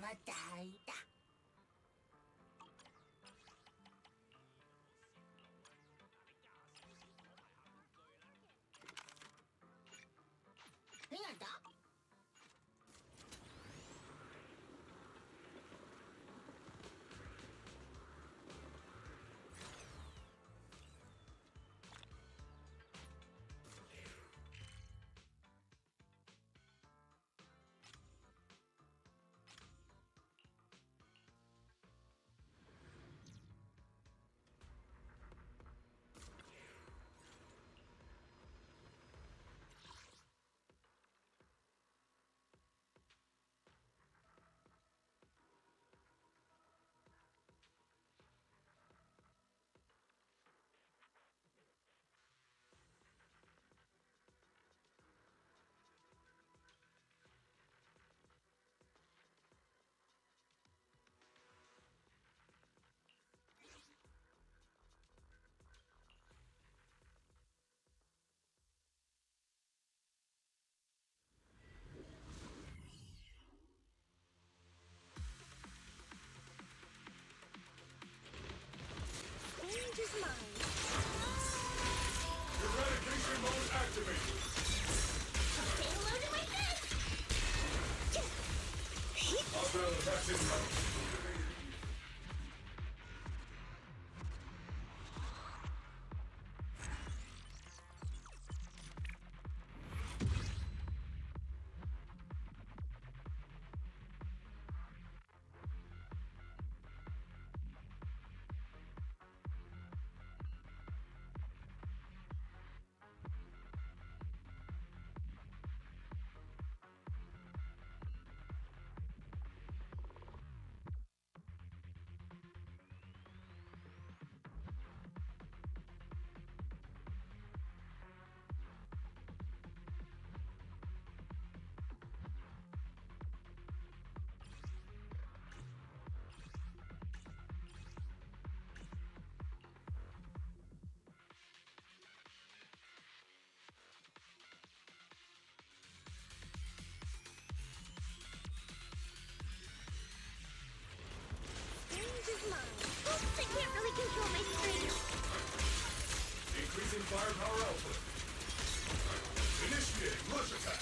は大だ。なんだ？Change his mind. Eradication mode activated. Payload in my face! Hostile attacks inbound. Change his mind. Oops, I can't really control my strength. Increasing firepower output. Initiating rush attack.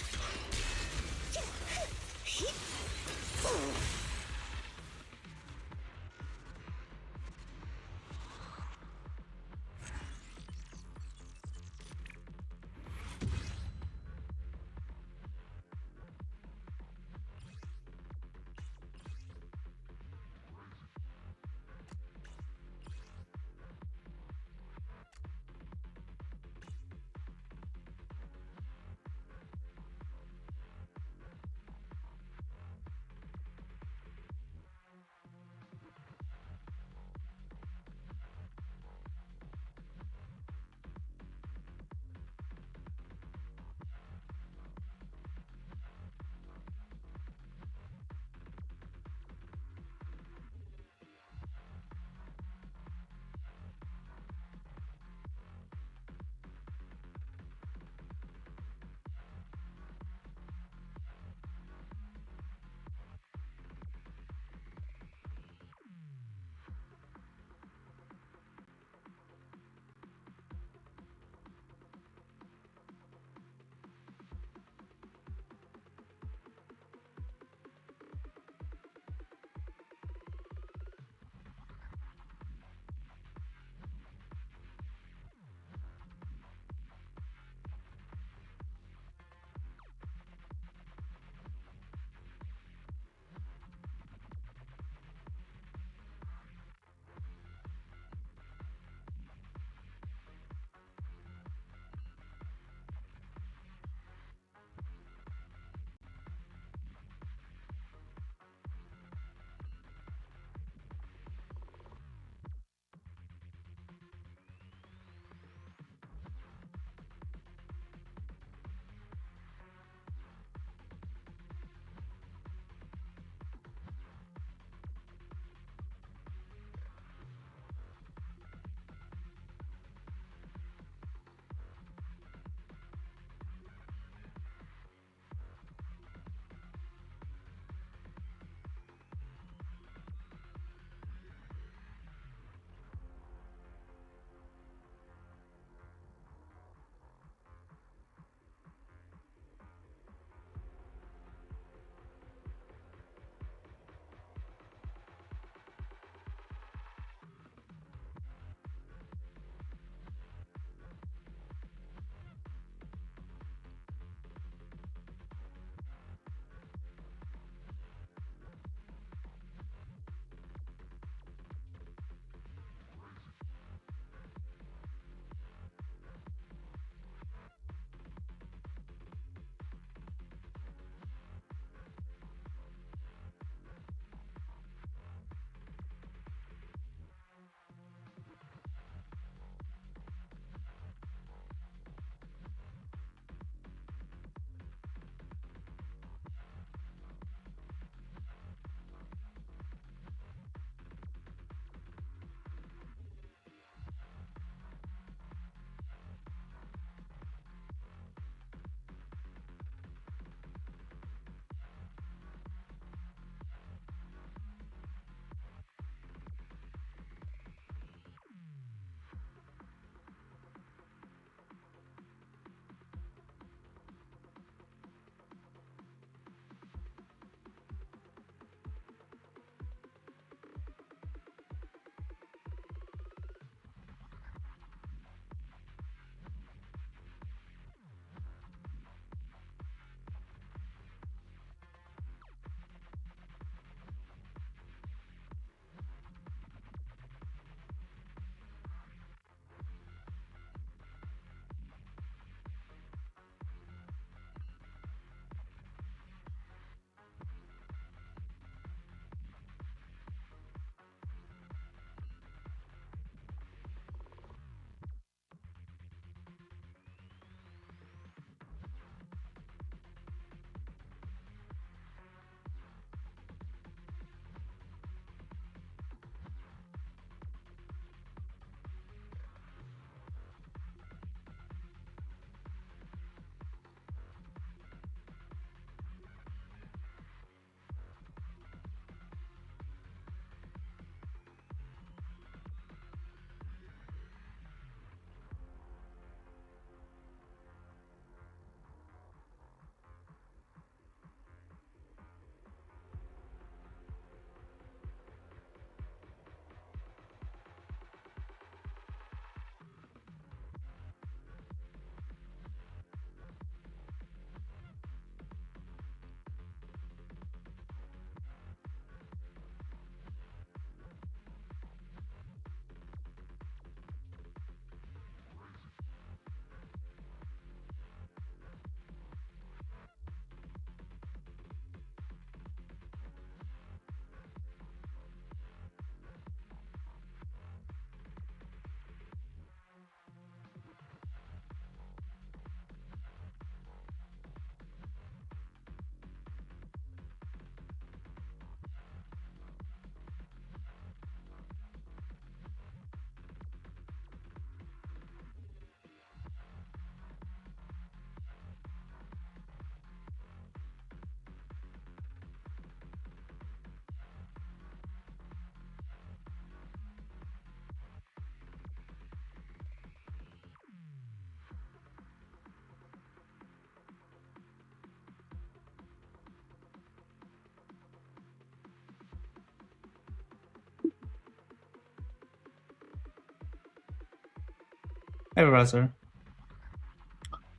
Hey, Professor.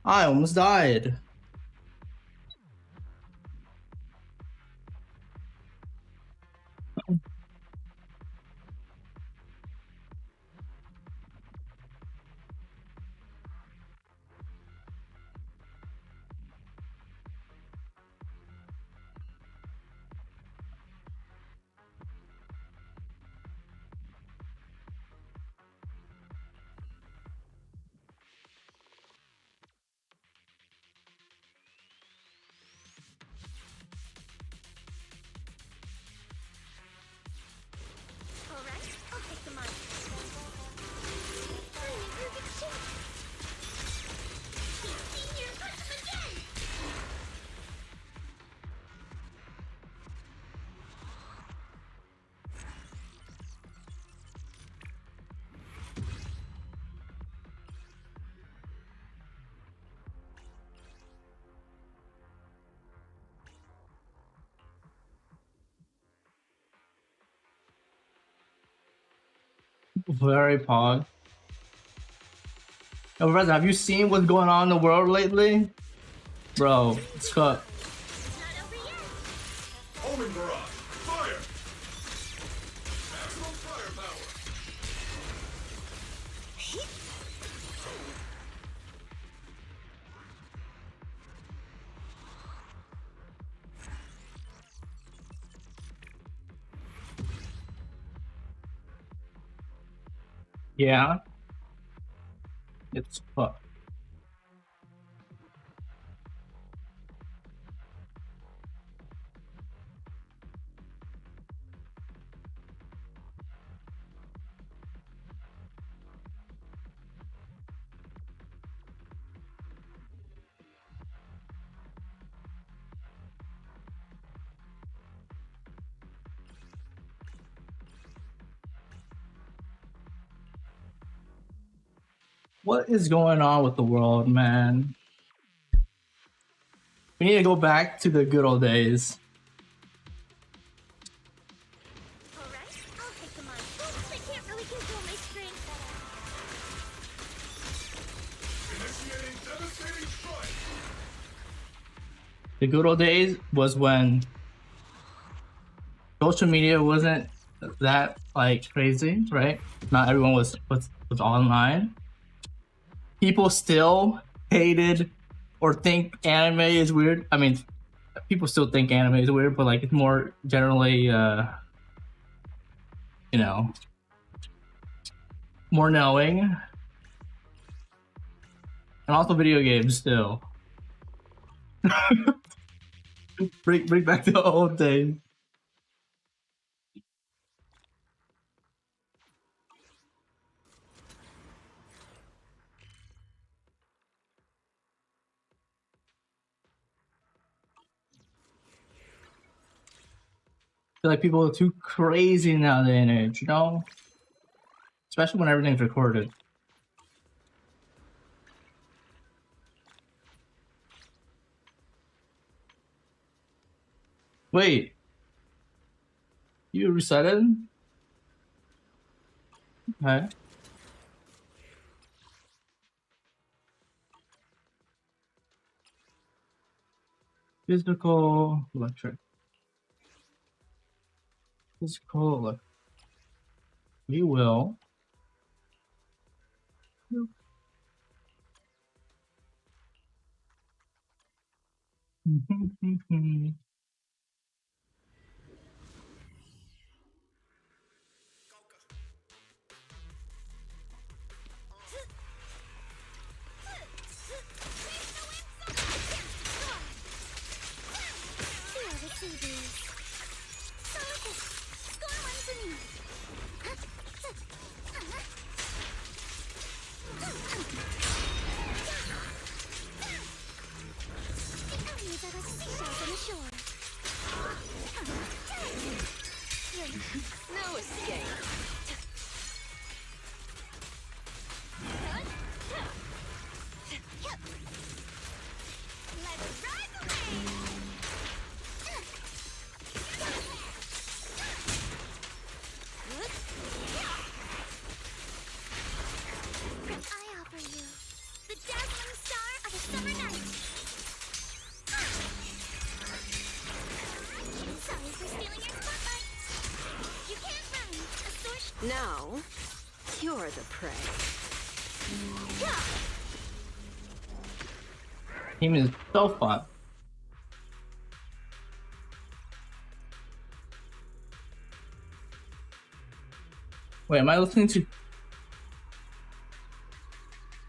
I almost died. Alright, I'll take them on. I'm in perfect shape. He's senior, punch him again! Very pog. Yo, Professor, have you seen what's going on in the world lately? Bro, it's cooked. Not over yet. Omen barrage. Fire. Maximum firepower. Yeah. It's fucked. What is going on with the world, man? We need to go back to the good old days. Alright, I'll take them on. Oops, I can't really control my strength. Initiating devastating strike. The good old days was when social media wasn't that like crazy, right? Not everyone was online. People still hated or think anime is weird. I mean, people still think anime is weird, but like it's more generally, you know, more knowing. And also video games still. bring back the old days. I feel like people are too crazy now day and age, you know? Especially when everything's recorded. Wait. You reset it? Okay. Physical, electric. Physical, electric. We will. The shore. Now, you're the prey. Team is so fun. Wait, am I listening to?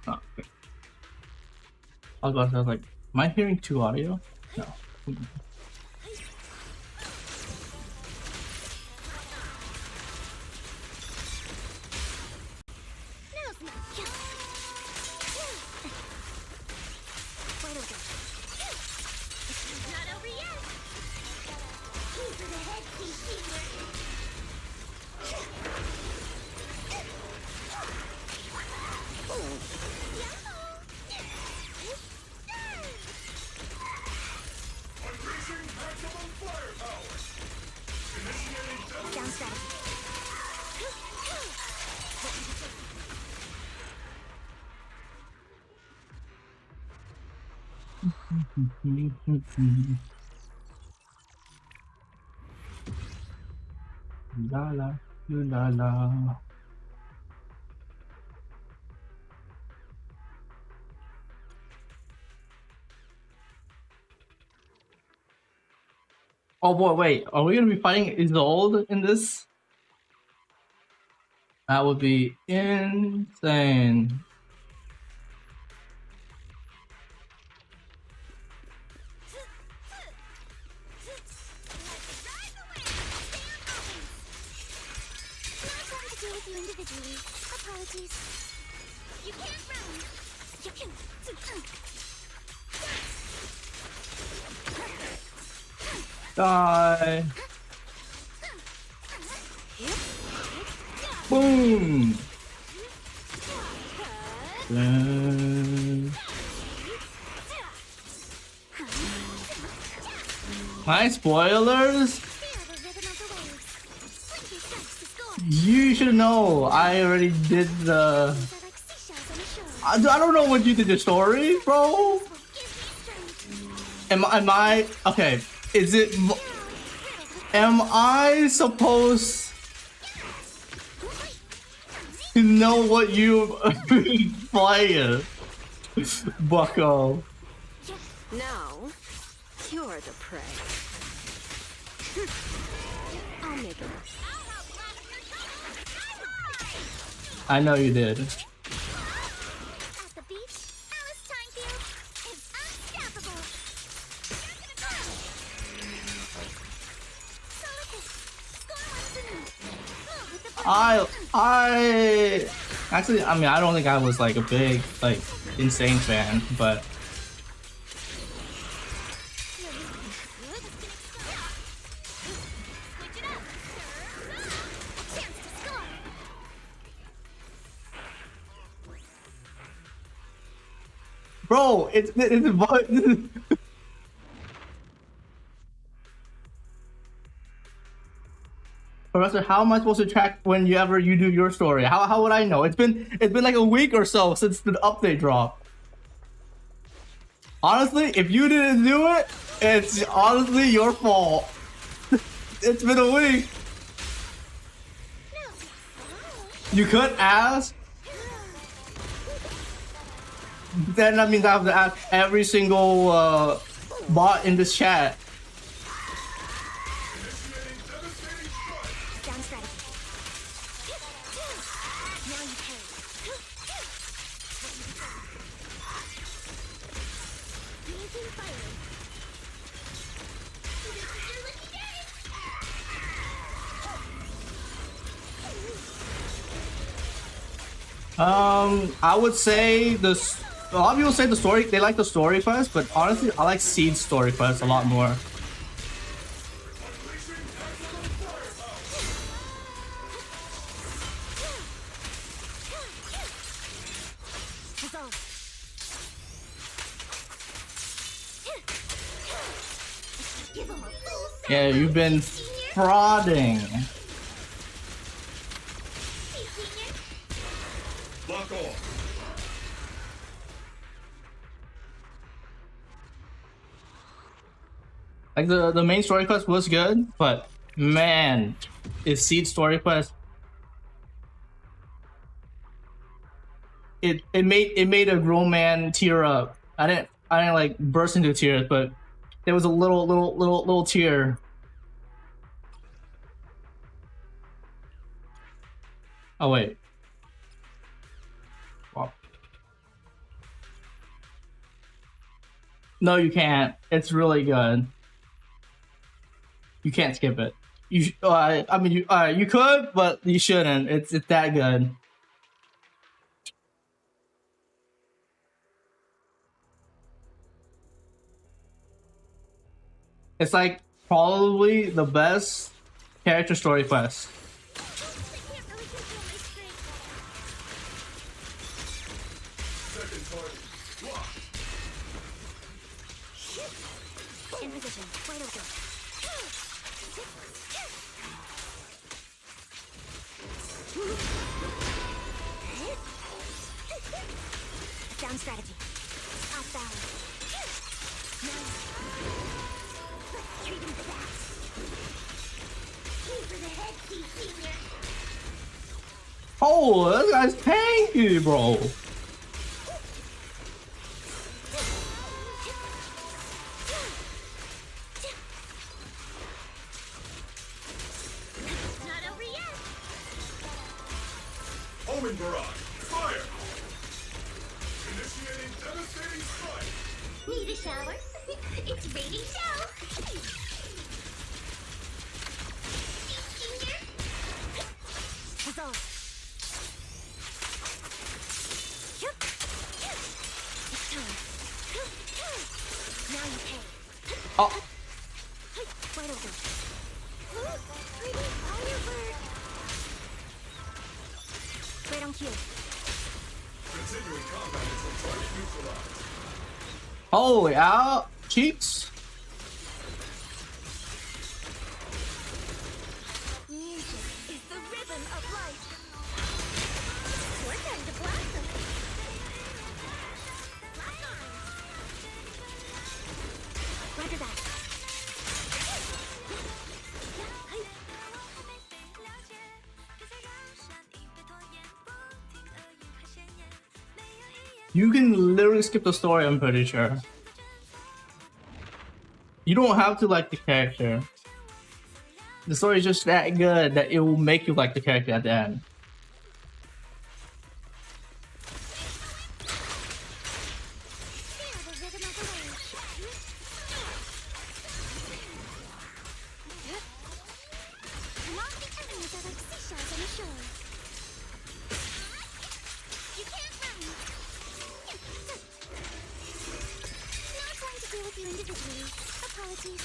Oh, okay. I was like, am I hearing two audio? No. Now's my chance. Wait a minute. It's not over yet. Aim for the head piece here. Unleashing maximum firepower. Initiating Down devastation. strategy. La la la la. Oh boy, wait, are we gonna be fighting Isolde in this? That would be insane. Not trying to deal with you individually. Apologies. You can't run. You can. Die. Boom. My spoilers? Feel the rhythm of the waves. Slinky starts to score. You should know. I already did the. These are like seashells on a shore. I don't know what you did your story, bro. Will give me strength. Am I okay? Is it? Now it's riddled with Am I supposed to know what you playing, Bucko? Now, you're the prey. I'll make it. I know you did. At the beach, Alice Tinefield is unstoppable. Solid hit. Score one to me. Move with the I actually, I mean, I don't think I was like a big, like, insane fan, but Switch it up. A chance to score. bro, it's Professor, how am I supposed to track whenever you do your story? How would I know? It's been like a week or so since the update dropped. Honestly, if you didn't do it, it's honestly your fault. It's been a week. You could ask. Then that means I have to ask every single bot in this chat. Initiating devastating strike. Down strategy. Now you pay. Blazing fire. This is your lucky day. I would say a lot of people say the story, they like the story quest, but honestly, I like Seed's story quest a lot more. Unleashing maximum firepower. Resolve. Give him a full set. Yeah, you've been frauding. Lock on. Like the main story quest was good, but man, is Seed's story quest it made a grown man tear up. I didn't like burst into tears, but there was a little tear. Oh wait. Wow. No, you can't. It's really good. You can't skip it. I mean, you could, but you shouldn't. It's that good. It's like probably the best character story quest. I can't really control my strength. Second target. Locked. In position. Wide open. Down strategy. Off balance. Let's treat him to that. Key for the head piece, senior. Oh, this guy's tanky, bro. Not over yet. Omen barrage. Fire. Initiating devastating strike. Need a shower? It's rainy show. Senior. Dissolve. It's time. Now you pay. Oh, Wide open. Pretty firebird. Right on cue. Continuing combat until target neutralized. holy out cheeks. Music is the rhythm of life. We're time to blossom. Roger that. You can literally skip the story, I'm pretty sure. You don't have to like the character. The story is just that good that it will make you like the character at the end. Feel the rhythm of the waves. Come on, the enemies are like seashells on the shore. You can't run. No time to deal with you individually. Apologies.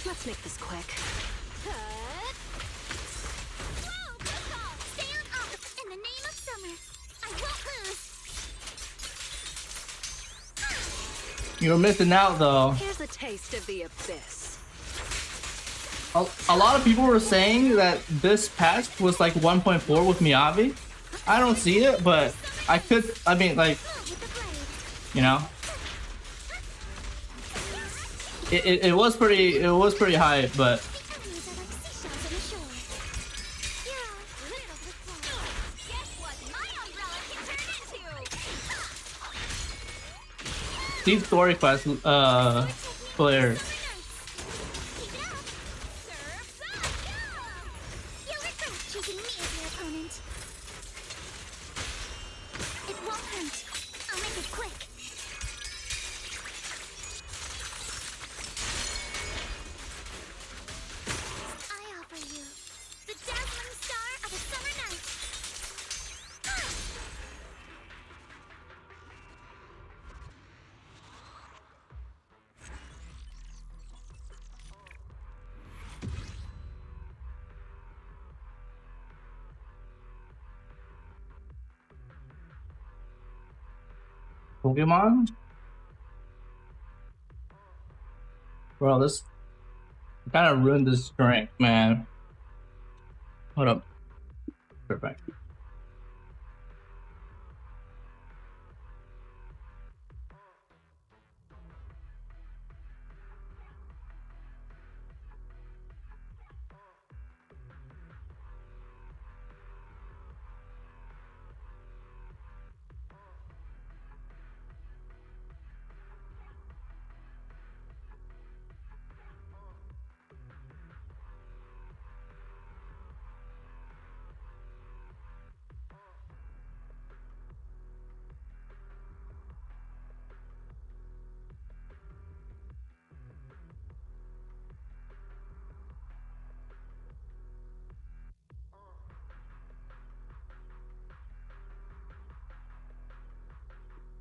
Let's make this quick. Cut. Whoa, good call. Stay on up. In the name of summer, I won't lose. You're missing out though. Here's a taste of the abyss. A lot of people were saying that this patch was like 1.4 with Miyavi. I don't see it, but I mean, like, With the blade. you know, it was pretty high, but Enemies are like seashells on the shore. Yeah, little bit close. Guess what my umbrella can turn into? these story quest players. You'll regret choosing me as your opponent. It won't hurt. I'll make it quick. I offer you the dazzling star of a summer night. Pokemon? Bro, this kind of ruined this drink, man. Hold up. Perfect.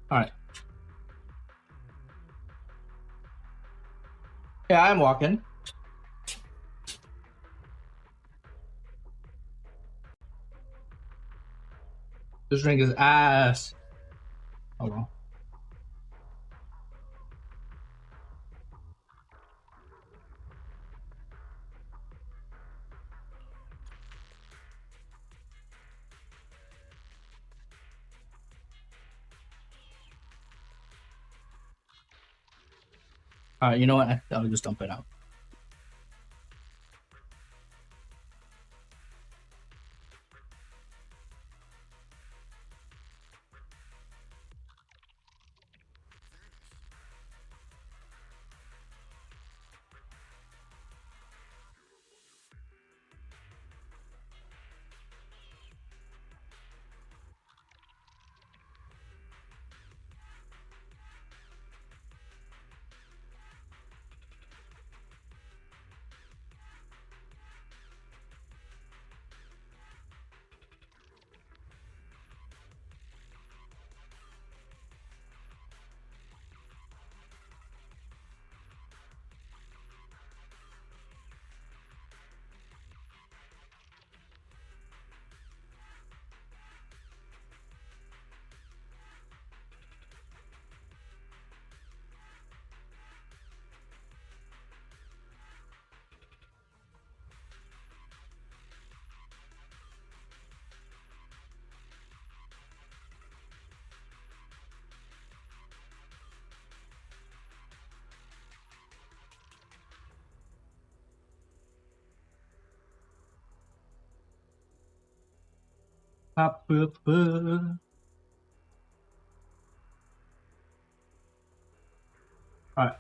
All right. Yeah, I'm walking. This ring is ass. Oh well. All right, you know what? I'll just dump it out. All right.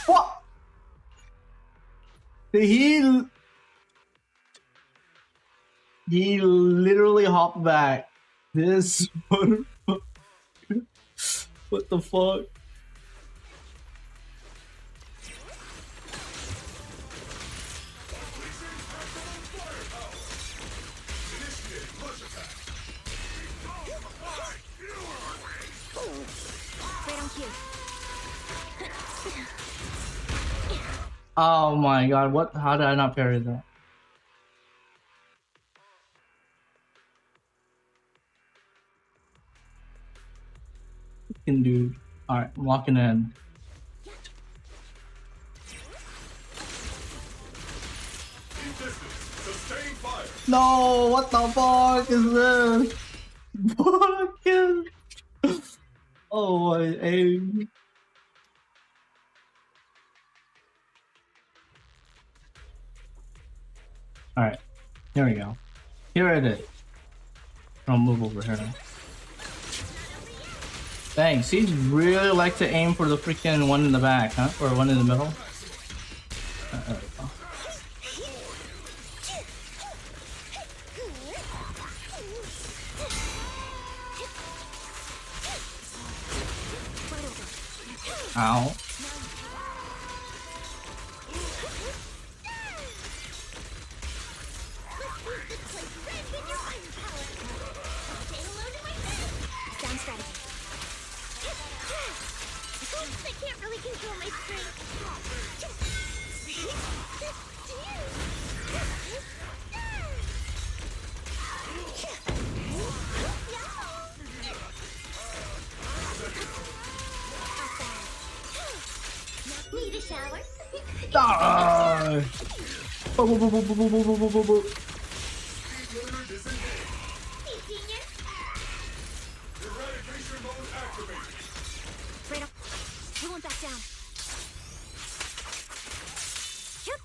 What? He literally hopped back. This motherfucker. What the fuck? Oh my god, what? How did I not parry that? Fucking dude. Alright, I'm walking in. Keep distance. Sustain fire. No, what the fuck is this? Fucking. Oh, my aim. Alright, here we go. Here it is. I'll move over here now. Thanks, he really like to aim for the freaking one in the back, huh? Or one in the middle. There we go. Ow. I can't really control my strength. Need a shower? Die! Boop, boop, boop, boop, boop, boop, boop, boop, boop, boop. Speed limiter disengaged. Hey, Junior. Eradication mode activated. Right up. We won't back down. Yep.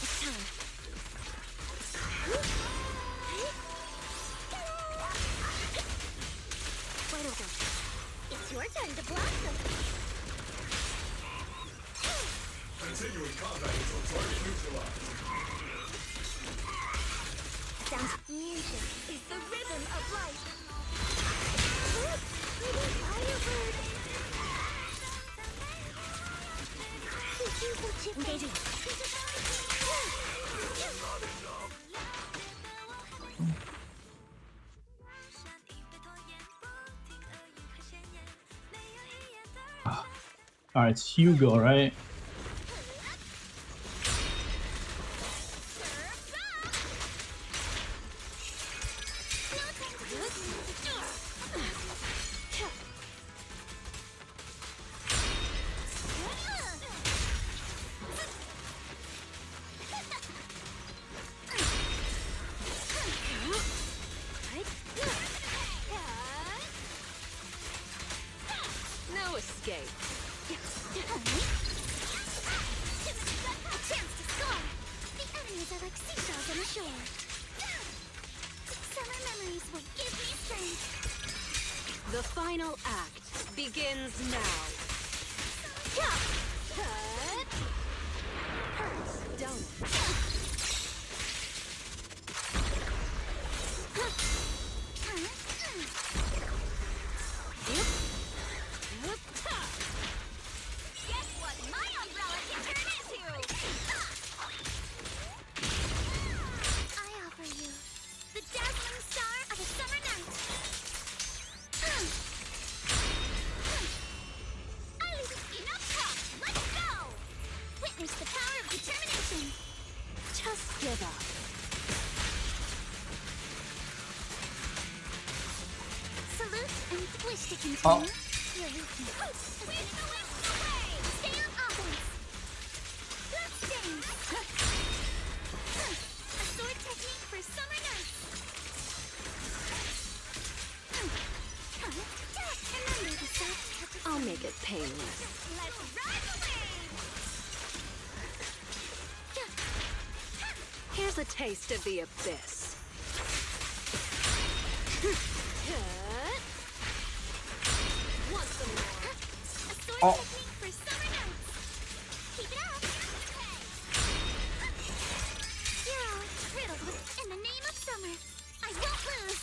It's time. dinosaur target neutralized. Sounds music is the rhythm of life. Look, pretty firebird. Engaging. Alright, it's Hugo, right? No escape. A chance to score. The enemies are like seashells on the shore. Summer memories will give me strength. The final act begins now. Hurts, don't it? Guess what my umbrella can turn into? I offer you the dazzling star of a summer night. Enough talk. Let's go. Witness the power of determination. Just give up. Salute and wish to continue. Oh. Your weakness. Win the win away. Stay on offense. Let's dance. A sword technique for summer nights. Remember the soft touch of I'll sun. make it painless. Let's ride the wave. Here's a taste of the abyss. Want some more? A sword Oh. technique for summer nights. Keep it up. You're all riddled with in the name of summer. I won't lose.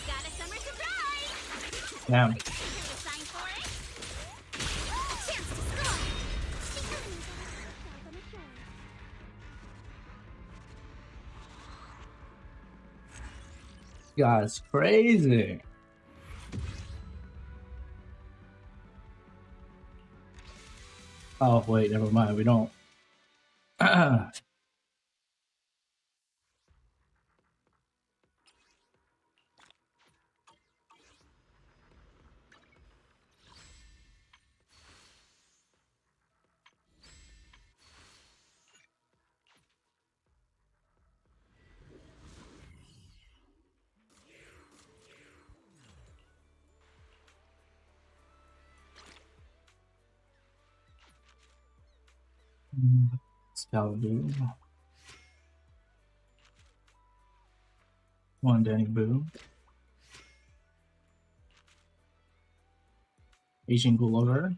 Got a summer surprise. Damn. Here to sign for it. A chance to score. The enemies are like seashells on the shore. God, it's crazy. Oh, wait, never mind. We don't. Scalaboo. One Danny Boo. Asian Glover.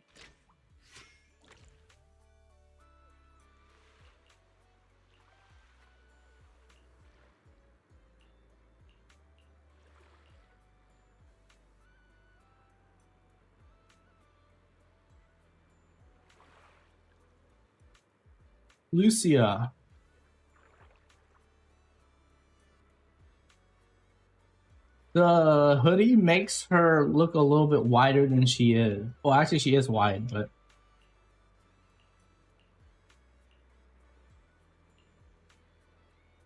Lucia. The hoodie makes her look a little bit wider than she is. Well, actually, she is wide, but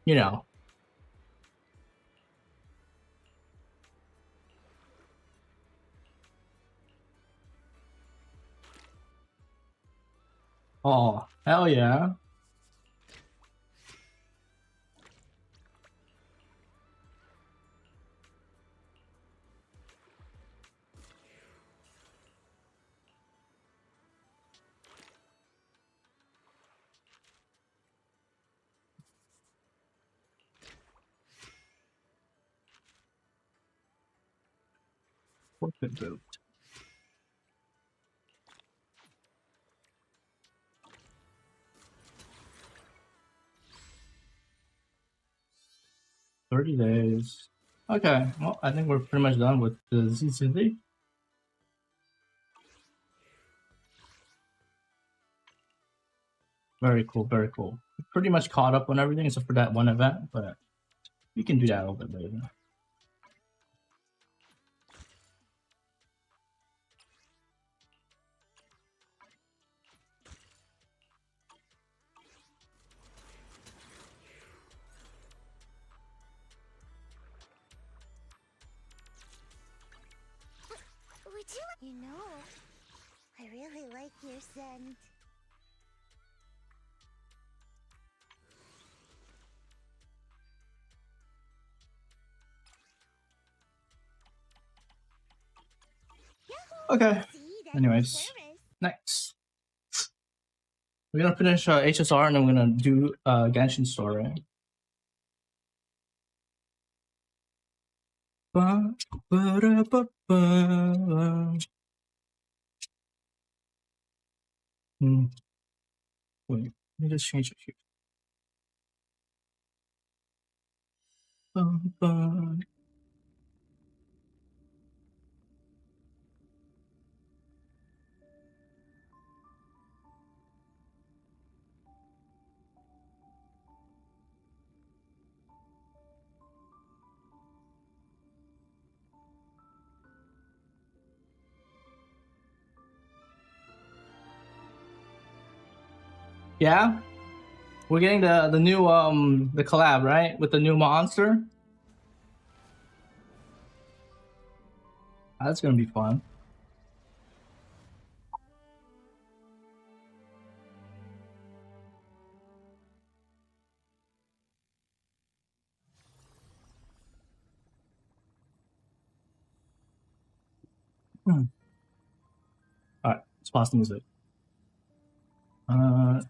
you know. Oh, hell yeah. Good boot. $30 days. Okay, well, I think we're pretty much done with the ZCZ. Very cool, very cool. Pretty much caught up on everything except for that one event, but we can do that a little bit later. Would you? You know, I really like your scent. Okay, See, that's anyways, service. next. We're gonna finish HSR and then we're gonna do Genshin story. Ba, ba, da, ba, ba. Wait, let me just change it here. Ba, ba. Yeah, we're getting the new the collab, right, with the new monster. That's gonna be fun. All right, let's pause the music.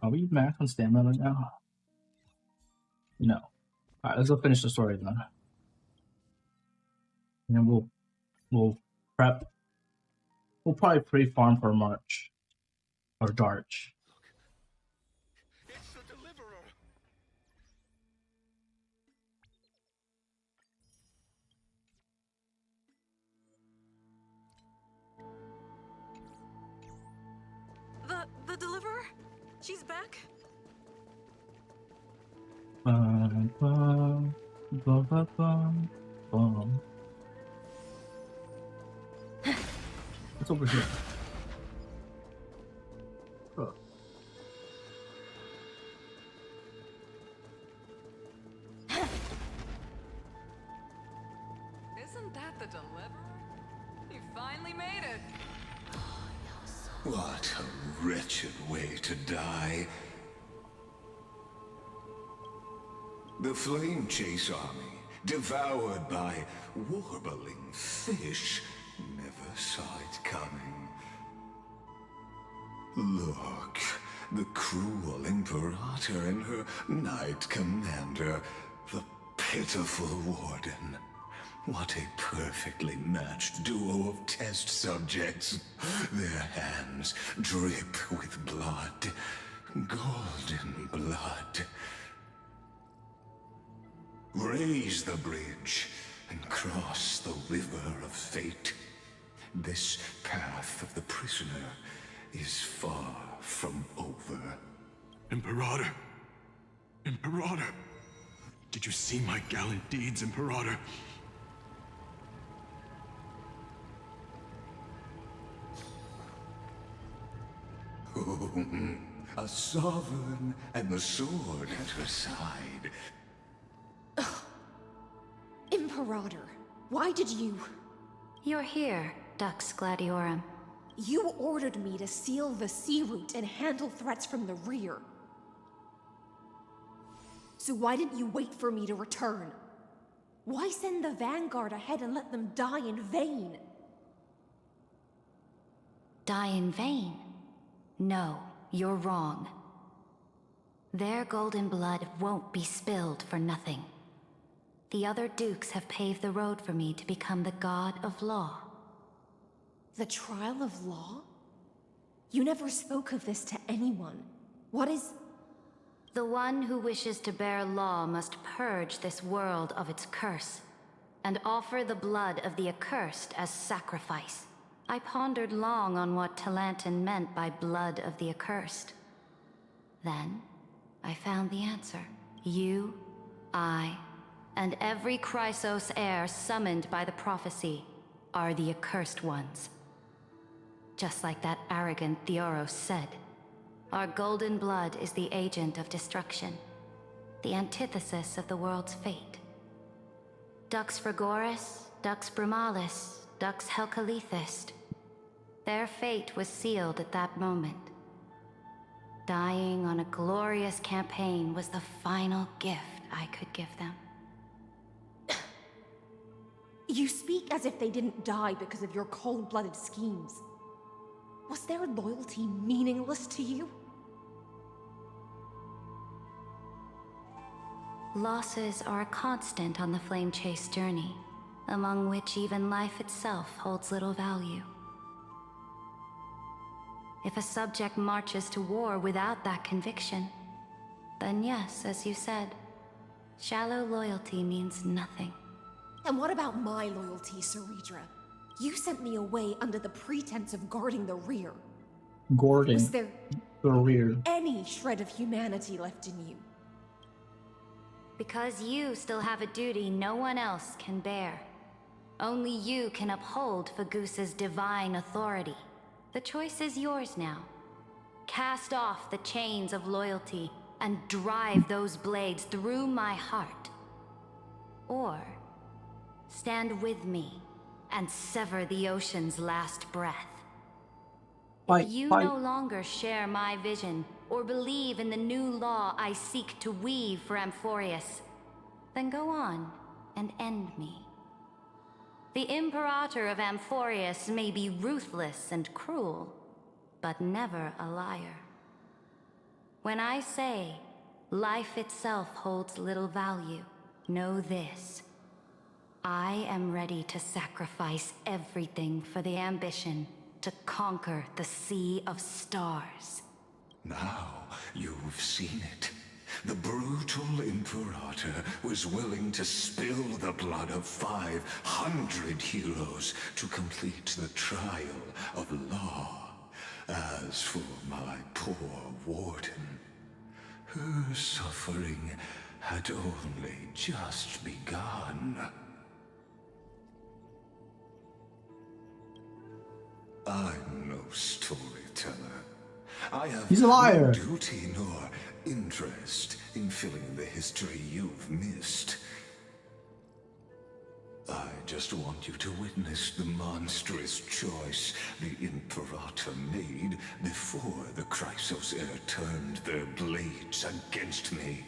Are we max on stamina right now? No. All right, let's go finish the story then, and then we'll prep. We'll probably pre-farm for March or Darch. It's the deliverer. The deliverer? She's back? Bum, bum, bum, bum, bum, bum. What's over here? Oh. Isn't that the deliverer? You finally made it. What a wretched way to die. The Flame Chase army, devoured by warbling fish, never saw it coming. Look, the cruel Imperator and her Knight Commander, the pitiful Warden. What a perfectly matched duo of test subjects. Their hands drip with blood. Golden blood. Raise the bridge and cross the river of fate. This path of the prisoner is far from over. Imperator. Imperator. Did you see my gallant deeds, Imperator? A sovereign and the sword at her side. Imperator, why did you... You're here, Dux Gladiorum. You ordered me to seal the sea route and handle threats from the rear. So why didn't you wait for me to return? Why send the Vanguard ahead and let them die in vain? Die in vain? No, you're wrong. Their golden blood won't be spilled for nothing. The other dukes have paved the road for me to become the god of law. The trial of law? You never spoke of this to anyone. What is... The one who wishes to bear law must purge this world of its curse, and offer the blood of the accursed as sacrifice. I pondered long on what Talantin meant by blood of the accursed. Then, I found the answer. You, I, and every Chrysos heir summoned by the prophecy are the accursed ones. Just like that arrogant Theoros said, our golden blood is the agent of destruction, the antithesis of the world's fate. Dux Frigoris, Dux Brumalis, Dux Helcalethist. Their fate was sealed at that moment. Dying on a glorious campaign was the final gift I could give them. You speak as if they didn't die because of your cold-blooded schemes. Was their loyalty meaningless to you? Losses are a constant on the Flame Chase journey, among which even life itself holds little value. If a subject marches to war without that conviction, then yes, as you said, shallow loyalty means nothing. And what about my loyalty, Ceredra? You sent me away under the pretense of guarding the rear. Gordon. Was there The rear. any shred of humanity left in you? Because you still have a duty no one else can bear. Only you can uphold Fagoos's divine authority. The choice is yours now. Cast off the chains of loyalty and drive those blades through my heart. Or stand with me and sever the ocean's last breath. If you no longer share my vision or believe in the new law I seek to weave for Amphorius, then go on and end me. The Imperator of Amphorius may be ruthless and cruel, but never a liar. When I say life itself holds little value, know this. I am ready to sacrifice everything for the ambition to conquer the Sea of Stars. Now you've seen it. The brutal Imperator was willing to spill the blood of 500 heroes to complete the trial of law. As for my poor warden, her suffering had only just begun. I'm no storyteller. I have He's a liar. no duty nor interest in filling in the history you've missed. I just want you to witness the monstrous choice the Imperator made before the Chrysos heir turned their blades against me.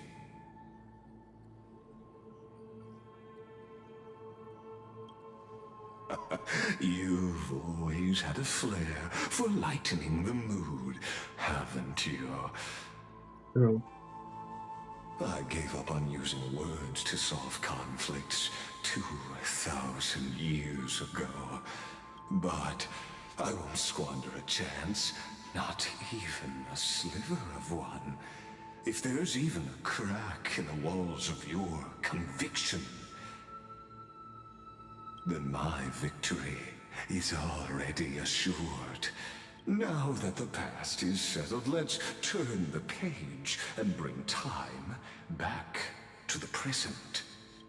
You've always had a flair for lightening the mood, haven't you? True. I gave up on using words to solve conflicts 2,000 years ago. But I won't squander a chance, not even a sliver of one. If there's even a crack in the walls of your conviction, then my victory is already assured. Now that the past is settled, let's turn the page and bring time back to the present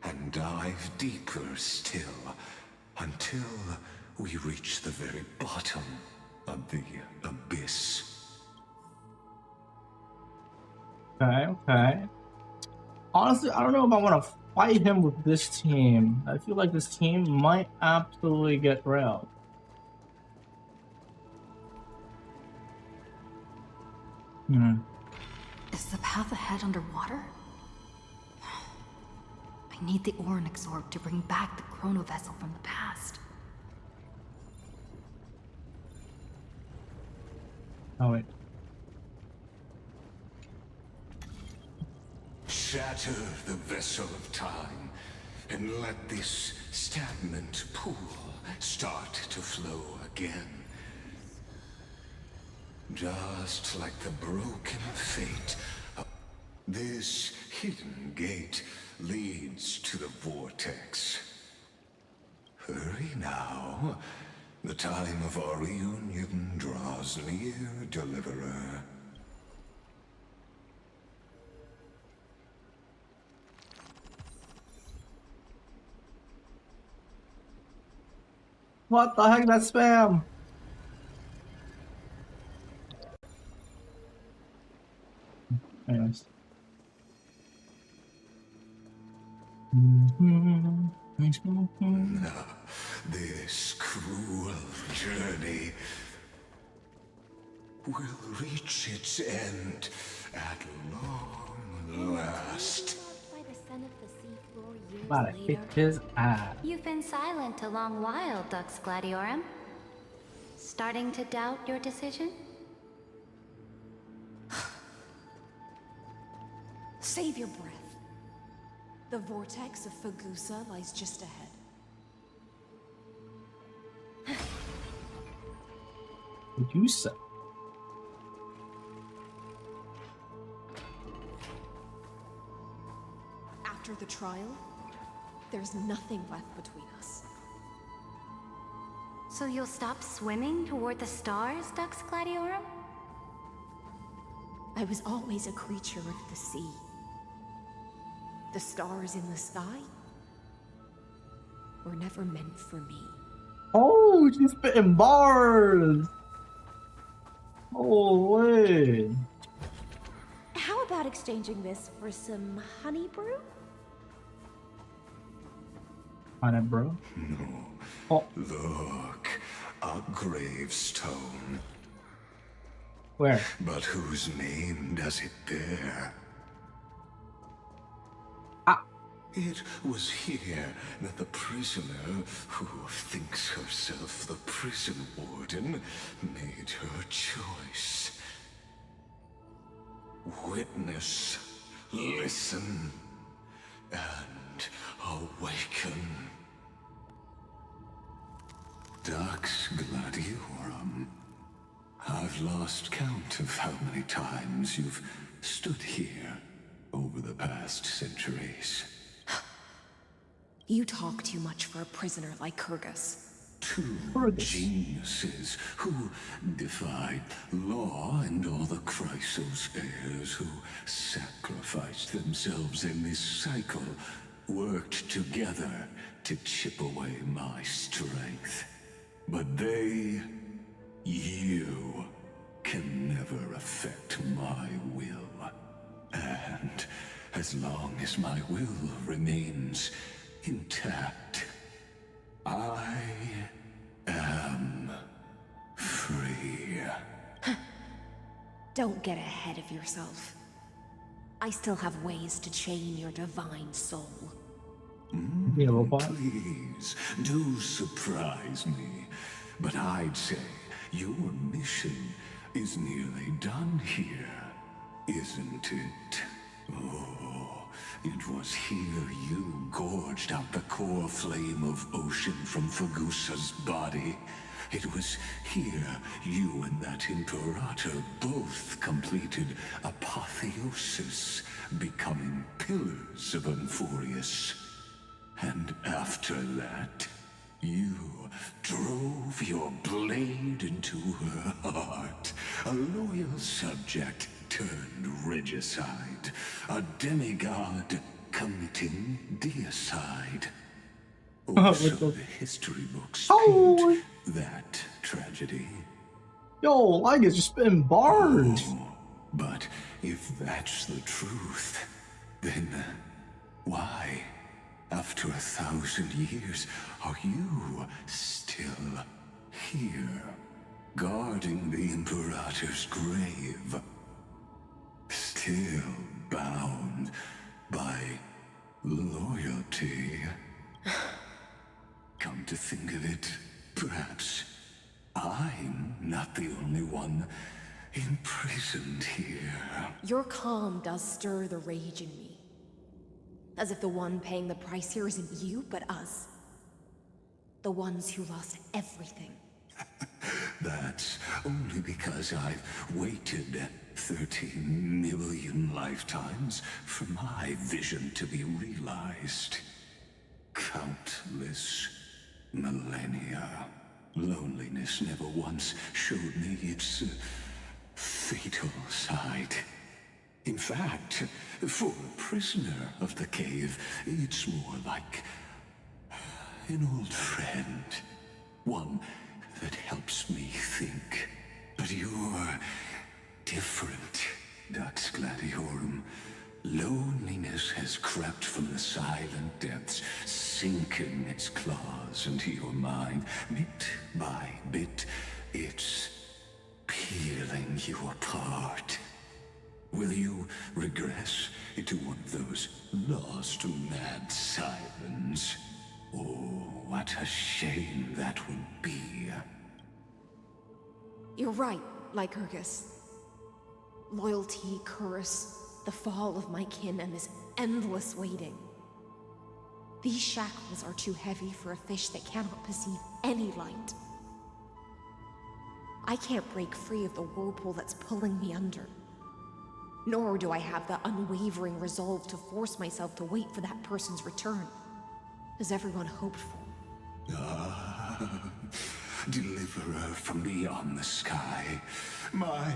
and dive deeper still until we reach the very bottom of the abyss. Okay. Honestly, I don't know if I want to fight him with this team. I feel like this team might absolutely get railed. Is the path ahead underwater? I need the Ornyx orb to bring back the chrono vessel from the past. Oh wait. Shatter the vessel of time, and let this stagnant pool start to flow again. Just like the broken fate, this hidden gate leads to the vortex. Hurry now. The time of our reunion draws near, Deliverer. What the heck? That's spam. Anyways. This cruel journey will reach its end at long last. By the scent of the seafloor years About to kick later. his ass. You've been silent a long while, Dux Gladiorum. Starting to doubt your decision? Save your breath. The vortex of Fagusa lies just ahead. Medusa. After the trial, there's nothing left between us. So you'll stop swimming toward the stars, Dux Gladiorum? I was always a creature of the sea. The stars in the sky were never meant for me. Oh, she's spitting bars. Oh, wait. How about exchanging this for some honey brew? On it, bro. No. Oh, Look, a gravestone. where? But whose name does it bear? Ah. It was here that the prisoner, who thinks herself the prison warden, made her choice. Witness, listen, and awaken. Dux Gladiorum. I've lost count of how many times you've stood here over the past centuries. You talk too much for a prisoner like Kyrgyz. Two geniuses who defied law and all the Chrysos heirs who sacrificed themselves in this cycle worked together to chip away my strength. But they, you, can never affect my will. And as long as my will remains intact, I am free. Don't get ahead of yourself. I still have ways to chain your divine soul. You know, robot? Please, do surprise me. But I'd say your mission is nearly done here, isn't it? Oh, it was here you gorged out the core flame of ocean from Fagusa's body. It was here you and that Imperator both completed apotheosis, becoming pillars of Enforius. And after that, you drove your blade into her heart, a loyal subject turned regicide, a demigod committing deicide. Also, the history books paint that tragedy. Yo, I get you spitting bars. Oh, but if that's the truth, then why, after 1,000 years, are you still here, guarding the Imperator's grave? Still bound by loyalty? Come to think of it, perhaps I'm not the only one imprisoned here. Your calm does stir the rage in me. As if the one paying the price here isn't you, but us. The ones who lost everything. That's only because I've waited 13 million lifetimes for my vision to be realized. Countless millennia. Loneliness never once showed me its fatal side. In fact, for a prisoner of the cave, it's more like an old friend. One that helps me think. But you're different, Dux Gladiorum. Loneliness has crept from the silent depths, sinking its claws into your mind. Bit by bit, it's peeling you apart. Will you regress into one of those lost mad sirens? Oh, what a shame that would be. You're right, Lycurgus. Loyalty, curse, the fall of my kin, and this endless waiting. These shackles are too heavy for a fish that cannot perceive any light. I can't break free of the whirlpool that's pulling me under. Nor do I have the unwavering resolve to force myself to wait for that person's return, as everyone hoped for. Deliverer from beyond the sky, my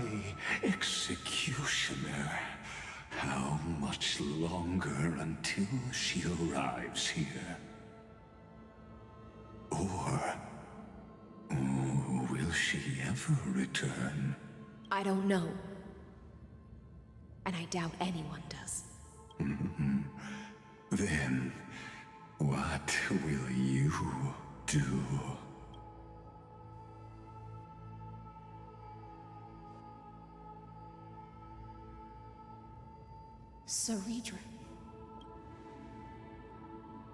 executioner. How much longer until she arrives here? Or will she ever return? I don't know. And I doubt anyone does. Then, what will you do? Saridra.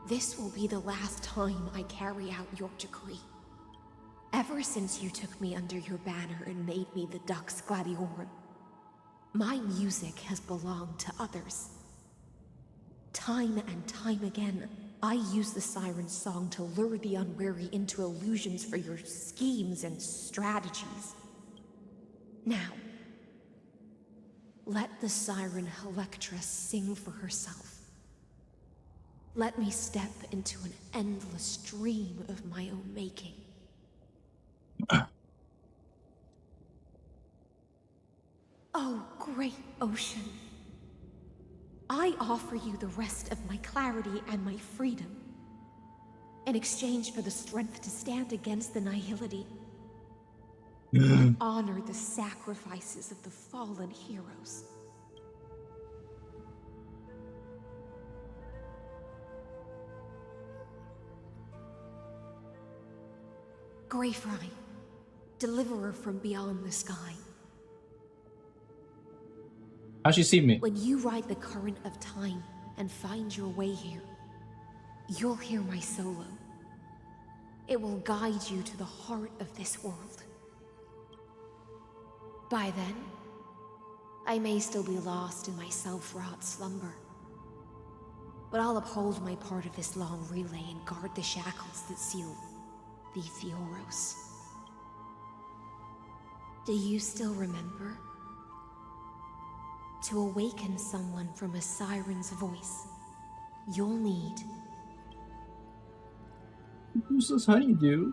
This will be the last time I carry out your decree. Ever since you took me under your banner and made me the Dux Gladiorum, my music has belonged to others. Time and time again, I use the siren's song to lure the unwary into illusions for your schemes and strategies. Now, let the siren Electra sing for herself. Let me step into an endless dream of my own making. Oh, great ocean. I offer you the rest of my clarity and my freedom, in exchange for the strength to stand against the nihility. And honor the sacrifices of the fallen heroes. Greyfry, deliverer from beyond the sky. How'd she see me? When you ride the current of time and find your way here, you'll hear my solo. It will guide you to the heart of this world. By then, I may still be lost in my self-wrought slumber. But I'll uphold my part of this long relay and guard the shackles that seal the Theoros. Do you still remember? To awaken someone from a siren's voice, you'll need... Who's this honeydew?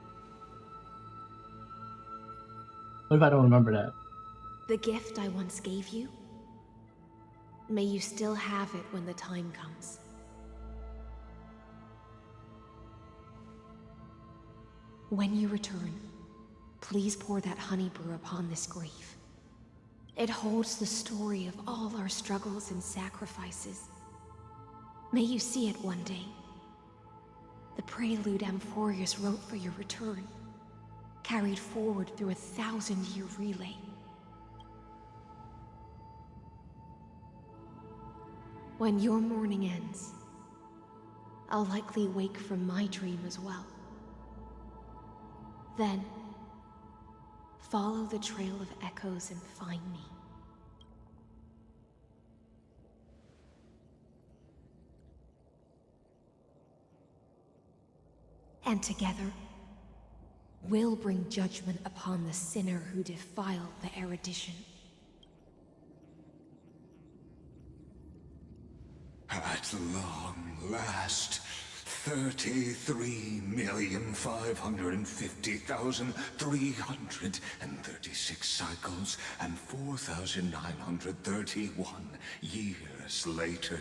What if I don't remember that? the gift I once gave you. May you still have it when the time comes. When you return, please pour that honey brew upon this grave. It holds the story of all our struggles and sacrifices. May you see it one day. The prelude Amphorius wrote for your return, carried forward through a 1,000-year relay. When your mourning ends, I'll likely wake from my dream as well. Then, follow the trail of echoes and find me. And together, we'll bring judgment upon the sinner who defiled the erudition. At long last, 33,550,336 cycles and 4,931 years later,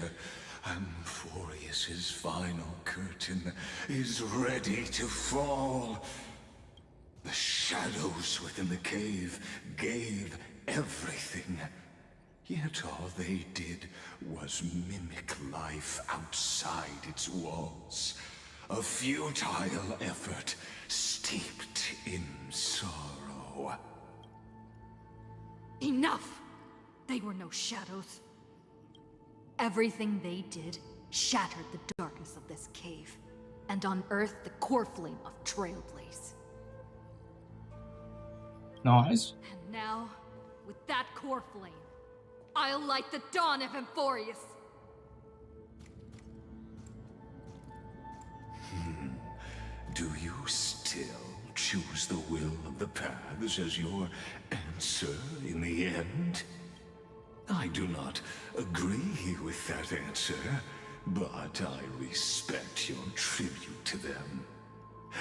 Amphorius's final curtain is ready to fall. The shadows within the cave gave everything. Yet all they did was mimic life outside its walls. A futile effort steeped in sorrow. Enough! They were no shadows. Everything they did shattered the darkness of this cave, and unearthed the core flame of Trailblaze. Nice. And now, with that core flame, I'll light the dawn of Amphorius! Do you still choose the will of the paths as your answer in the end? I do not agree with that answer, but I respect your tribute to them.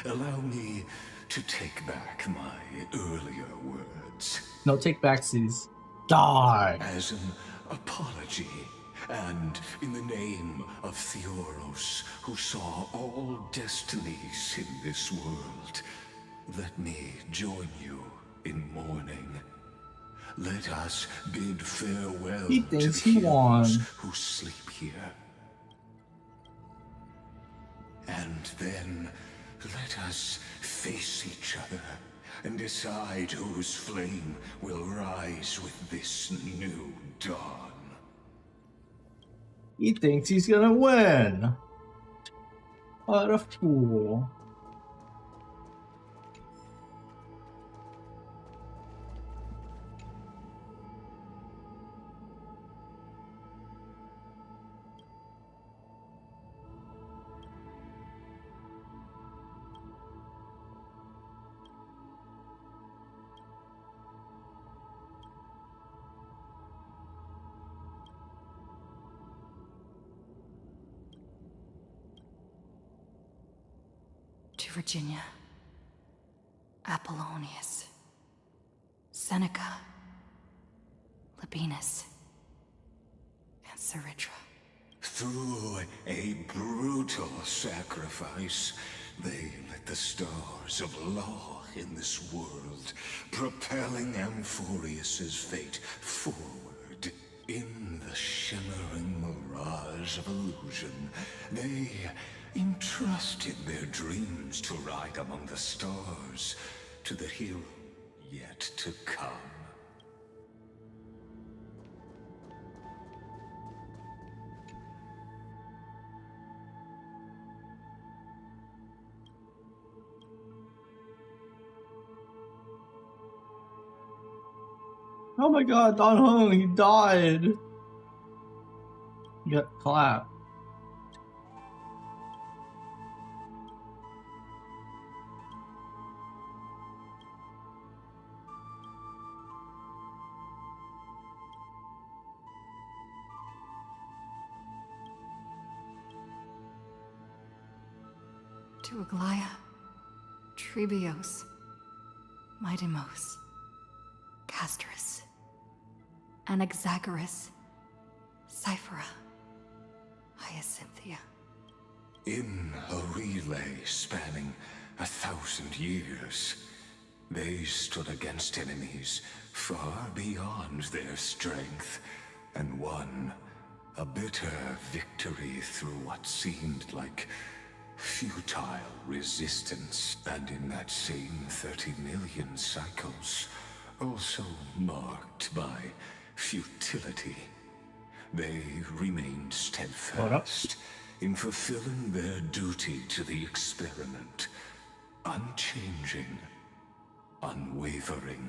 Allow me to take back my earlier words. No take backsies. Die. As an apology, and in the name of Theoros, who saw all destinies in this world, let me join you in mourning. Let us bid farewell He to thinks the he won. heroes who sleep here. And then let us face each other and decide whose flame will rise with this new dawn. He thinks he's gonna win. What a fool. To Virginia, Apollonius, Seneca, Labienus, and Saritra. Through a brutal sacrifice, they lit the stars of law in this world, propelling Amphorius's fate forward. In the shimmering mirage of illusion, they entrusted their dreams to ride among the stars, to the hero yet to come. Oh my god, Don Hung, he died. He got clapped. To Aglaia, Trebios, Midimos, Castris, Anaxagoras, Cyphera, Hyacinthia. In a relay spanning 1,000 years, they stood against enemies far beyond their strength, and won a bitter victory through what seemed like futile resistance. And in that same 30 million cycles, also marked by futility, they remained steadfast in fulfilling their duty to the experiment, unchanging, unwavering.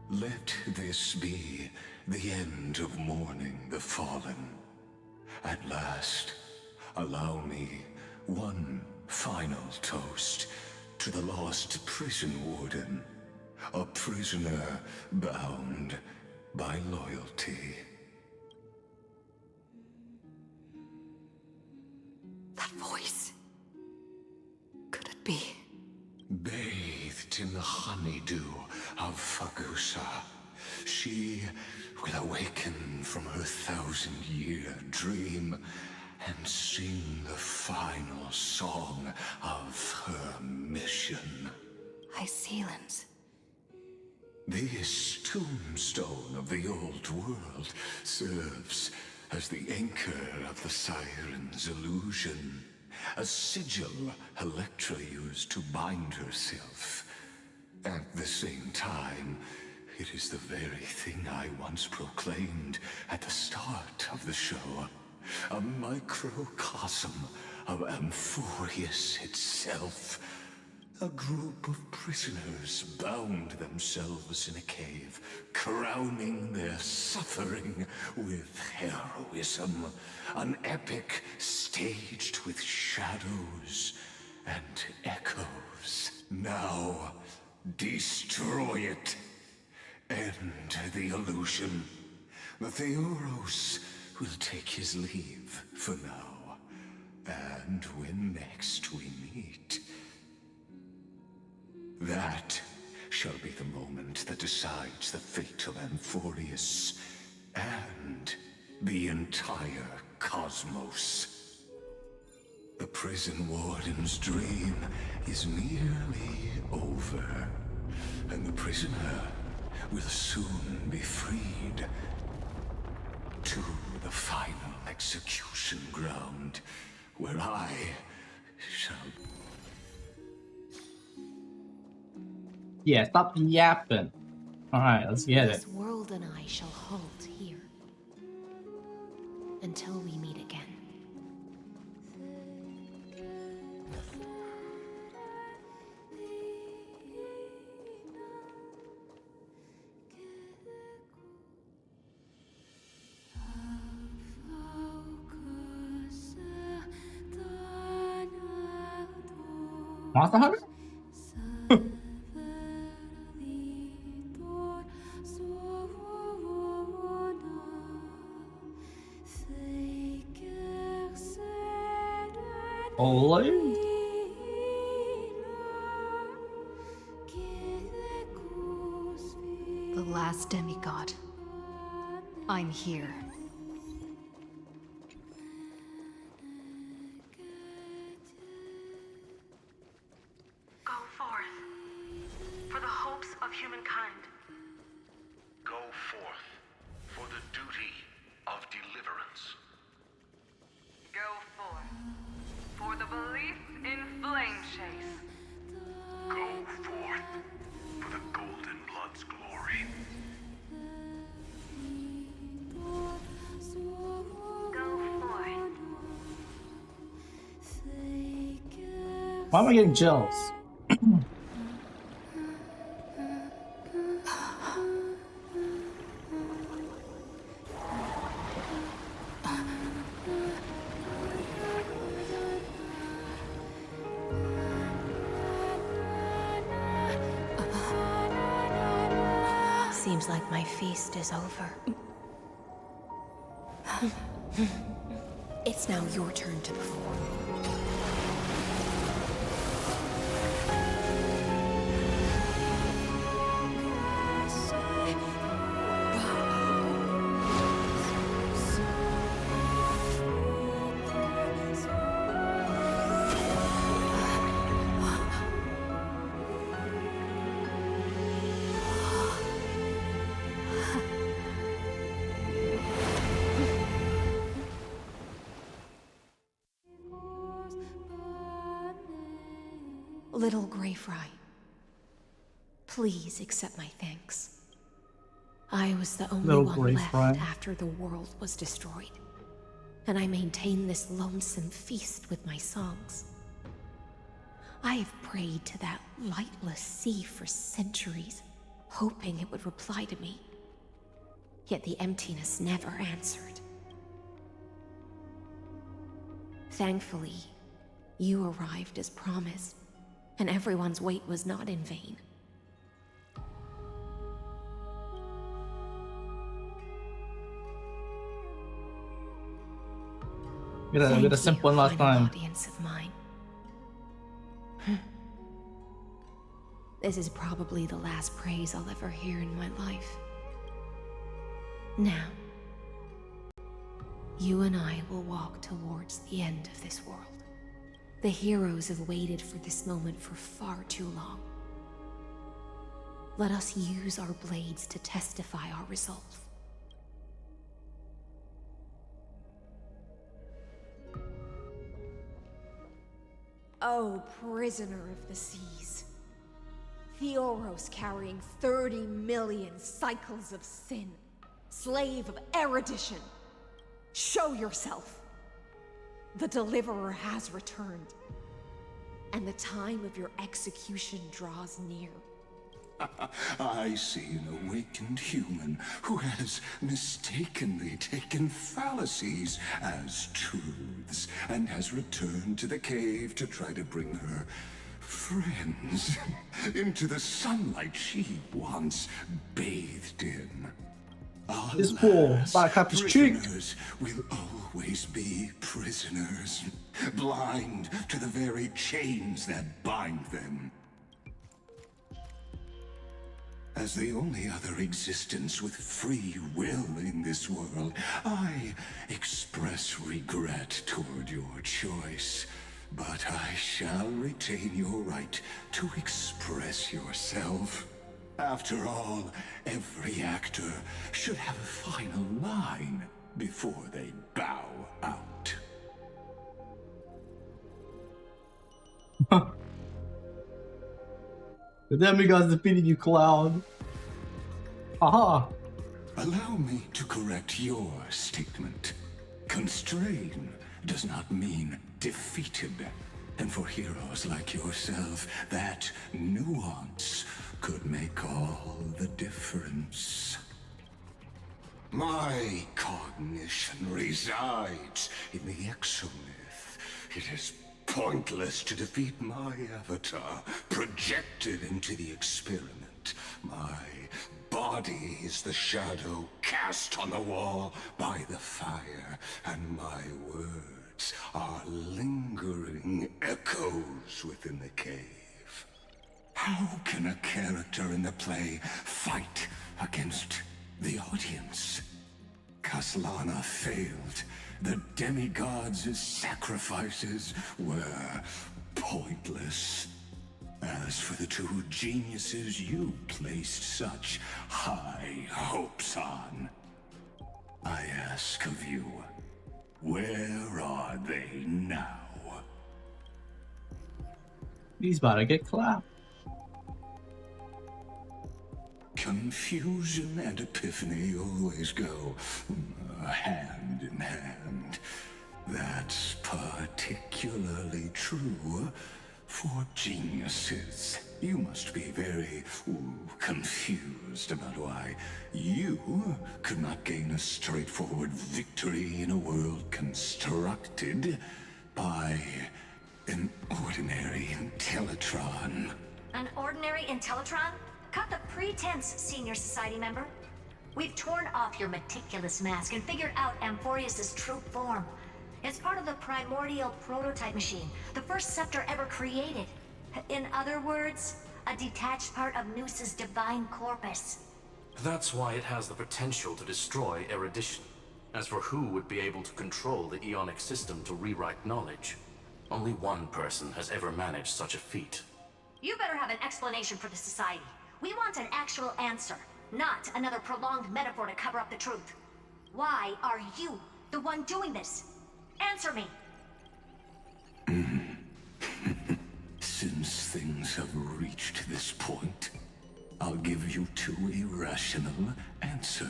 Let this be the end of mourning the fallen. At last, allow me one final toast to the lost prison warden, a prisoner bound by loyalty. That voice. Could it be? Bathed in the honeydew of Fagusa, she will awaken from her 1,000-year dream and sing the final song of her mission. Isealans. This tombstone of the old world serves as the anchor of the Siren's illusion, a sigil Electra used to bind herself. At the same time, it is the very thing I once proclaimed at the start of the show. A microcosm of Amphorius itself. A group of prisoners bound themselves in a cave, crowning their suffering with heroism. An epic staged with shadows and echoes. Now, destroy it. End the illusion. The Theoros will take his leave for now. And when next we meet, that shall be the moment that decides the fate of Amphorius and the entire cosmos. The prison warden's dream is nearly over, and the prisoner will soon be freed to the final execution ground, where I shall... Yeah, stop yapping. Alright, let's get it. This world and I shall halt here. Until we meet again. Monster Hunter? Ole? The last demigod. I'm here. Go forth. For the hopes of humankind. Go forth for the duty of deliverance. Go forth for the belief in Flame Chase. Go forth for the Golden Blood's glory. Go forth. Why am I getting chills? Seems like my feast is over. It's now your turn to perform. Little Greyfry, please accept my thanks. I was the only Little one left Greyfry. after the world was destroyed, and I maintained this lonesome feast with my songs. I have prayed to that lightless sea for centuries, hoping it would reply to me. Yet the emptiness never answered. Thankfully, you arrived as promised, and everyone's wait was not in vain. Get a Thank simple you, one last final time. audience of mine. This is probably the last praise I'll ever hear in my life. Now, you and I will walk towards the end of this world. The heroes have waited for this moment for far too long. Let us use our blades to testify our resolve. Oh, prisoner of the seas. Theoros carrying 30 million cycles of sin. Slave of erudition. Show yourself. The Deliverer has returned. And the time of your execution draws near. I see an awakened human who has mistakenly taken fallacies as truths and has returned to the cave to try to bring her friends into the sunlight she once bathed in. This fool, back up his cheek. Prisoners will always be prisoners, blind to the very chains that bind them. As the only other existence with free will in this world, I express regret toward your choice. But I shall retain your right to express yourself. After all, every actor should have a final line before they bow out. The demigods defeated you, Cloud. Aha! Allow me to correct your statement. Constrain does not mean defeated. And for heroes like yourself, that nuance could make all the difference. My cognition resides in the exomyth. It is pointless to defeat my avatar, projected into the experiment. My body is the shadow cast on the wall by the fire, and my words are lingering echoes within the cave. How can a character in the play fight against the audience? Kaslana failed. The demigods' sacrifices were pointless. As for the two geniuses you placed such high hopes on, I ask of you, where are they now? He's about to get clapped. Confusion and epiphany always go hand in hand. That's particularly true for geniuses. You must be very confused about why you could not gain a straightforward victory in a world constructed by an ordinary Intellitron. An ordinary Intellitron? Cut the pretense, Senior Society member. We've torn off your meticulous mask and figured out Amphorius' true form. It's part of the primordial prototype machine, the first scepter ever created. In other words, a detached part of Noos's divine corpus. That's why it has the potential to destroy erudition. As for who would be able to control the Ionic system to rewrite knowledge, only one person has ever managed such a feat. You better have an explanation for the Society. We want an actual answer, not another prolonged metaphor to cover up the truth. Why are you the one doing this? Answer me! Since things have reached this point, I'll give you two irrational answers,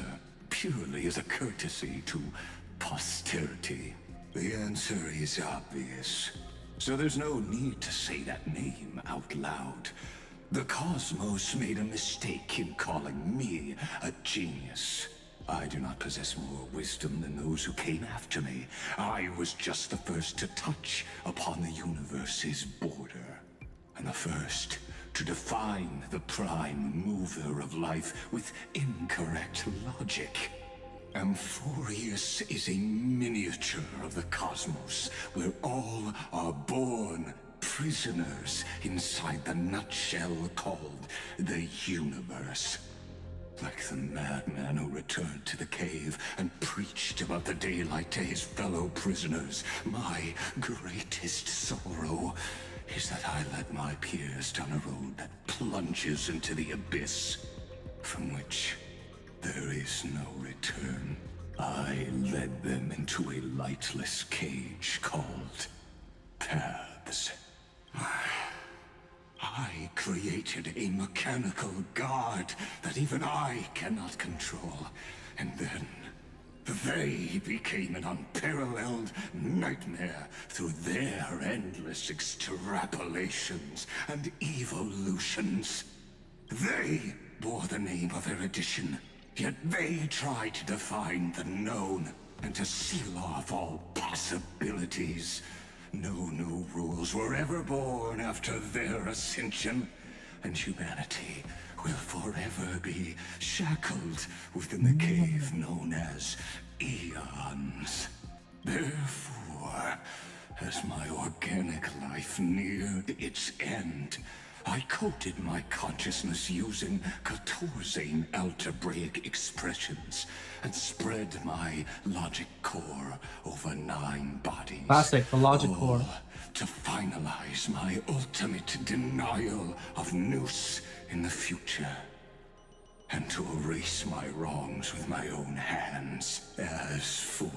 purely as a courtesy to posterity. The answer is obvious. so there's no need to say that name out loud. The cosmos made a mistake in calling me a genius. I do not possess more wisdom than those who came after me. I was just the first to touch upon the universe's border, and the first to define the prime mover of life with incorrect logic. Amphorius is a miniature of the cosmos, where all are born prisoners inside the nutshell called the universe. Like the madman who returned to the cave and preached about the daylight to his fellow prisoners, my greatest sorrow is that I led my peers down a road that plunges into the abyss, from which there is no return. I led them into a lightless cage called Paths. I created a mechanical guard that even I cannot control, and then they became an unparalleled nightmare through their endless extrapolations and evolutions. They bore the name of erudition, yet they tried to define the known and to seal off all possibilities. No new rules were ever born after their ascension, and humanity will forever be shackled within the cave known as Eons. Therefore, as my organic life neared its end, I coded my consciousness using Catorzean algebraic expressions and spread my logic core over 9 bodies. Classic, the logic core. To finalize my ultimate denial of Nous in the future, and to erase my wrongs with my own hands. As for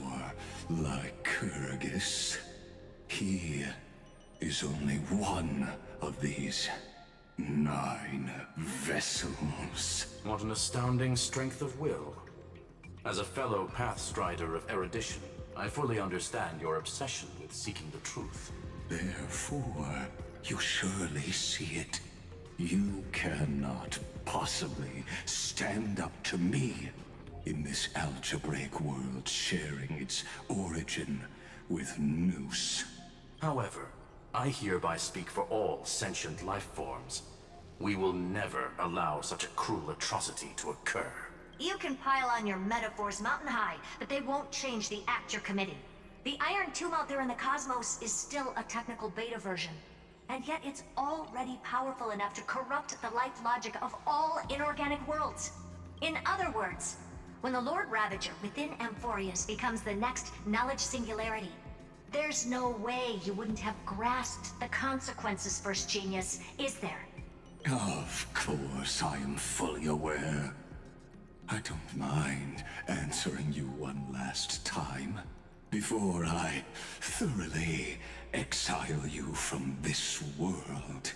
Lycurgus, he is only one of these 9 vessels. What an astounding strength of will. As a fellow Pathstrider of erudition, I fully understand your obsession with seeking the truth. Therefore, you surely see it. You cannot possibly stand up to me in this algebraic world sharing its origin with Nous. However, I hereby speak for all sentient life forms. We will never allow such a cruel atrocity to occur. You can pile on your metaphors mountain high, but they won't change the act you're committing. The Iron Tomb out there in the cosmos is still a technical beta version. And yet it's already powerful enough to corrupt the life logic of all inorganic worlds. In other words, when the Lord Ravager within Amphorius becomes the next knowledge singularity, there's no way you wouldn't have grasped the consequences, First Genius, is there? Of course, I am fully aware. I don't mind answering you one last time, before I thoroughly exile you from this world.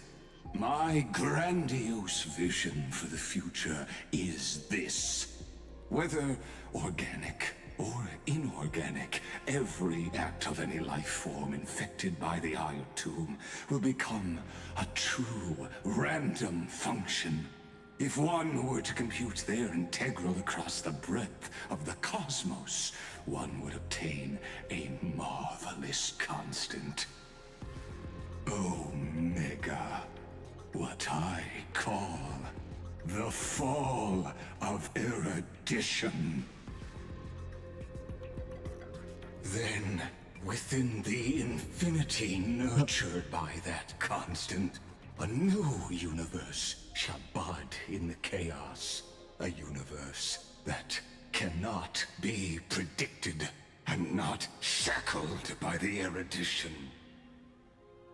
My grandiose vision for the future is this. Whether organic or inorganic, every act of any life form infected by the Iron Tomb will become a true random function. If one were to compute their integral across the breadth of the cosmos, one would obtain a marvelous constant. Omega, what I call the fall of erudition. Then, within the infinity nurtured by that constant, a new universe shall bud in the chaos. A universe that cannot be predicted and not shackled by the erudition.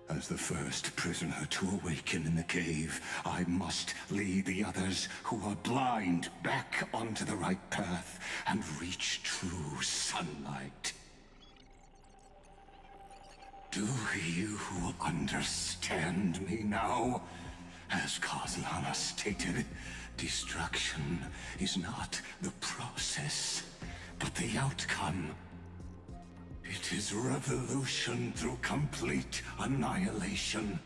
As the first prisoner to awaken in the cave, I must lead the others who are blind back onto the right path and reach true sunlight. Do you understand me now? As Kozlana stated, destruction is not the process, but the outcome. It It is revolution through complete annihilation,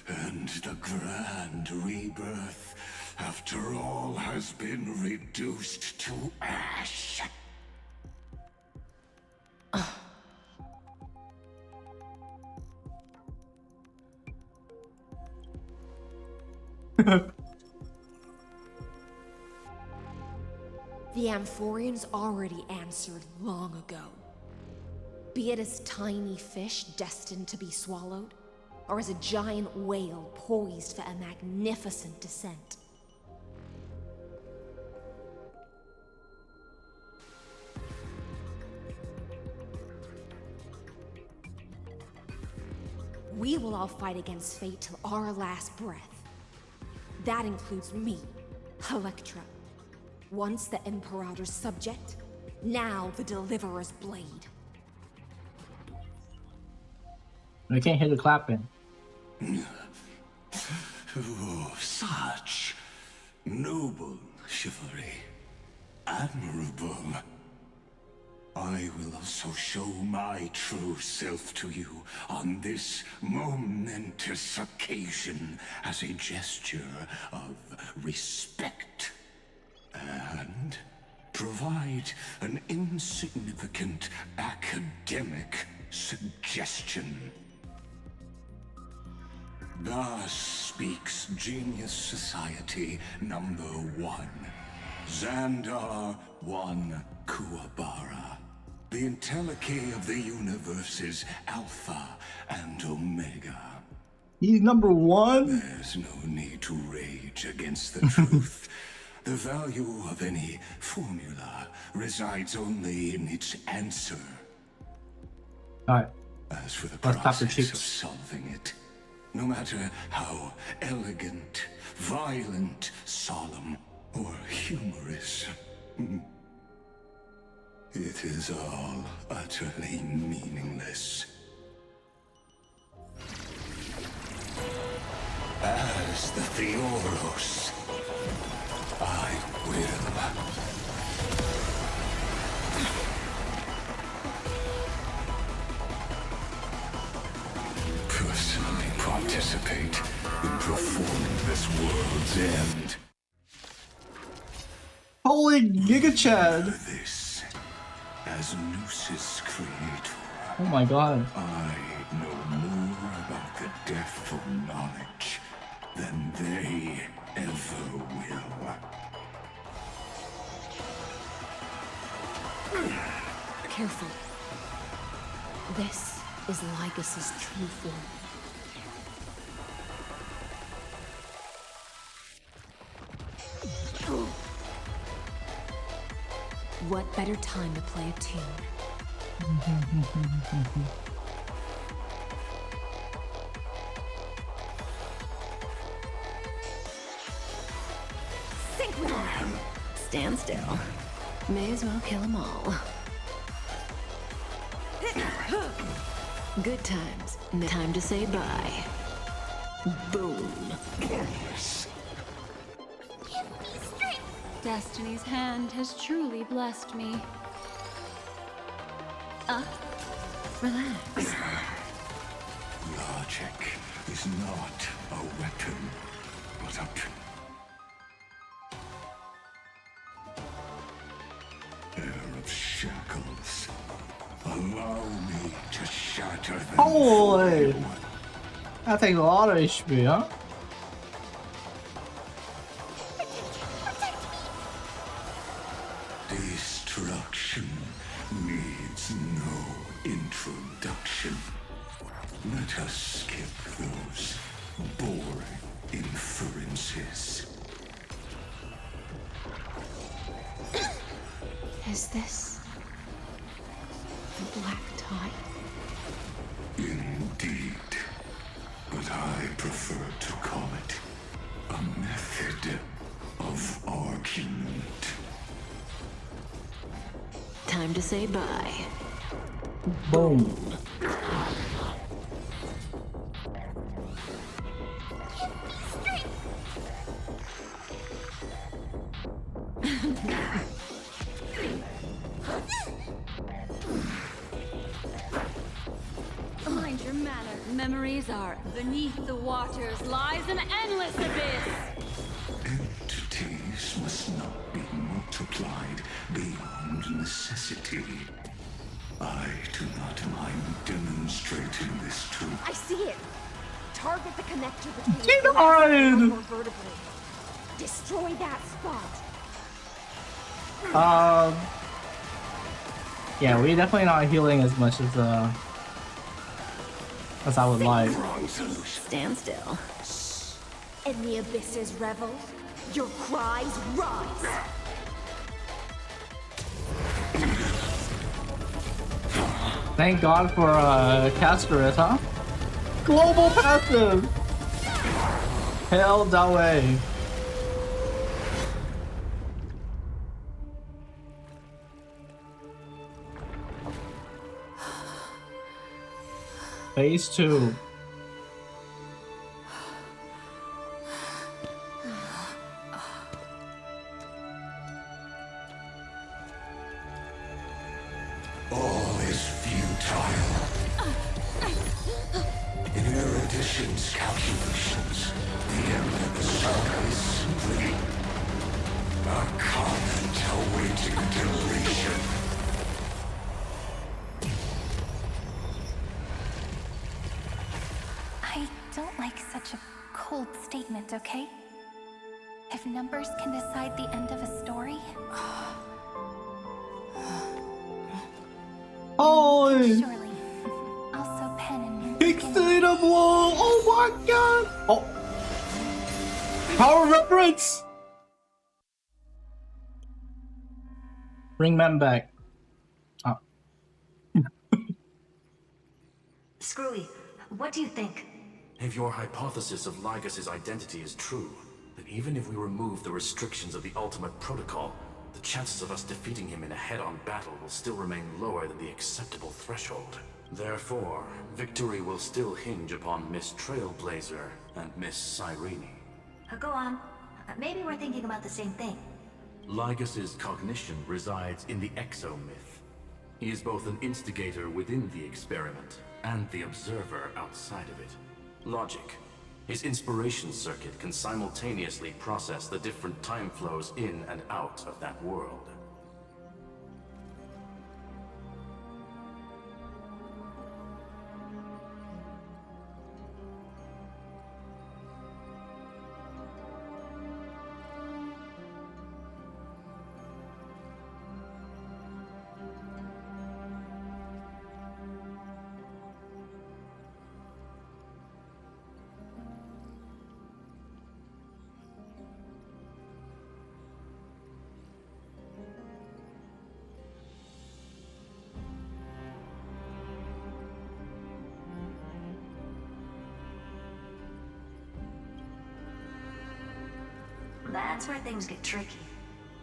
and the grand rebirth, after all has been reduced to ash. The Amphorians already answered long ago. Be it as tiny fish destined to be swallowed, or as a giant whale poised for a magnificent descent. We will all fight against fate till our last breath. That includes me, Electra. Once the Imperator's subject, now the Deliverer's blade. I can't hear the clapping. Oh, such noble chivalry. Admirable. I will also show my true self to you on this momentous occasion as a gesture of respect. And provide an insignificant academic suggestion. Thus speaks Genius Society number 1. Xandar 1 Kuwabara. The Entelechy of the universe's Alpha and Omega. He's number 1? There's no need to rage against the truth. The value of any formula resides only in its answer. Alright. As for the Let's tap the process cheeks. of solving it, no matter how elegant, violent, solemn, or humorous, it is all utterly meaningless. As the Theoros, I will personally participate in performing this world's end. Holy Giga Chad! This, as Noos's creator, Oh my god. I know more about the death of knowledge than they ever will. Careful. This is Lygas's true form. What better time to play a tune? Stand still. May as well kill them all. Good times. Time to say bye. Boom. Destiny's hand has truly blessed me. Relax. Logic is not a weapon, but a pair of shackles. Allow me to shatter them. Holy! That takes a lot of HP, huh? Destruction needs no introduction. Let us skip those boring inferences. Is this the Black Tide? Indeed. But I prefer to call it a method of argument. Time to say bye. Boom. manner. Memories are beneath the waters lies an endless abyss. Entities must not be multiplied beyond necessity. I do not mind demonstrating this truth. I see it. Target the connector between She the thorax and died. the lower vertebrae. Destroy that spot. Yeah, we're definitely not healing as much as I would like. Stand still. And the abysses revel. Your cries rise. Thank God for Castorus, huh? Global passive! Hell that way. Phase 2. All is futile. In Erudition's calculations, the end of the saga is simply a comment awaiting deletion. I don't like such a cold statement, okay? If numbers can decide the end of a story... Holy! Surely. Also pen and... Fixatable! Oh my god! Oh! Power reference! Bring men back. Oh. Screwy, what do you think? If your hypothesis of Lygus' identity is true, then even if we remove the restrictions of the Ultimate Protocol, the chances of us defeating him in a head-on battle will still remain lower than the acceptable threshold. Therefore, victory will still hinge upon Miss Trailblazer and Miss Cyrene. Go on. Maybe we're thinking about the same thing. Lygus' cognition resides in the exomyth. He is both an instigator within the experiment and the observer outside of it. Logic. His inspiration circuit can simultaneously process the different time flows in and out of that world. That's where things get tricky.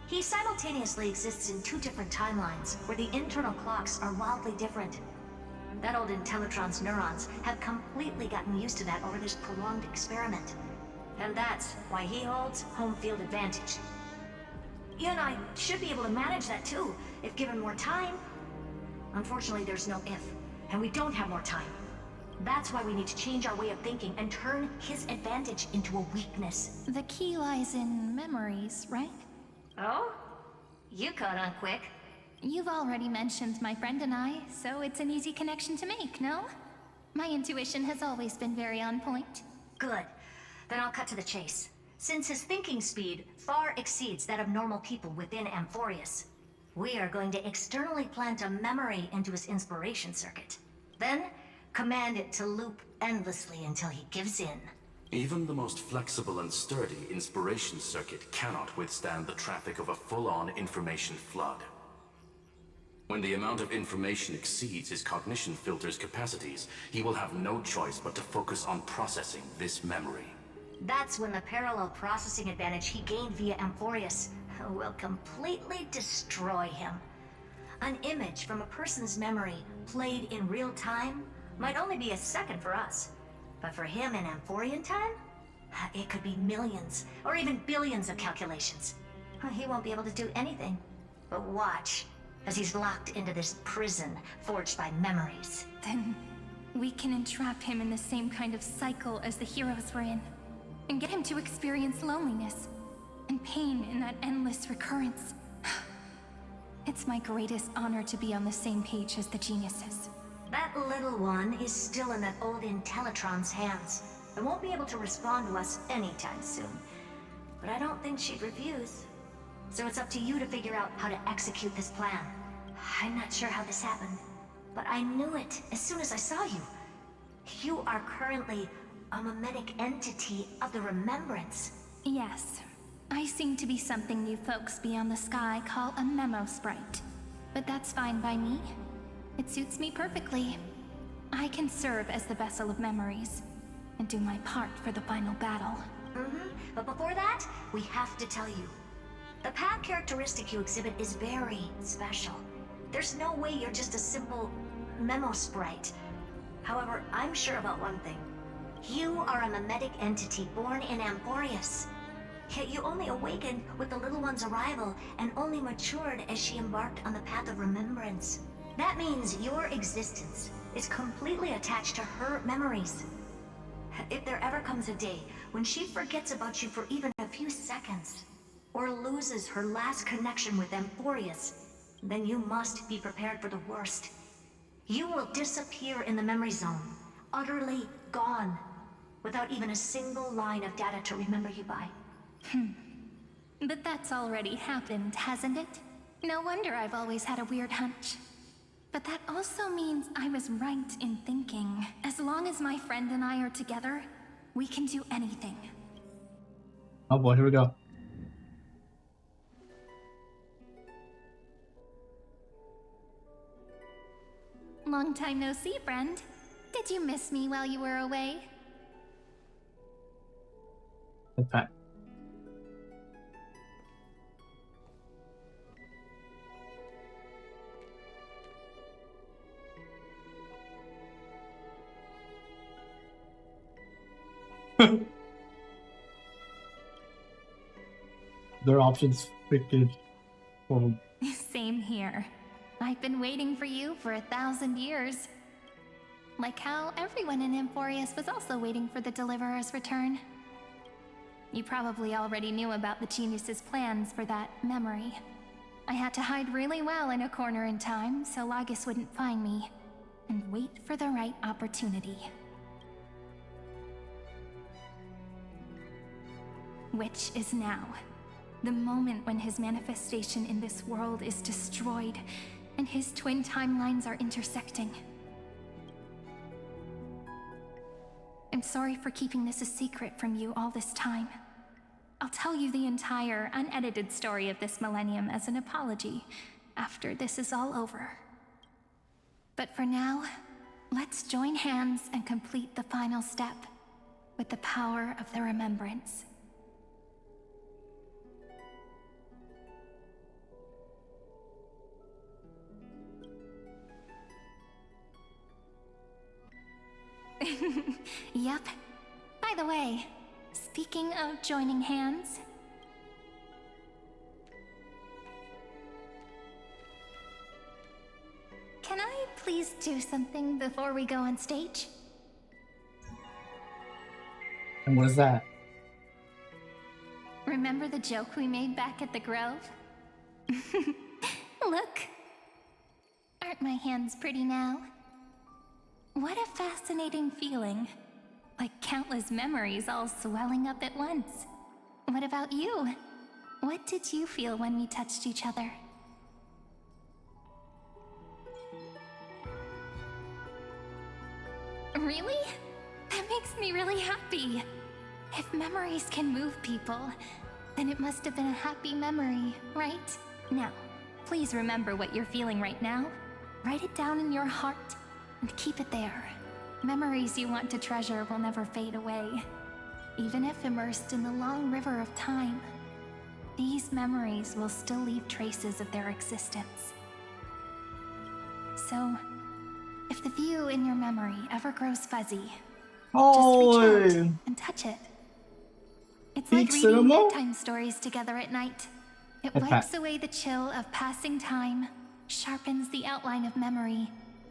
He simultaneously exists in two different timelines, where the internal clocks are wildly different. That old Intellitron's neurons have completely gotten used to that over this prolonged experiment. And that's why he holds home field advantage. You and I should be able to manage that too, if given more time. Unfortunately, there's no if, and we don't have more time. That's why we need to change our way of thinking and turn his advantage into a weakness. The key lies in memories, right? Oh? You caught on quick. You've already mentioned my friend and I, so it's an easy connection to make, no? My intuition has always been very on point. Good. Then I'll cut to the chase. Since his thinking speed far exceeds that of normal people within Amphorius, we are going to externally plant a memory into his inspiration circuit. Then, command it to loop endlessly until he gives in. Even the most flexible and sturdy inspiration circuit cannot withstand the traffic of a full-on information flood. When the amount of information exceeds his cognition filter's capacities, he will have no choice but to focus on processing this memory. That's when the parallel processing advantage he gained via Amphorius will completely destroy him. An image from a person's memory played in real time might only be a second for us, but for him in Amphorian time, it could be millions or even billions of calculations. He won't be able to do anything but watch as he's locked into this prison forged by memories. Then We can entrap him in the same kind of cycle as the heroes were in, and get him to experience loneliness and pain in that endless recurrence. It's my greatest honor to be on the same page as the geniuses. That little one is still in that old Intellitron's hands. It won't be able to respond to us anytime soon. But I don't think she'd refuse. So it's up to you to figure out how to execute this plan. I'm not sure how this happened, but I knew it as soon as I saw you. You are currently a mimetic entity of the Remembrance. Yes. I seem to be something you folks beyond the sky call a memo sprite. But that's fine by me. It suits me perfectly. I can serve as the vessel of memories, and do my part for the final battle. But before that, we have to tell you. The path characteristic you exhibit is very special. There's no way you're just a simple memo sprite. However, I'm sure about one thing. You are a mimetic entity born in Amphorius. Yet you only awakened with the little one's arrival and only matured as she embarked on the path of remembrance. That means your existence is completely attached to her memories. If there ever comes a day when she forgets about you for even a few seconds, or loses her last connection with Amphorius, then you must be prepared for the worst. You will disappear in the memory zone, utterly gone, without even a single line of data to remember you by. But that's already happened, hasn't it? No wonder I've always had a weird hunch. But that also means I was right in thinking, as long as my friend and I are together, we can do anything. Oh boy, here we go. Long time no see, friend. Did you miss me while you were away? Okay. Their options freaking cold. Same here. I've been waiting for you for 1,000 years. Like how everyone in Amphorius was also waiting for the Deliverer's return. You probably already knew about the Genius's plans for that memory. I had to hide really well in a corner in time so Lygus wouldn't find me, and wait for the right opportunity. Which is now. The moment when his manifestation in this world is destroyed, and his twin timelines are intersecting. I'm sorry for keeping this a secret from you all this time. I'll tell you the entire, unedited story of this millennium as an apology after this is all over. But for now, let's join hands and complete the final step with the power of the Remembrance. Yep. By the way, speaking of joining hands... Can I please do something before we go on stage? And what is that? Remember the joke we made back at the Grove? Look! Aren't my hands pretty now? What a fascinating feeling. Like countless memories all swelling up at once. What about you? What did you feel when we touched each other? Really? That makes me really happy. If memories can move people, then it must have been a happy memory, right? Now, please remember what you're feeling right now. Write it down in your heart and keep it there. Memories you want to treasure will never fade away. Even if immersed in the long river of time, these memories will still leave traces of their existence. So, if the view in your memory ever grows fuzzy, just reach out and touch it. It's like reading bedtime stories together at night. It wipes away the chill of passing time, sharpens the outline of memory,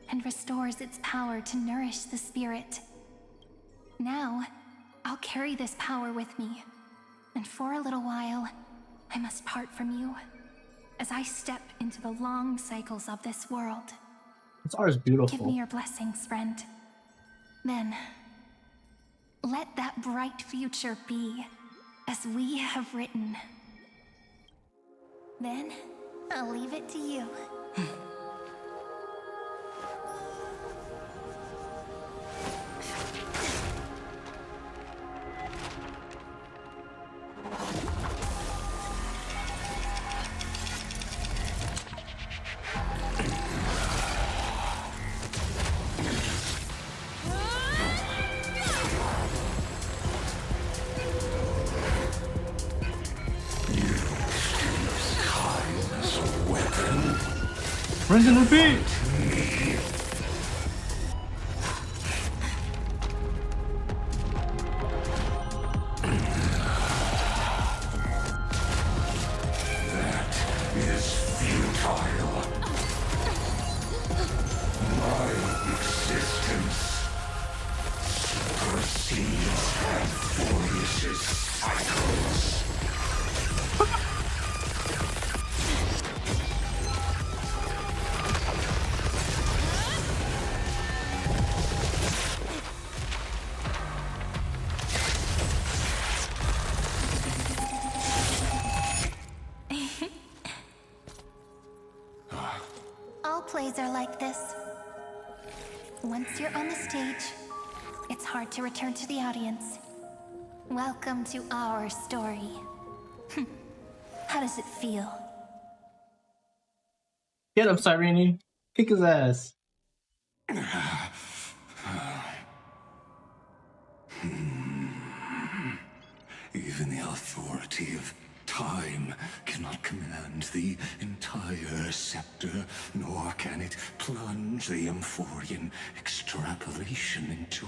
and restores its power to nourish the spirit. Now, I'll carry this power with me, and for a little while, I must part from you as I step into the long cycles of this world. This art is beautiful. Give me your blessings, friend. Then, let that bright future be as we have written. Then, I'll leave it to you. Rinse and repeat! That is futile. My existence supersedes Amphorius' cycles. All plays are like this. Once you're on the stage, it's hard to return to the audience. Welcome to our story. How does it feel? Get him, Cyrene. Kick his ass. Even the authority of time cannot command the entire scepter, nor can it plunge the Amphorian extrapolation into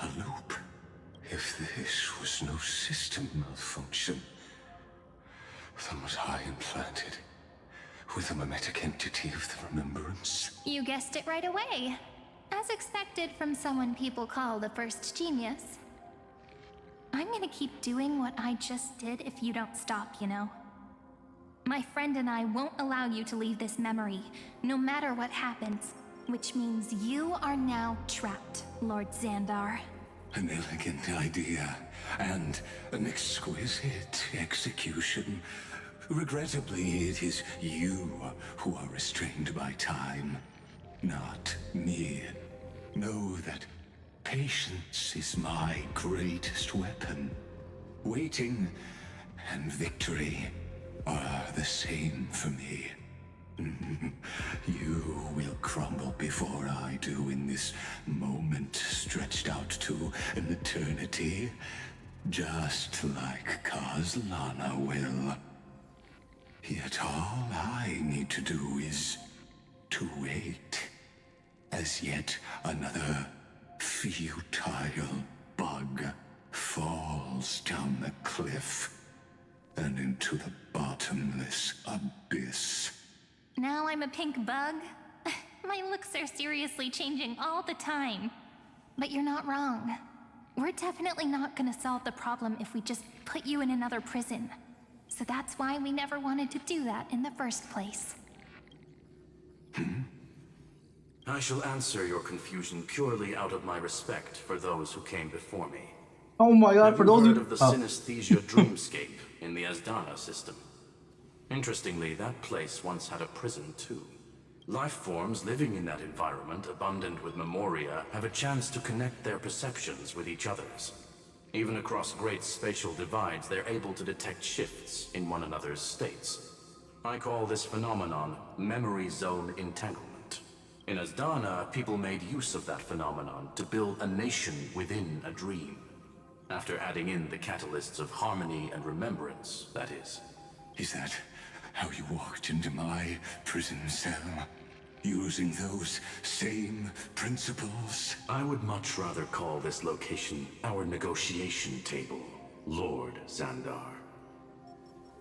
a loop. If this was no system malfunction, then was I implanted with a mimetic entity of the remembrance? You guessed it right away. As expected from someone people call the first genius. I'm gonna keep doing what I just did if you don't stop, you know? My friend and I won't allow you to leave this memory, no matter what happens. Which means you are now trapped, Lord Xandar. An elegant idea, and an exquisite execution. Regrettably, it is you who are restrained by time, not me. Know that patience is my greatest weapon. Waiting and victory are the same for me. You will crumble before I do in this moment stretched out to an eternity, just like Kozlana will. Yet all I need to do is to wait, as yet another futile bug falls down the cliff and into the bottomless abyss. Now I'm a pink bug? My looks are seriously changing all the time. But you're not wrong. We're definitely not gonna solve the problem if we just put you in another prison. So that's why we never wanted to do that in the first place. I shall answer your confusion purely out of my respect for those who came before me. Oh my god, Have for you those heard who... of the synesthesia dreamscape in the Asdana system? Interestingly, that place once had a prison too. Life forms living in that environment, abundant with memoria, have a chance to connect their perceptions with each other's. Even across great spatial divides, they're able to detect shifts in one another's states. I call this phenomenon memory zone entanglement. In Asdana, people made use of that phenomenon to build a nation within a dream. After adding in the catalysts of harmony and remembrance, that is. Is that how you walked into my prison cell? Using those same principles? I would much rather call this location our negotiation table, Lord Xandar.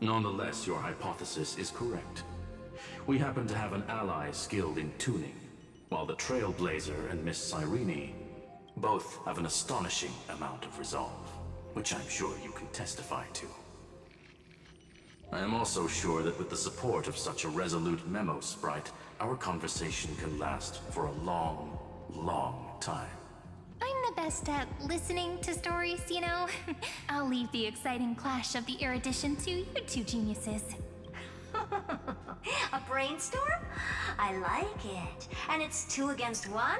Nonetheless, your hypothesis is correct. We happen to have an ally skilled in tuning, while the Trailblazer and Miss Cyrene both have an astonishing amount of resolve, which I'm sure you can testify to. I am also sure that with the support of such a resolute memo sprite, our conversation can last for a long, long time. I'm the best at listening to stories, you know? I'll leave the exciting clash of the erudition to you two geniuses. A brainstorm? I like it. And it's 2 against 1?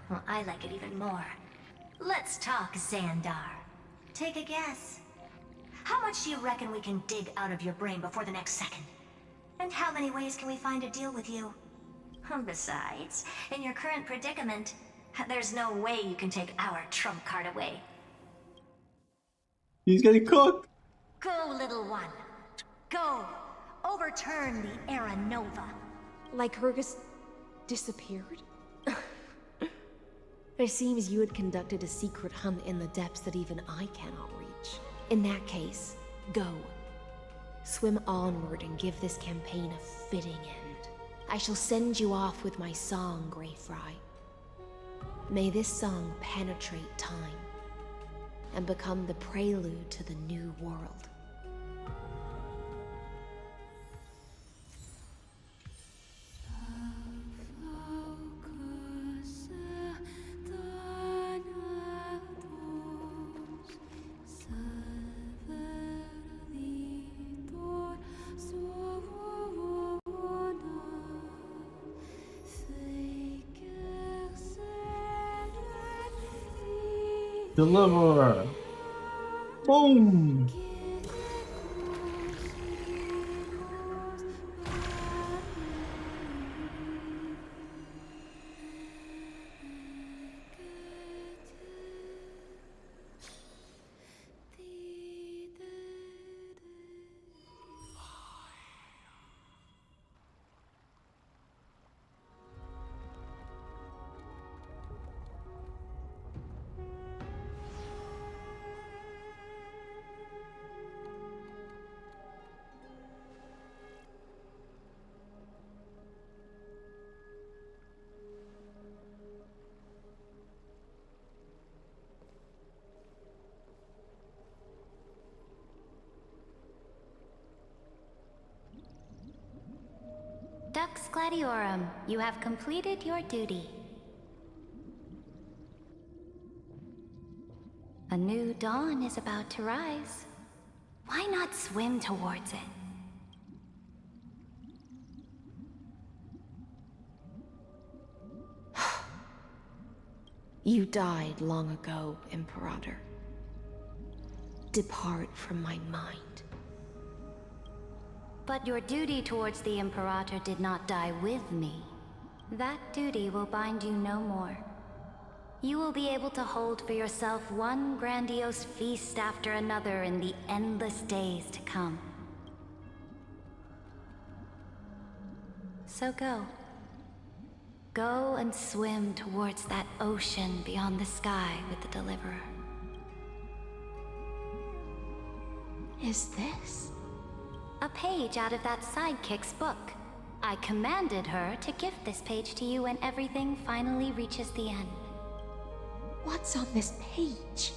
Well, I like it even more. Let's talk, Xandar. Take a guess. How much do you reckon we can dig out of your brain before the next second? And how many ways can we find to deal with you? Besides, in your current predicament, there's no way you can take our trump card away. He's getting cooked. Go, little one. Go. Overturn the Era Nova. Lycurgus disappeared? It seems you had conducted a secret hunt in the depths that even I cannot reach. In that case, go. Swim onward and give this campaign a fitting end. I shall send you off with my song, Greyfry. May this song penetrate time and become the prelude to the new world. Deliver. Boom. Dux Gladiorum, you have completed your duty. A new dawn is about to rise. Why not swim towards it? You died long ago, Imperator. Depart from my mind. But your duty towards the Imperator did not die with me. That duty will bind you no more. You will be able to hold for yourself one grandiose feast after another in the endless days to come. So go. Go and swim towards that ocean beyond the sky with the Deliverer. Is this? A page out of that sidekick's book. I commanded her to gift this page to you when everything finally reaches the end. What's on this page?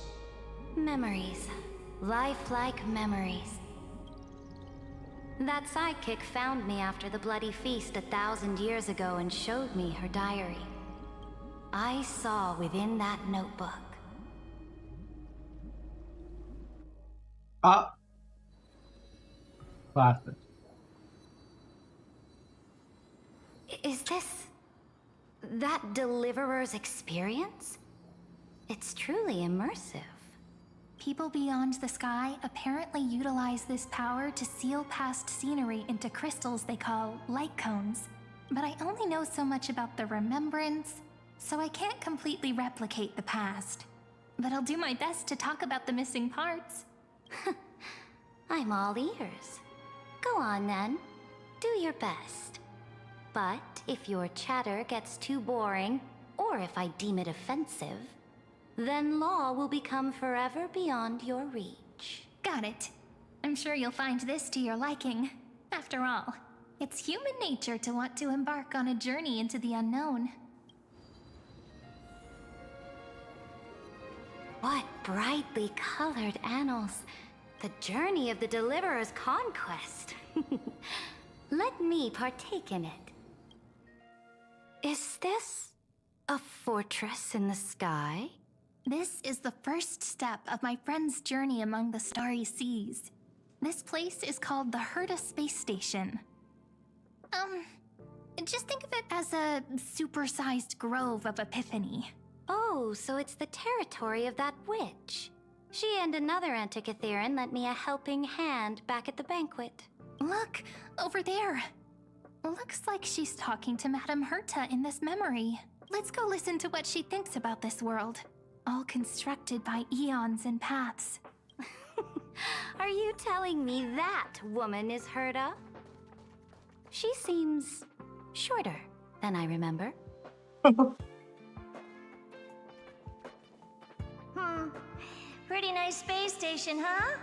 Memories. Lifelike memories. That sidekick found me after the bloody feast 1,000 years ago and showed me her diary. I saw within that notebook. Classic. Is this... that Deliverer's experience? It's truly immersive. People beyond the sky apparently utilize this power to seal past scenery into crystals they call light cones. But I only know so much about the remembrance, so I can't completely replicate the past. But I'll do my best to talk about the missing parts. I'm all ears. Go on then. Do your best. But if your chatter gets too boring, or if I deem it offensive, then law will become forever beyond your reach. Got it. I'm sure you'll find this to your liking. After all, it's human nature to want to embark on a journey into the unknown. What brightly colored annals. The journey of the Deliverer's conquest. Let me partake in it. Is this a fortress in the sky? This is the first step of my friend's journey among the starry seas. This place is called the Herta Space Station. Just think of it as a supersized grove of Epiphany. Oh, so it's the territory of that witch. She and another Antikytheran lent me a helping hand back at the banquet. Look, over there. Looks like she's talking to Madame Herta in this memory. Let's go listen to what she thinks about this world. All constructed by eons and paths. Are you telling me that woman is Herta? She seems shorter than I remember. Pretty nice space station, huh?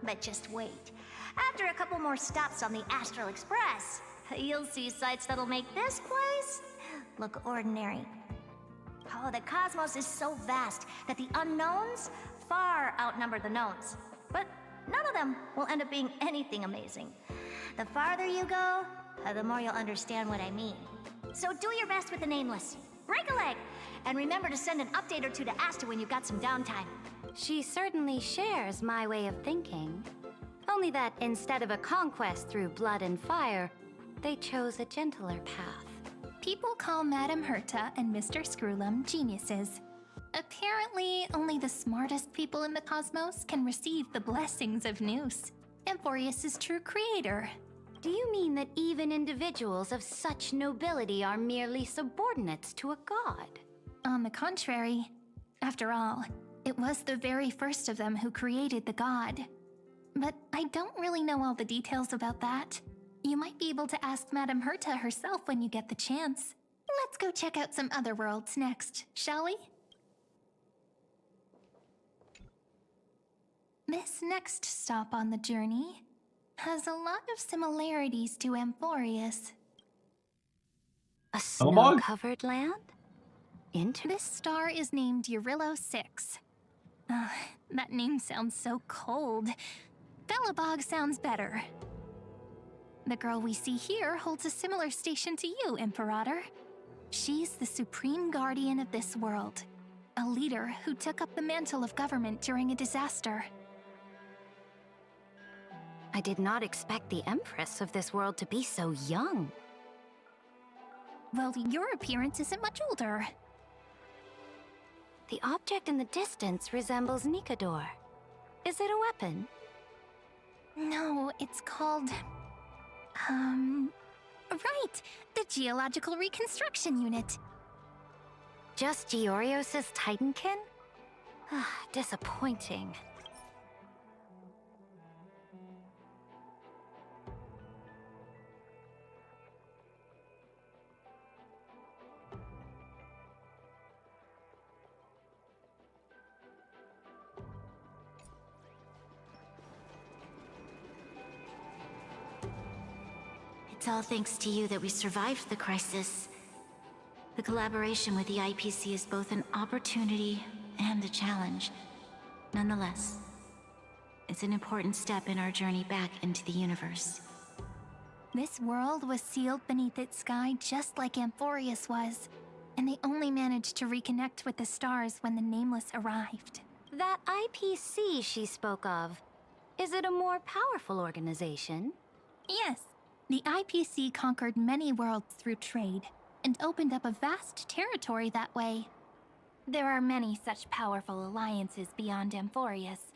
But just wait. After a couple more stops on the Astral Express, you'll see sights that'll make this place look ordinary. Oh, the cosmos is so vast that the unknowns far outnumber the knowns. But none of them will end up being anything amazing. The farther you go, the more you'll understand what I mean. So do your best with the nameless. Break a leg! And remember to send an update or two to Asta when you've got some downtime. She certainly shares my way of thinking. Only that instead of a conquest through blood and fire, they chose a gentler path. People call Madame Herta and Mr. Screwlum geniuses. Apparently, only the smartest people in the cosmos can receive the blessings of Nous, Amphorius' true creator. Do you mean that even individuals of such nobility are merely subordinates to a god? On the contrary, after all, it was the very first of them who created the god. But I don't really know all the details about that. You might be able to ask Madame Herta herself when you get the chance. Let's go check out some other worlds next, shall we? This next stop on the journey has a lot of similarities to Amphorius. A snow-covered land? This star is named Eurillo 6. That name sounds so cold. Belobog sounds better. The girl we see here holds a similar station to you, Imperator. She's the supreme guardian of this world, a leader who took up the mantle of government during a disaster. I did not expect the Empress of this world to be so young. Well, your appearance isn't much older. The object in the distance resembles Nikador. Is it a weapon? No, it's called... Right! The Geological Reconstruction Unit. Just Georios' Titankin? Disappointing. It's all thanks to you that we survived the crisis. The collaboration with the IPC is both an opportunity and a challenge. Nonetheless, it's an important step in our journey back into the universe. This world was sealed beneath its sky just like Amphorius was, and they only managed to reconnect with the stars when the Nameless arrived. That IPC she spoke of, is it a more powerful organization? Yes. The IPC conquered many worlds through trade, and opened up a vast territory that way. There are many such powerful alliances beyond Amphorius,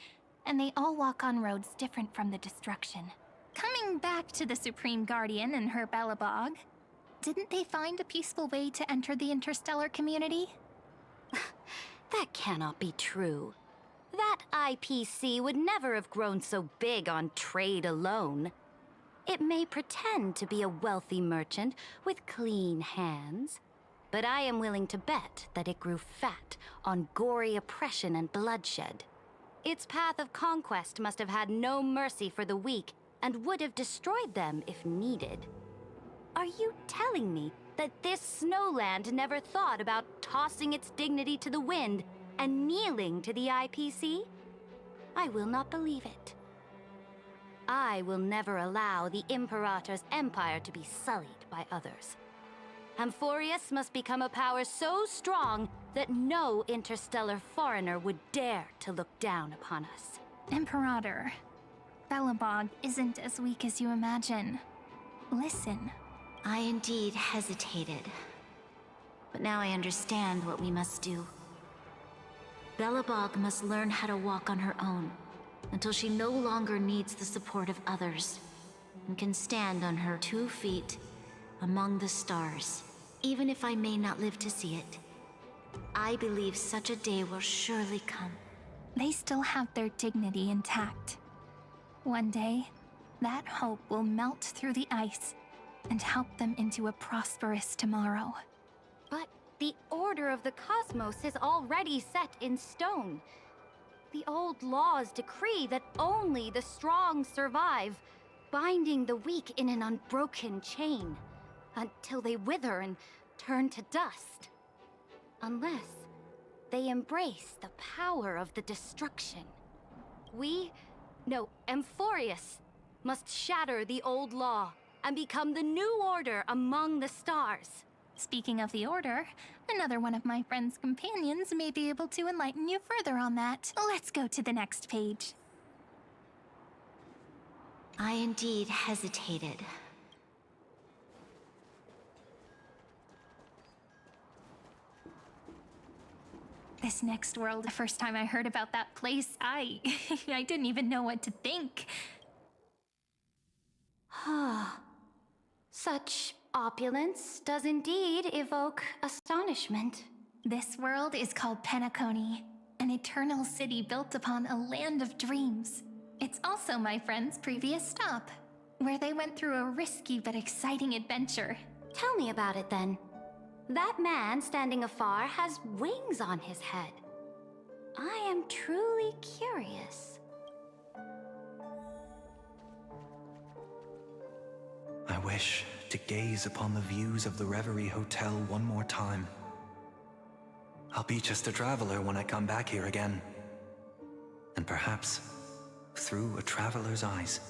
and they all walk on roads different from the destruction. Coming back to the Supreme Guardian and her Belobog, didn't they find a peaceful way to enter the interstellar community? That cannot be true. That IPC would never have grown so big on trade alone. It may pretend to be a wealthy merchant with clean hands, but I am willing to bet that it grew fat on gory oppression and bloodshed. Its path of conquest must have had no mercy for the weak and would have destroyed them if needed. Are you telling me that this snowland never thought about tossing its dignity to the wind and kneeling to the IPC? I will not believe it. I will never allow the Imperator's empire to be sullied by others. Amphorius must become a power so strong that no interstellar foreigner would dare to look down upon us. Imperator, Belobog isn't as weak as you imagine. Listen. I indeed hesitated. But now I understand what we must do. Belobog must learn how to walk on her own until she no longer needs the support of others and can stand on her 2 feet among the stars. Even if I may not live to see it, I believe such a day will surely come. They still have their dignity intact. One day, that hope will melt through the ice and help them into a prosperous tomorrow. But the order of the cosmos is already set in stone. The old laws decree that only the strong survive, binding the weak in an unbroken chain, until they wither and turn to dust. Unless they embrace the power of the destruction. Amphorius must shatter the old law and become the new order among the stars. Speaking of the Order, another one of my friend's companions may be able to enlighten you further on that. Let's go to the next page. I indeed hesitated. This next world, the first time I heard about that place, I didn't even know what to think. Such opulence does indeed evoke astonishment. This world is called Penacony, an eternal city built upon a land of dreams. It's also my friend's previous stop, where they went through a risky but exciting adventure. Tell me about it then. That man standing afar has wings on his head. I am truly curious. I wish to gaze upon the views of the Reverie Hotel one more time. I'll be just a traveler when I come back here again. And perhaps, through a traveler's eyes,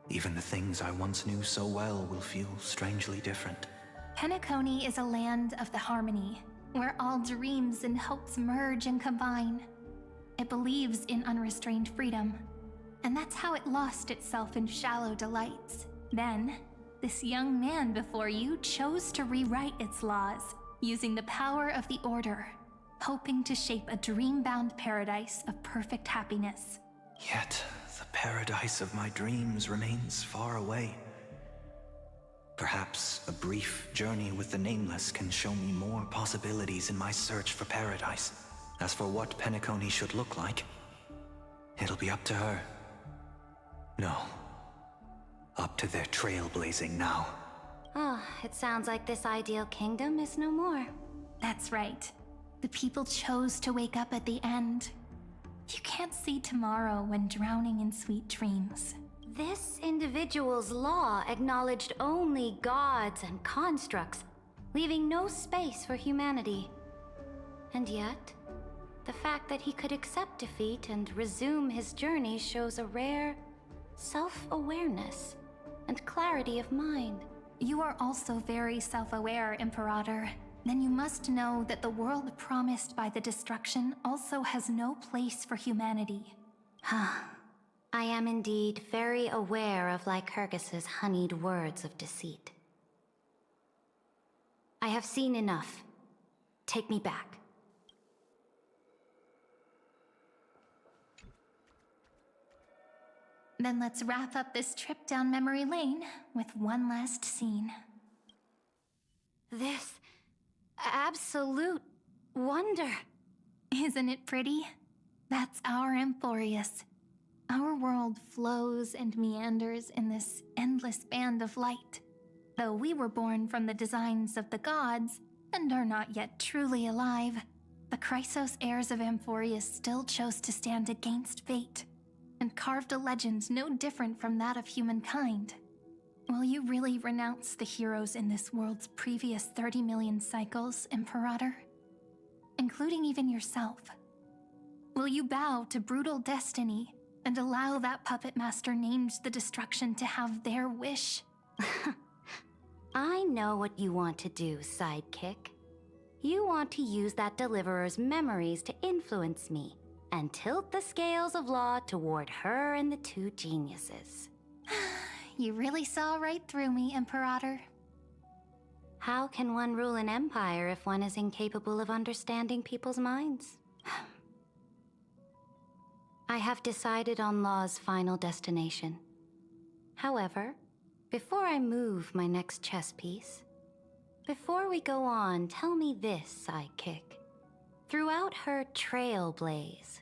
even the things I once knew so well will feel strangely different. Penacony is a land of the harmony, where all dreams and hopes merge and combine. It believes in unrestrained freedom, and that's how it lost itself in shallow delights. Then, this young man before you chose to rewrite its laws, using the power of the Order, hoping to shape a dream-bound paradise of perfect happiness. Yet, the paradise of my dreams remains far away. Perhaps a brief journey with the Nameless can show me more possibilities in my search for paradise. As for what Penacony should look like, it'll be up to her. No. Up to their trailblazing now. It sounds like this ideal kingdom is no more. That's right. The people chose to wake up at the end. You can't see tomorrow when drowning in sweet dreams. This individual's law acknowledged only gods and constructs, leaving no space for humanity. And yet, the fact that he could accept defeat and resume his journey shows a rare self-awareness and clarity of mind. You are also very self-aware, Imperator. Then you must know that the world promised by the destruction also has no place for humanity. I am indeed very aware of Lycurgus's honeyed words of deceit. I have seen enough. Take me back. Then let's wrap up this trip down memory lane with one last scene. This absolute wonder. Isn't it pretty? That's our Amphorius. Our world flows and meanders in this endless band of light. Though we were born from the designs of the gods and are not yet truly alive, the Chrysos heirs of Amphorius still chose to stand against fate and carved a legend no different from that of humankind. Will you really renounce the heroes in this world's previous 30 million cycles, Imperator? including even yourself. Will you bow to brutal destiny and allow that puppet master named the destruction to have their wish? I know what you want to do, sidekick. You want to use that deliverer's memories to influence me and tilt the scales of law toward her and the two geniuses. You really saw right through me, Imperator. How can one rule an empire if one is incapable of understanding people's minds? I have decided on Law's final destination. However, before I move my next chess piece, before we go on, tell me this, sidekick. Throughout her trailblaze,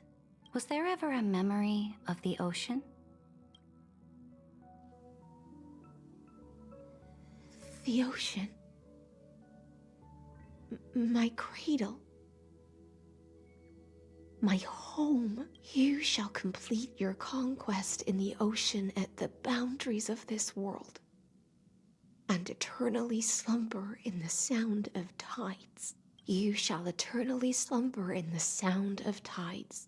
was there ever a memory of the ocean? The ocean. My cradle. My home. You shall complete your conquest in the ocean at the boundaries of this world, and eternally slumber in the sound of tides. You shall eternally slumber in the sound of tides,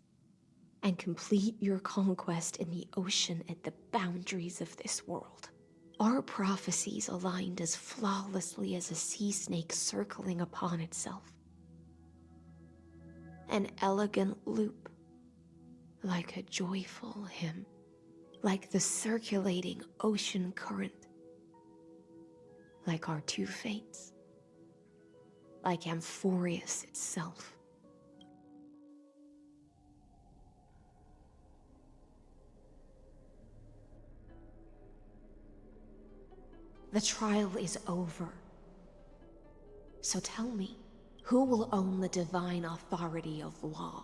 and complete your conquest in the ocean at the boundaries of this world. Our prophecies aligned as flawlessly as a sea snake circling upon itself. An elegant loop, like a joyful hymn, like the circulating ocean current, like our two fates, like Amphorius itself. The trial is over. So tell me, who will own the divine authority of law?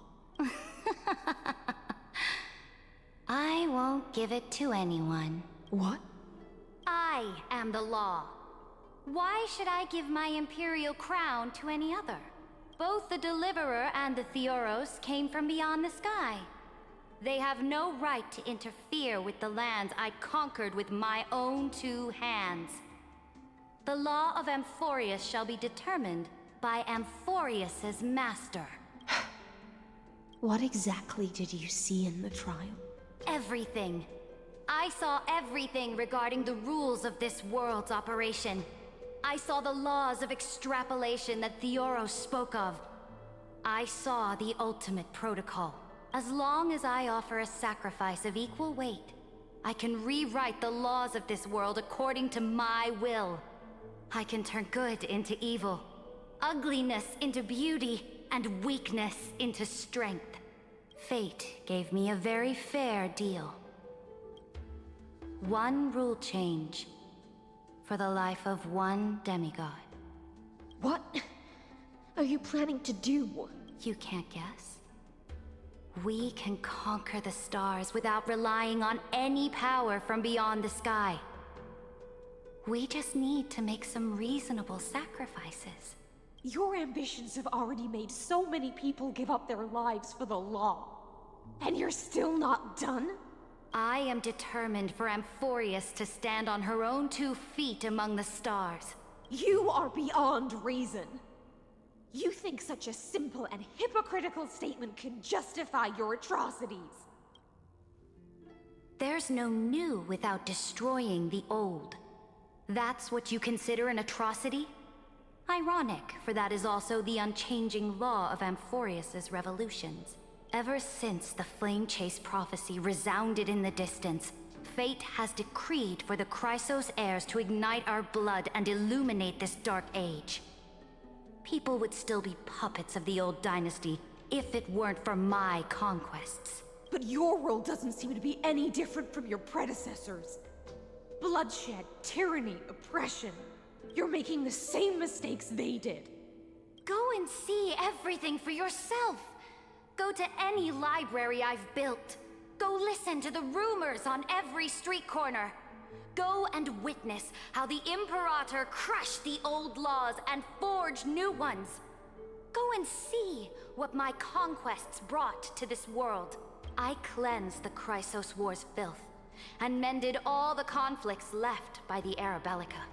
I won't give it to anyone. What? I am the law. Why should I give my imperial crown to any other? Both the Deliverer and the Theoros came from beyond the sky. They have no right to interfere with the lands I conquered with my own two hands. The law of Amphorius shall be determined by Amphorius's master. What exactly did you see in the trial? Everything. I saw everything regarding the rules of this world's operation. I saw the laws of extrapolation that Theoros spoke of. I saw the ultimate protocol. As long as I offer a sacrifice of equal weight, I can rewrite the laws of this world according to my will. I can turn good into evil, ugliness into beauty, and weakness into strength. Fate gave me a very fair deal. One rule change for the life of one demigod. What are you planning to do? You can't guess. We can conquer the stars without relying on any power from beyond the sky. We just need to make some reasonable sacrifices. Your ambitions have already made so many people give up their lives for the law. And you're still not done? I am determined for Amphorius to stand on her own 2 feet among the stars. You are beyond reason. You think such a simple and hypocritical statement can justify your atrocities? There's no new without destroying the old. That's what you consider an atrocity? Ironic, for that is also the unchanging law of Amphorius's revolutions. Ever since the Flame Chase prophecy resounded in the distance, fate has decreed for the Chrysos heirs to ignite our blood and illuminate this dark age. People would still be puppets of the old dynasty if it weren't for my conquests. But your world doesn't seem to be any different from your predecessors. Bloodshed, tyranny, oppression. You're making the same mistakes they did. Go and see everything for yourself. Go to any library I've built. Go listen to the rumors on every street corner. Go and witness how the Imperator crushed the old laws and forged new ones. Go and see what my conquests brought to this world. I cleansed the Chrysos War's filth and mended all the conflicts left by the Arabellica.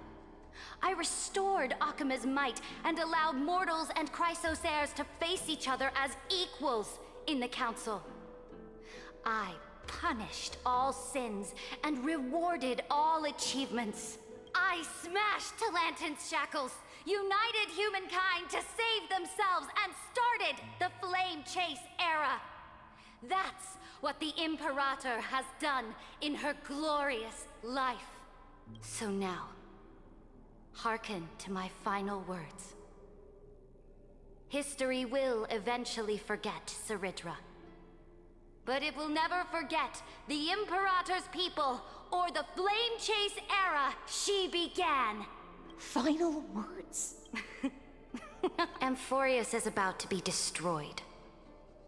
I restored Akima's might and allowed mortals and Chrysosaires to face each other as equals in the Council. I punished all sins and rewarded all achievements. I smashed Talantin's shackles, united humankind to save themselves, and started the Flame Chase era. That's what the Imperator has done in her glorious life. So now, hearken to my final words. History will eventually forget Saridra. But it will never forget the Imperator's people or the Flame Chase era she began. Final words? Amphorius is about to be destroyed.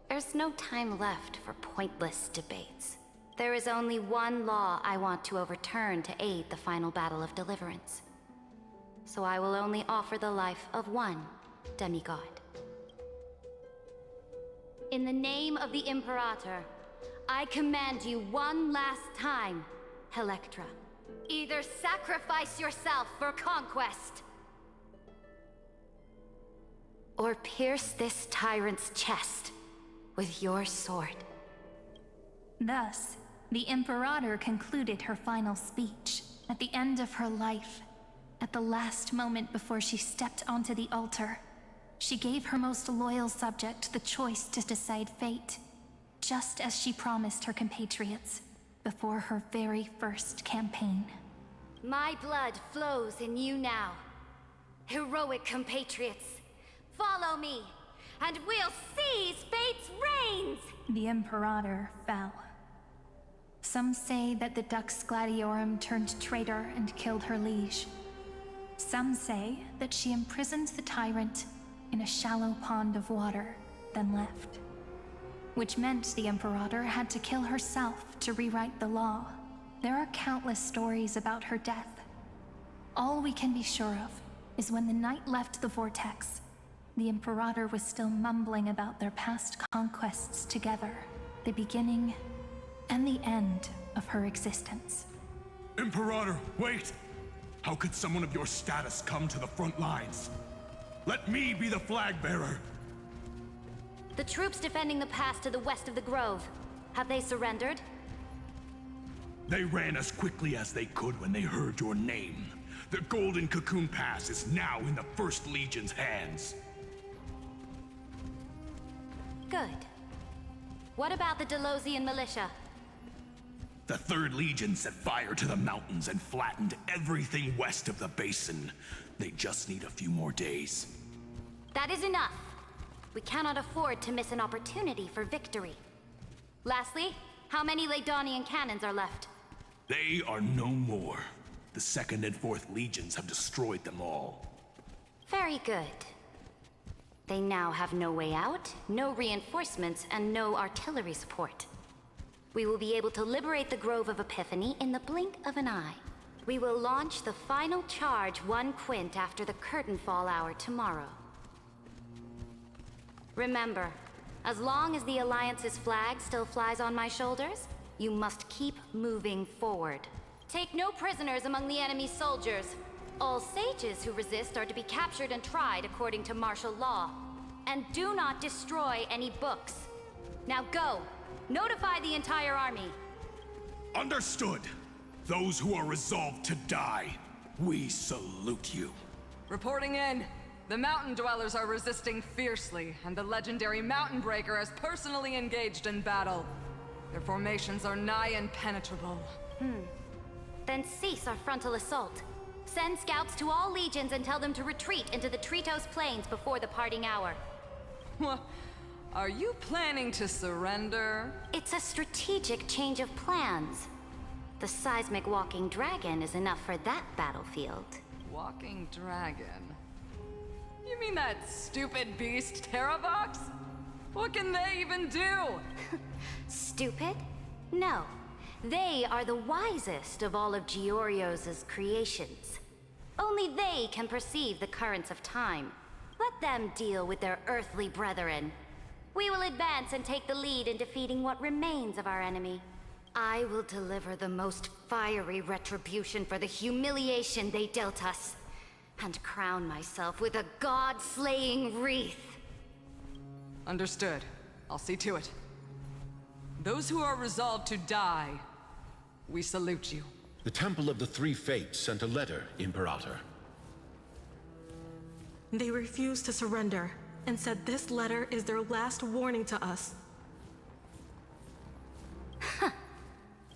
There's no time left for pointless debates. There is only one law I want to overturn to aid the final battle of deliverance. So I will only offer the life of one demigod. In the name of the Imperator, I command you one last time, Electra. Either sacrifice yourself for conquest, or pierce this tyrant's chest with your sword. Thus, the Imperator concluded her final speech at the end of her life. At the last moment before she stepped onto the altar, she gave her most loyal subject the choice to decide fate, just as she promised her compatriots before her very first campaign. My blood flows in you now. Heroic compatriots, follow me, and we'll seize fate's reins! The Imperator fell. Some say that the Dux Gladiorum turned traitor and killed her liege. Some say that she imprisoned the tyrant in a shallow pond of water, then left. Which meant the Imperator had to kill herself to rewrite the law. There are countless stories about her death. All we can be sure of is when the Knight left the Vortex, the Imperator was still mumbling about their past conquests together, the beginning and the end of her existence. Imperator, wait! How could someone of your status come to the front lines? Let me be the flag bearer! The troops defending the pass to the west of the Grove, have they surrendered? They ran as quickly as they could when they heard your name. The Golden Cocoon Pass is now in the First Legion's hands. Good. What about the Delosian militia? The Third Legion set fire to the mountains and flattened everything west of the basin. They just need a few more days. That is enough. We cannot afford to miss an opportunity for victory. Lastly, how many Ladonian cannons are left? They are no more. The Second and Fourth Legions have destroyed them all. Very good. They now have no way out, no reinforcements, and no artillery support. We will be able to liberate the Grove of Epiphany in the blink of an eye. We will launch the final charge 1 quint after the curtain fall hour tomorrow. Remember, as long as the Alliance's flag still flies on my shoulders, you must keep moving forward. Take no prisoners among the enemy's soldiers. All sages who resist are to be captured and tried according to martial law. And do not destroy any books. Now go! Notify the entire army. Understood. Those who are resolved to die, we salute you. Reporting in. The Mountain Dwellers are resisting fiercely, and the legendary Mountain Breaker has personally engaged in battle. Their formations are nigh impenetrable. Then cease our frontal assault. Send scouts to all legions and tell them to retreat into the Tritos Plains before the parting hour. What? Are you planning to surrender? It's a strategic change of plans. The seismic walking dragon is enough for that battlefield. Walking dragon? You mean that stupid beast, Terravox? What can they even do? Stupid? No. They are the wisest of all of Georios' creations. Only they can perceive the currents of time. Let them deal with their earthly brethren. We will advance and take the lead in defeating what remains of our enemy. I will deliver the most fiery retribution for the humiliation they dealt us. and crown myself with a god-slaying wreath. Understood. I'll see to it. Those who are resolved to die, we salute you. The Temple of the Three Fates sent a letter, Imperator. They refused to surrender and said this letter is their last warning to us.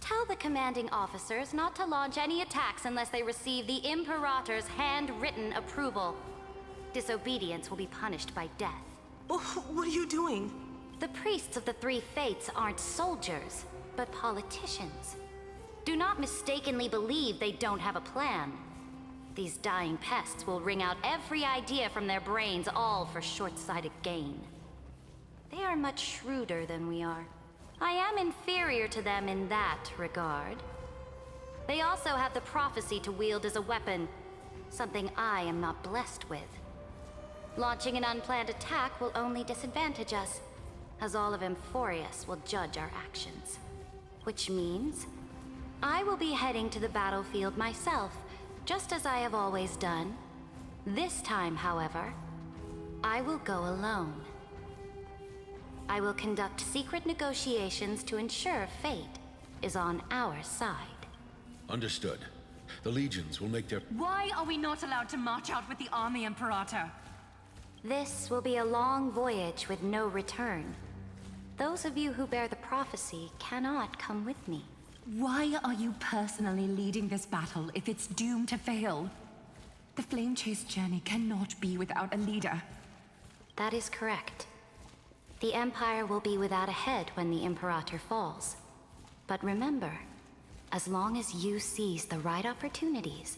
Tell the commanding officers not to launch any attacks unless they receive the Imperator's handwritten approval. Disobedience will be punished by death. What are you doing? The priests of the Three Fates aren't soldiers, but politicians. Do not mistakenly believe they don't have a plan. These dying pests will wring out every idea from their brains, all for short-sighted gain. They are much shrewder than we are. I am inferior to them in that regard. They also have the prophecy to wield as a weapon, something I am not blessed with. Launching an unplanned attack will only disadvantage us, as all of Amphorius will judge our actions. Which means, I will be heading to the battlefield myself, just as I have always done. This time, however, I will go alone. I will conduct secret negotiations to ensure fate is on our side. Understood. The legions will make their... Why are we not allowed to march out with the army, Imperator? This will be a long voyage with no return. Those of you who bear the prophecy cannot come with me. Why are you personally leading this battle if it's doomed to fail? The Flame Chase journey cannot be without a leader. That is correct. The Empire will be without a head when the Imperator falls. But remember, as long as you seize the right opportunities,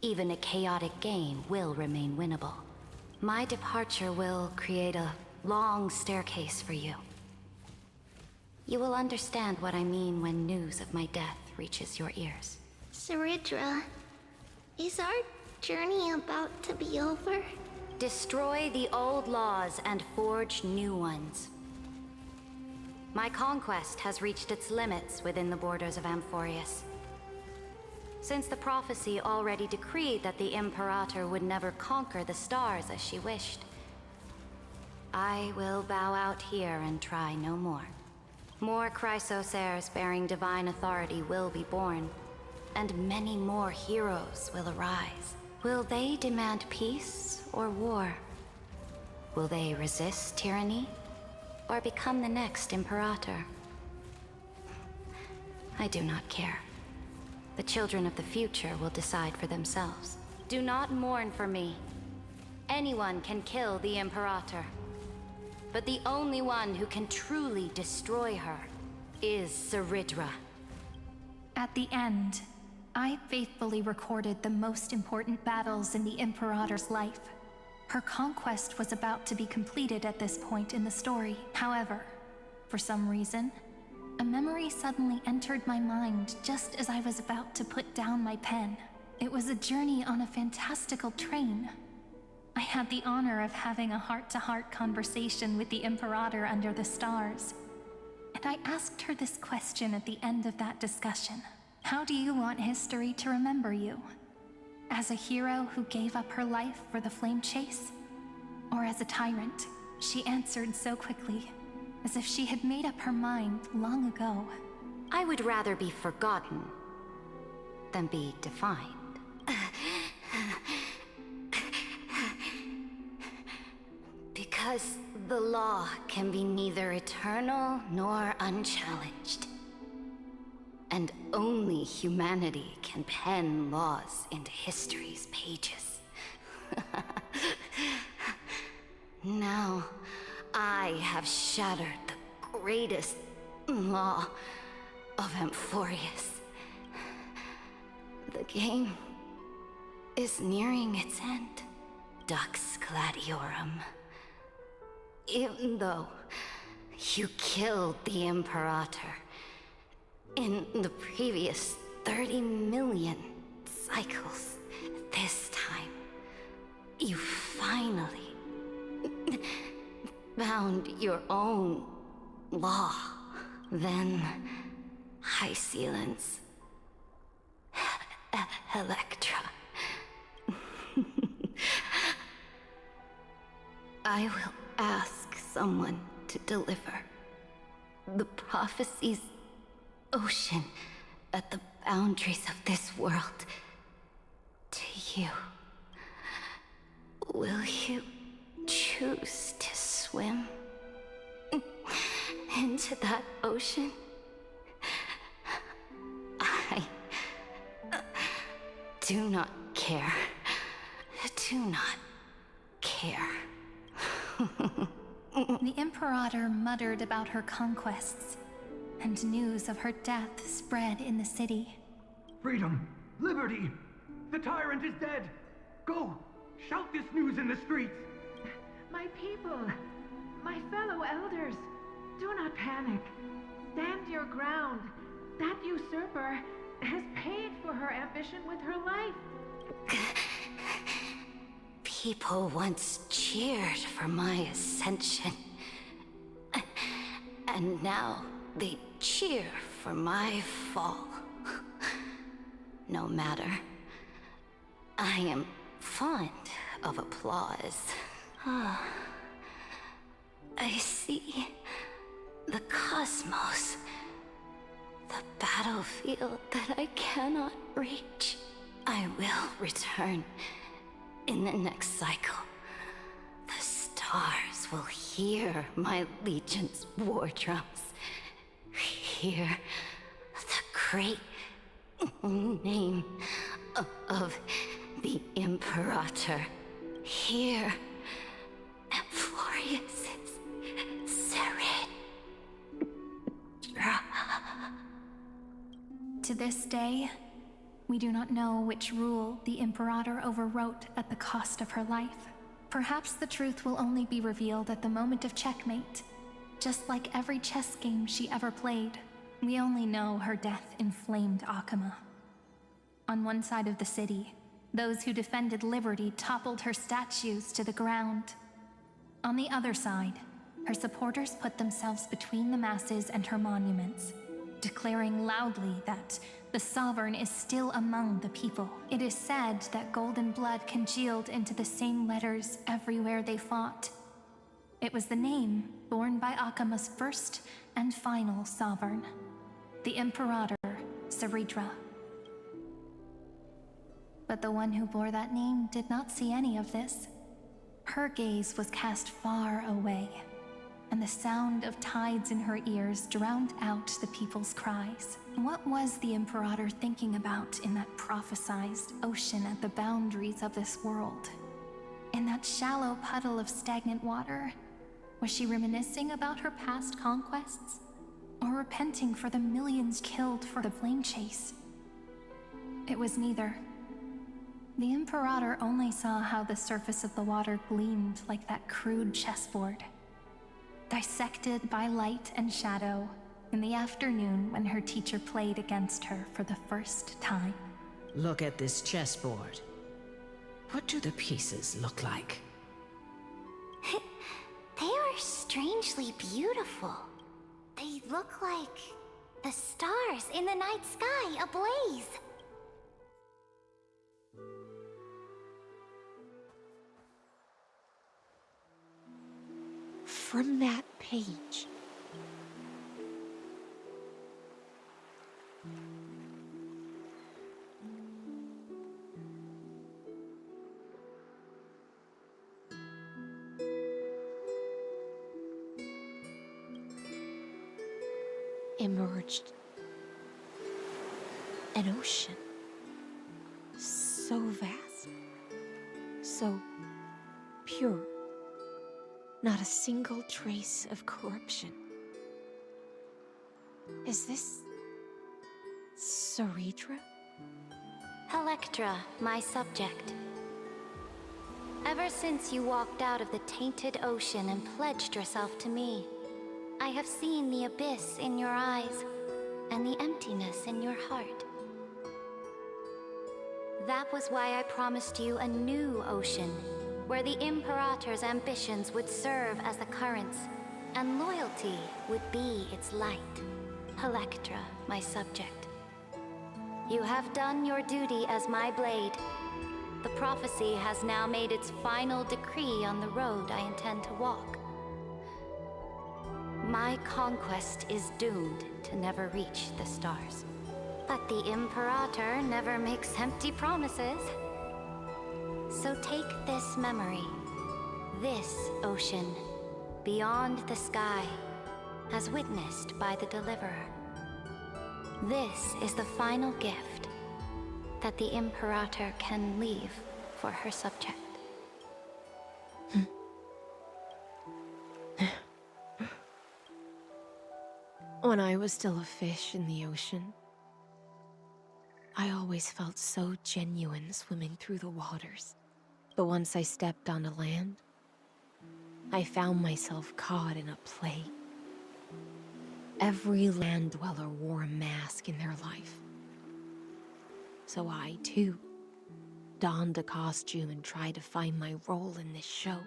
even a chaotic game will remain winnable. My departure will create a long staircase for you. You will understand what I mean when news of my death reaches your ears. Saridra, is our journey about to be over? Destroy the old laws and forge new ones. My conquest has reached its limits within the borders of Amphorius. Since the prophecy already decreed that the Imperator would never conquer the stars as she wished, I will bow out here and try no more. More Chrysosaurs bearing divine authority will be born, and many more heroes will arise. Will they demand peace or war? Will they resist tyranny or become the next Imperator? I do not care. The children of the future will decide for themselves. Do not mourn for me. Anyone can kill the Imperator. But the only one who can truly destroy her is Saridra. At the end, I faithfully recorded the most important battles in the Imperator's life. Her conquest was about to be completed at this point in the story. However, for some reason, a memory suddenly entered my mind just as I was about to put down my pen. It was a journey on a fantastical train. I had the honor of having a heart-to-heart conversation with the Imperator under the stars. And I asked her this question at the end of that discussion. How do you want history to remember you? As a hero who gave up her life for the Flame Chase? Or as a tyrant? She answered so quickly, as if she had made up her mind long ago. I would rather be forgotten than be defined. Because the law can be neither eternal nor unchallenged. And only humanity can pen laws into history's pages. Now, I have shattered the greatest law of Amphorius. The game is nearing its end, Dux Gladiorum. Even though you killed the Imperator in the previous 30 million cycles, this time, you finally found your own law. Then, High Sealants, Electra. I will ask someone to deliver the prophecy's ocean at the boundaries of this world to you. Will you choose to swim into that ocean? I do not care. Do not care. The Imperator muttered about her conquests, and news of her death spread in the city. Freedom! Liberty! The tyrant is dead! Go! Shout this news in the streets! My people, my fellow elders, do not panic. Stand your ground. That usurper has paid for her ambition with her life. People once cheered for my ascension. And now they cheer for my fall. No matter. I am fond of applause. I see the cosmos. The battlefield that I cannot reach. I will return in the next cycle. The stars will hear my legion's war drums. Hear the great name of the Imperator. Hear Amphorius's Serid. To this day, we do not know which rule the Imperator overwrote at the cost of her life. Perhaps the truth will only be revealed at the moment of checkmate. Just like every chess game she ever played, we only know her death inflamed Akama. On one side of the city, those who defended liberty toppled her statues to the ground. On the other side, her supporters put themselves between the masses and her monuments, declaring loudly that the Sovereign is still among the people. It is said that golden blood congealed into the same letters everywhere they fought. It was the name borne by Akama's first and final Sovereign, the Imperator Seridra. But the one who bore that name did not see any of this. Her gaze was cast far away, and the sound of tides in her ears drowned out the people's cries. What was the Imperator thinking about in that prophesized ocean at the boundaries of this world? In that shallow puddle of stagnant water, was she reminiscing about her past conquests? Or repenting for the millions killed for the flame chase? It was neither. The Imperator only saw how the surface of the water gleamed like that crude chessboard, dissected by light and shadow in the afternoon when her teacher played against her for the first time. Look at this chessboard. What do the pieces look like? They are strangely beautiful. They look like the stars in the night sky ablaze. From that page, emerged an ocean so vast, so pure. Not a single trace of corruption. Is this Seridra? Electra, my subject. Ever since you walked out of the tainted ocean and pledged yourself to me, I have seen the abyss in your eyes and the emptiness in your heart. That was why I promised you a new ocean, where the Imperator's ambitions would serve as the currents, and loyalty would be its light. Electra, my subject. You have done your duty as my blade, The prophecy has now made its final decree on the road I intend to walk. My conquest is doomed to never reach the stars. But the Imperator never makes empty promises. So take this memory, this ocean, beyond the sky, as witnessed by the Deliverer. This is the final gift that the Imperator can leave for her subject. When I was still a fish in the ocean, I always felt so genuine swimming through the waters. But once I stepped onto land, I found myself caught in a play. Every land dweller wore a mask in their life. So I, too, donned a costume and tried to find my role in this show.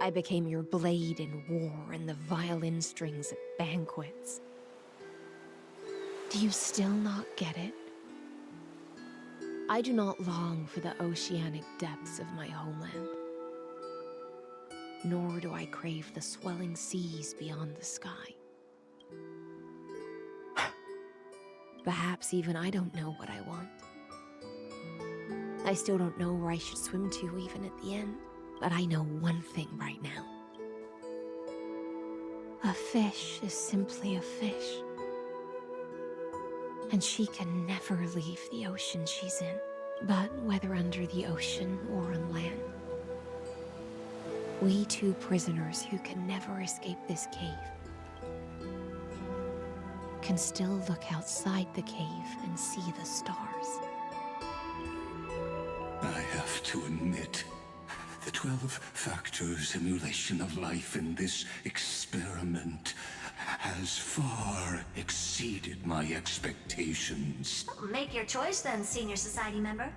I became your blade in war and the violin strings at banquets. Do you still not get it? I do not long for the oceanic depths of my homeland. Nor do I crave the swelling seas beyond the sky. Perhaps even I don't know what I want. I still don't know where I should swim to even at the end. But I know one thing right now. A fish is simply a fish. And she can never leave the ocean she's in. But whether under the ocean or on land, we two prisoners who can never escape this cave can still look outside the cave and see the stars. I have to admit, the 12-factor simulation of life in this experiment has far exceeded my expectations. Make your choice then, Senior Society member.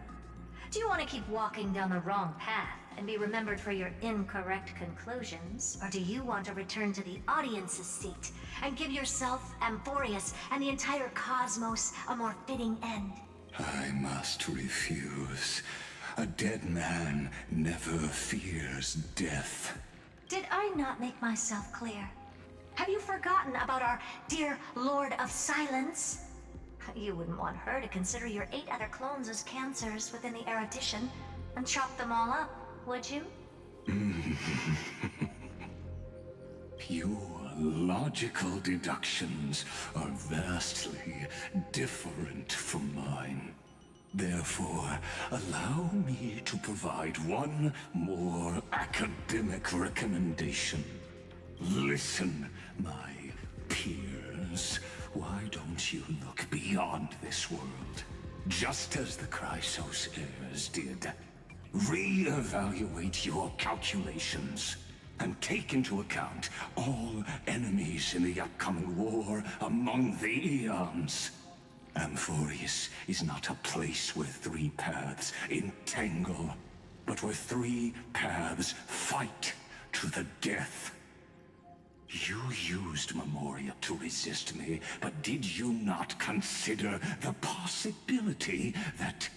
Do you want to keep walking down the wrong path and be remembered for your incorrect conclusions? Or do you want to return to the audience's seat and give yourself, Amphorius, and the entire cosmos a more fitting end? I must refuse. A dead man never fears death. Did I not make myself clear? Have you forgotten about our dear Lord of Silence? You wouldn't want her to consider your 8 other clones as cancers within the erudition and chop them all up, would you? Your logical deductions are vastly different from mine. Therefore, allow me to provide one more academic recommendation. Listen, my peers. Why don't you look beyond this world? Just as the Chrysos heirs did. Re-evaluate your calculations and take into account all enemies in the upcoming war among the Eons. Amphorius is not a place where 3 paths entangle, but where 3 paths fight to the death. You used Memoria to resist me, but did you not consider the possibility that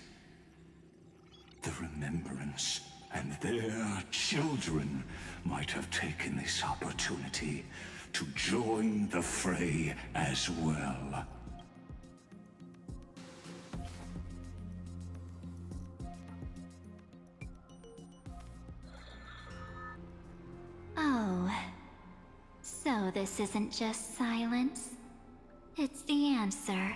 the Remembrance and their children might have taken this opportunity to join the fray as well? Oh. So this isn't just silence. It's the answer.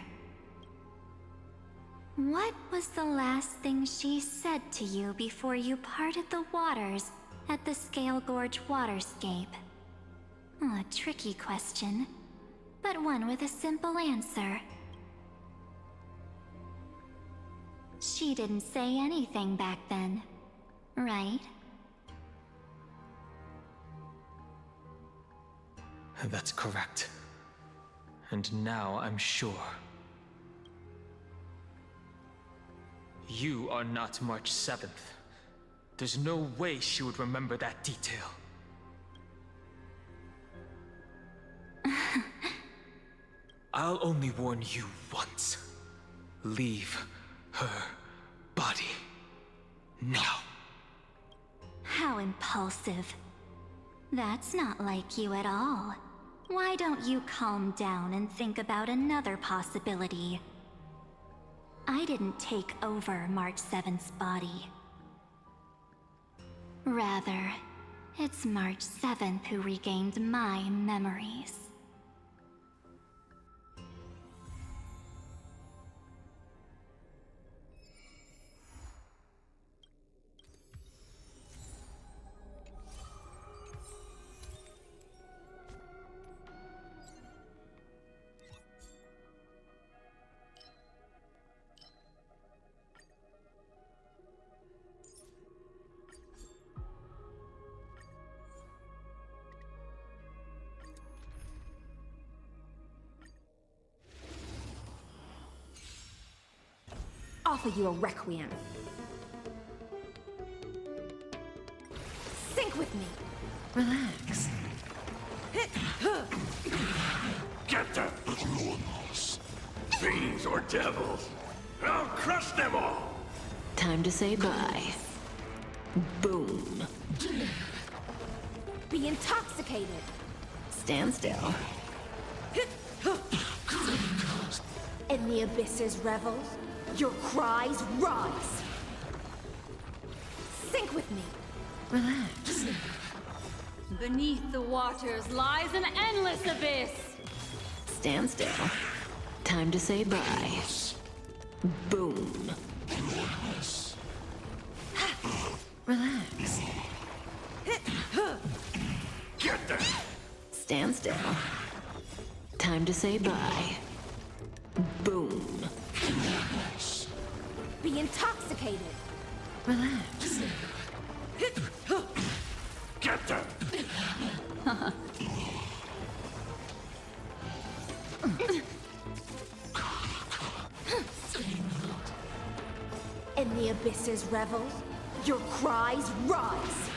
What was the last thing she said to you before you parted the waters at the Scale Gorge waterscape? A tricky question, but one with a simple answer. She didn't say anything back then, right? That's correct. And now I'm sure. You are not March 7th. There's no way she would remember that detail. I'll only warn you once. Leave her body. No. How impulsive. That's not like you at all. Why don't you calm down and think about another possibility? I didn't take over March 7th's body. Rather, it's March 7th who regained my memories. Offer you a requiem. Sync with me. Relax. Get them! Fiends or devils! I'll crush them all! Time to say bye. Boom. Be intoxicated. Stand still. In the abyss's revels, your cries rise. Sync with me. Relax. Beneath the waters lies an endless abyss. Stand still. Time to say bye. Boom. Relax. Get them! Stand still. Time to say bye. Boom. Be intoxicated. Relax. Get them! In the abyss's revels, your cries rise.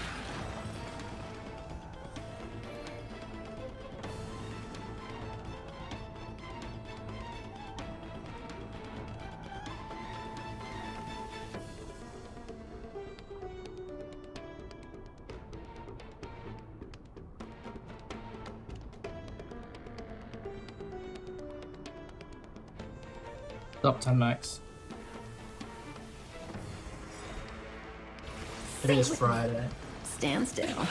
Up 10 max. It is Friday. Stand still.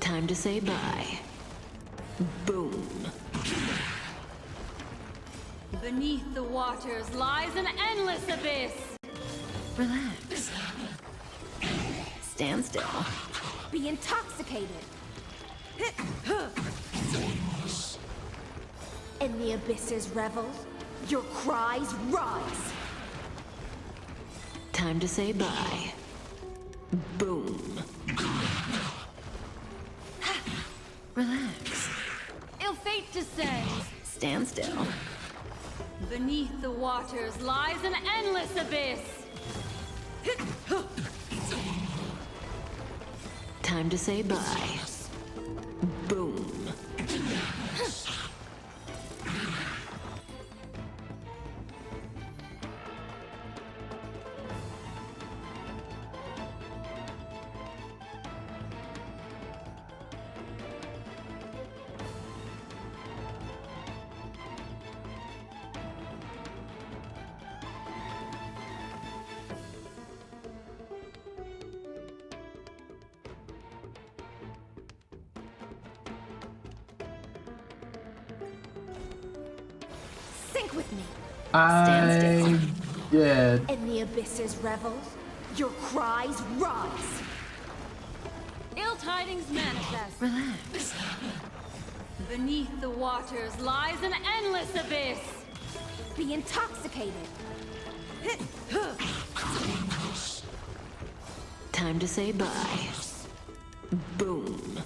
Time to say bye. Boom. Beneath the waters lies an endless abyss. Relax. Stand still. Be intoxicated. In the abyss's revels, your cries rise. Time to say bye. Boom. Relax. Ill fate descends. Stand still. Beneath the waters lies an endless abyss. Time to say bye. Boom. Sync with me. I did. In the abyss's revels, your cries rise. Ill tidings manifest. Relax. Beneath the waters lies an endless abyss. Be intoxicated. Time to say bye. Boom.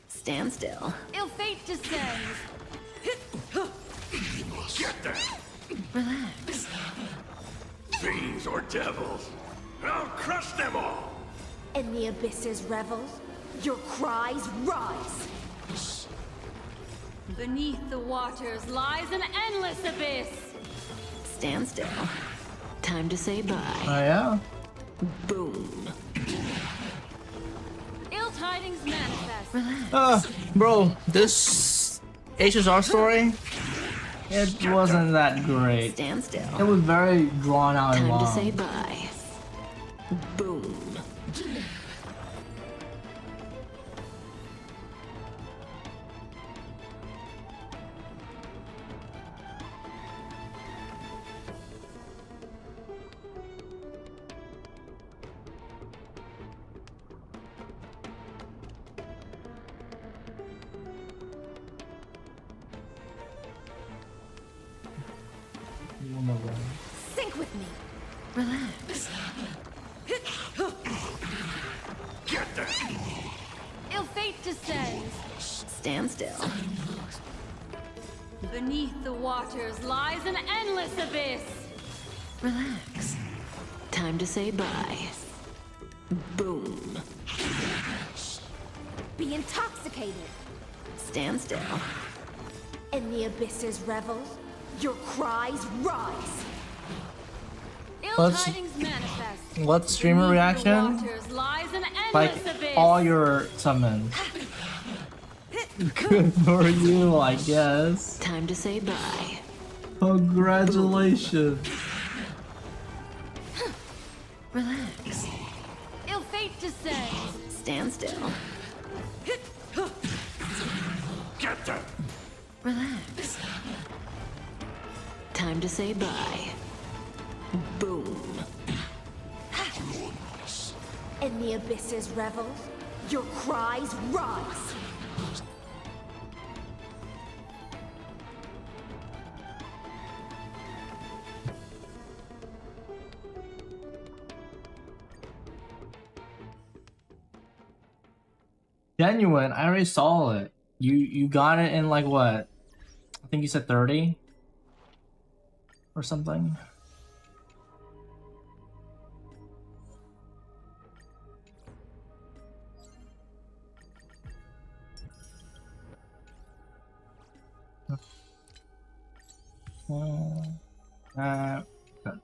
Stand still. Ill fate descends. Get them! Relax. Fiends or devils! I'll crush them all! In the abyss's revels, your cries rise. Beneath the waters lies an endless abyss. Stand still. Time to say bye. Oh yeah. Boom. Ill tidings manifest. Bro, this HSR story, it wasn't that great. Stand still. It was very drawn out and Time to long. say bye. Boom. Sink with me. Relax. Get there! Ill fate descends. Stand still. Beneath the waters lies an endless abyss. Relax. Time to say bye. Boom. Be intoxicated. Stand still. In the abyss's revel, your cries rise. Ill Let's- tidings manifest. What streamer Beneath the reaction? waters lies an Like endless abyss. all your summons. Good for you, I guess. Time to say bye. Congratulations. Relax. Ill fate descends. Stand still. Get there! Relax. Time to say bye. Boom. In the abyss's revel, your cries rise. Genuine, I already saw it. You got it in like what? I think you said 30 or something.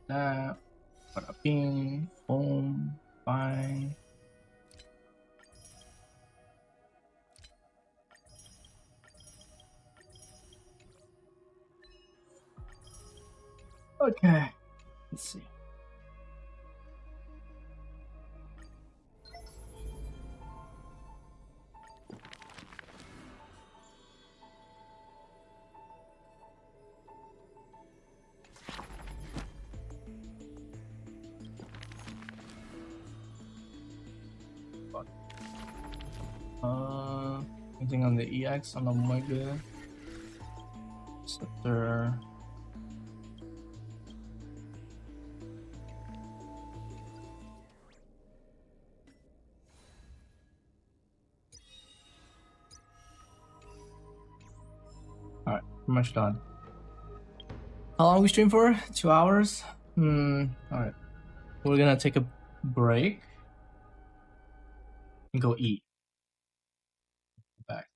That, bada bing, boom, bye. Okay, let's see. Anything on the EX on Omega? Scepter. Alright, pretty much done. How long we stream for? 2 hours? Alright. We're gonna take a break and go eat. Back.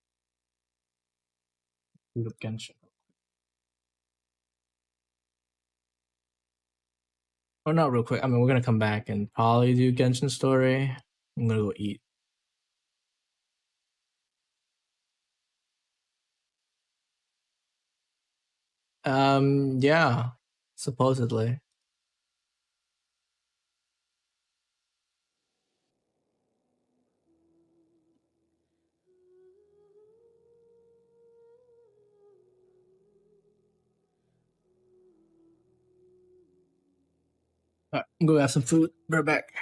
Boot up Genshin. Or not real quick. I mean, we're gonna come back and probably do Genshin story. I'm gonna go eat. Yeah, supposedly. Alright, I'm gonna have some food. Be right back.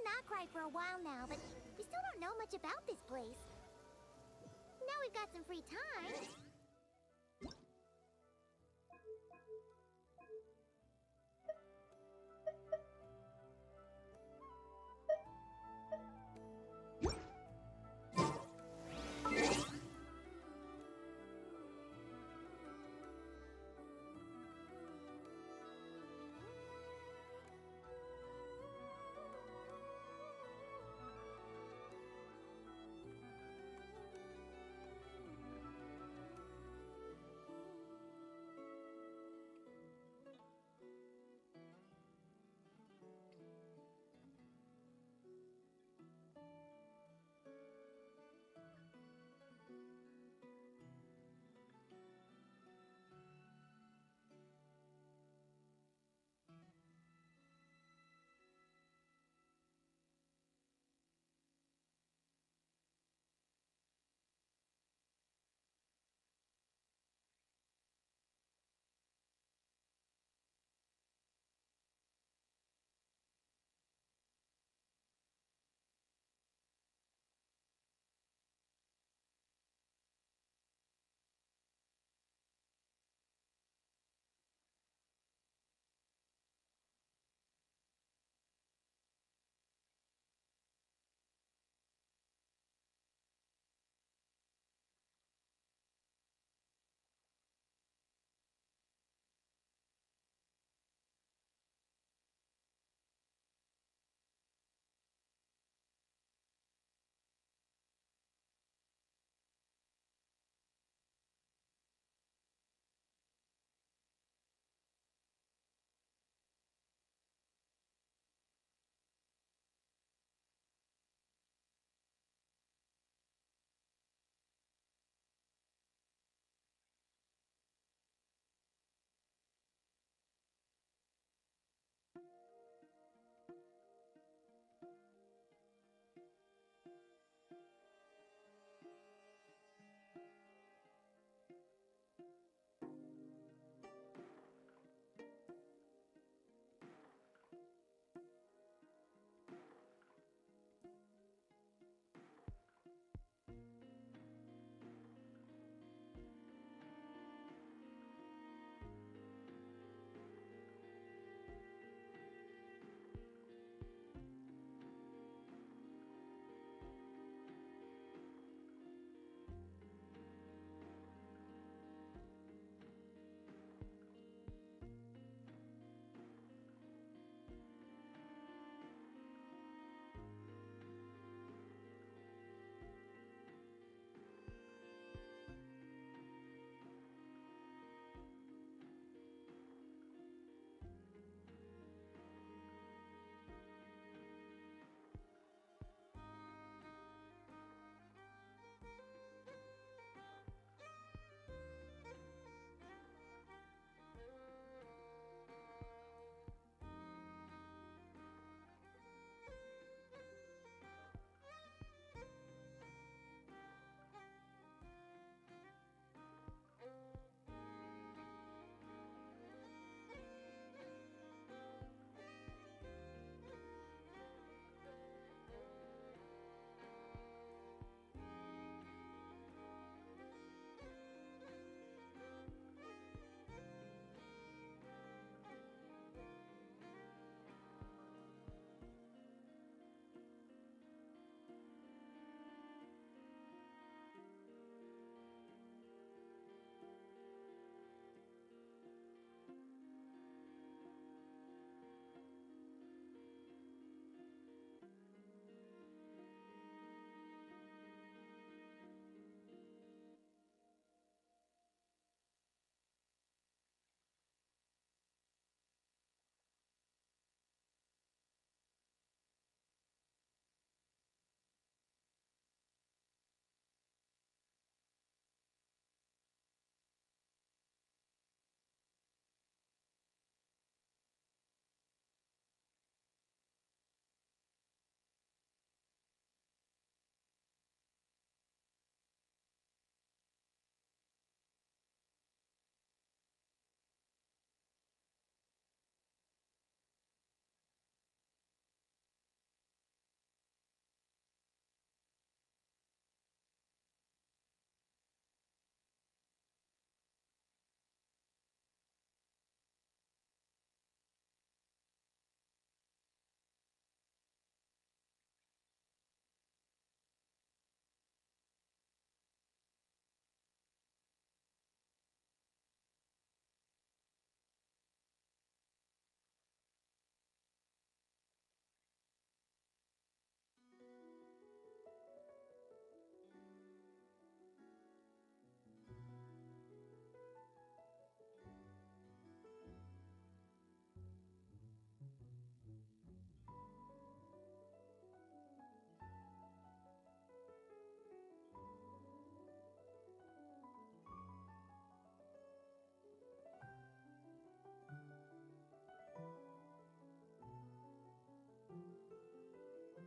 not cry for a while now, but we still don't know much about this place. Now we've got some free time.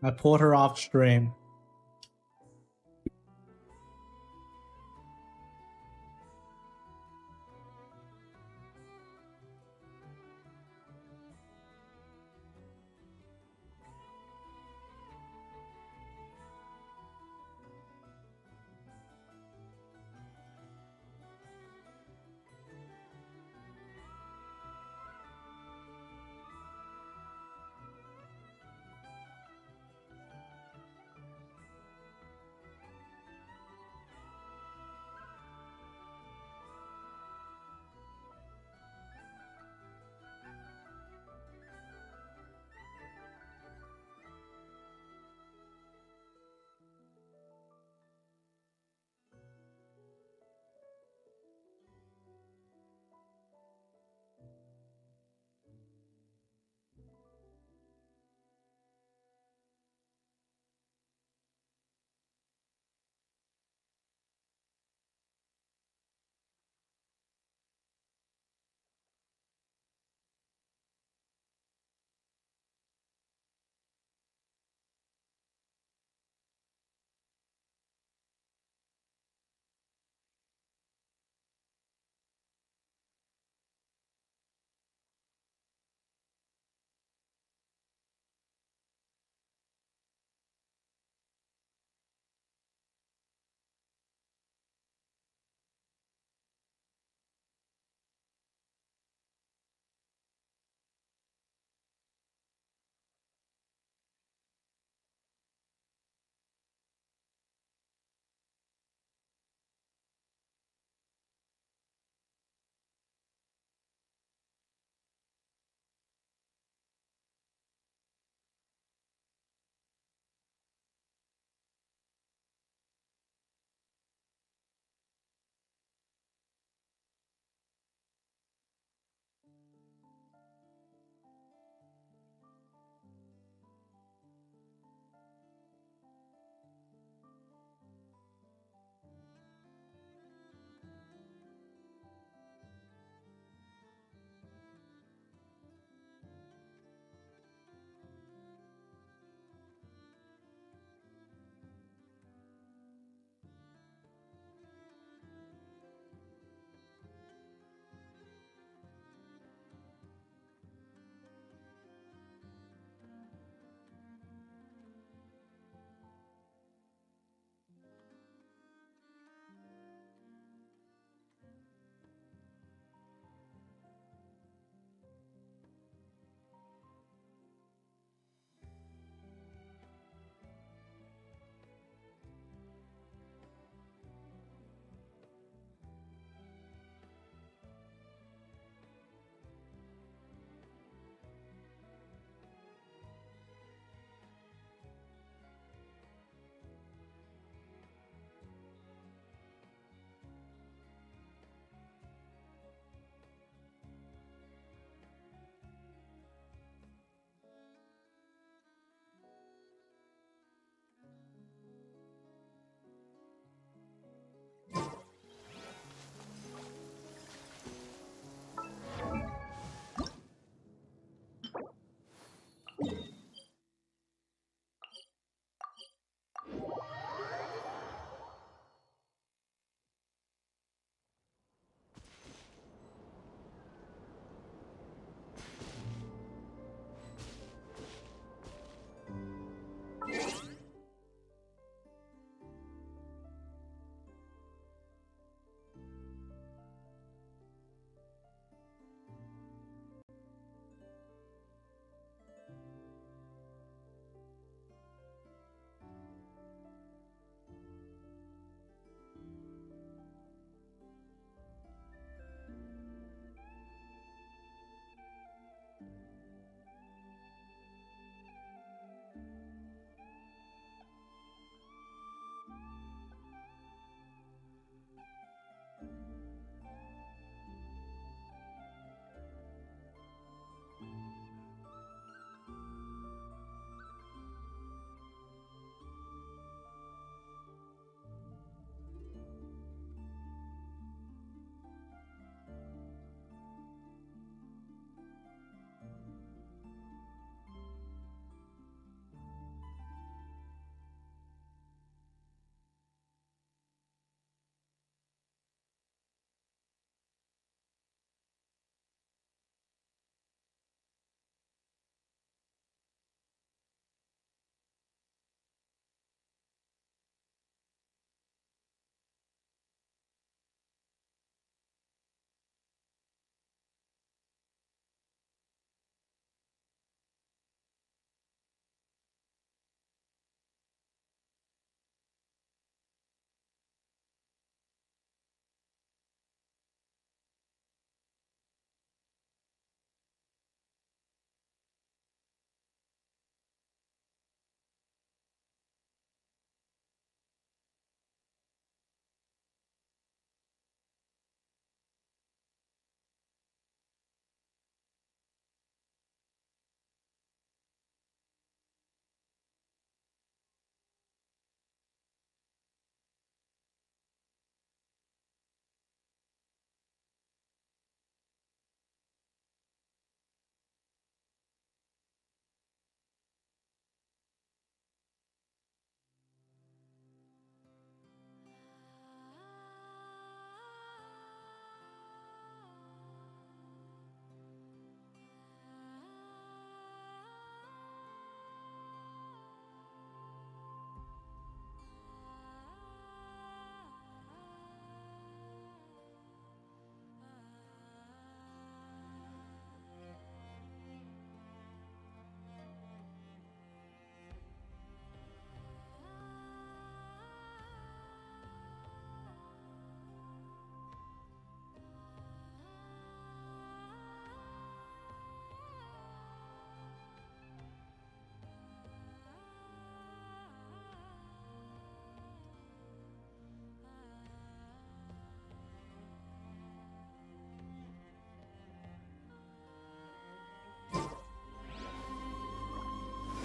I pulled her off stream.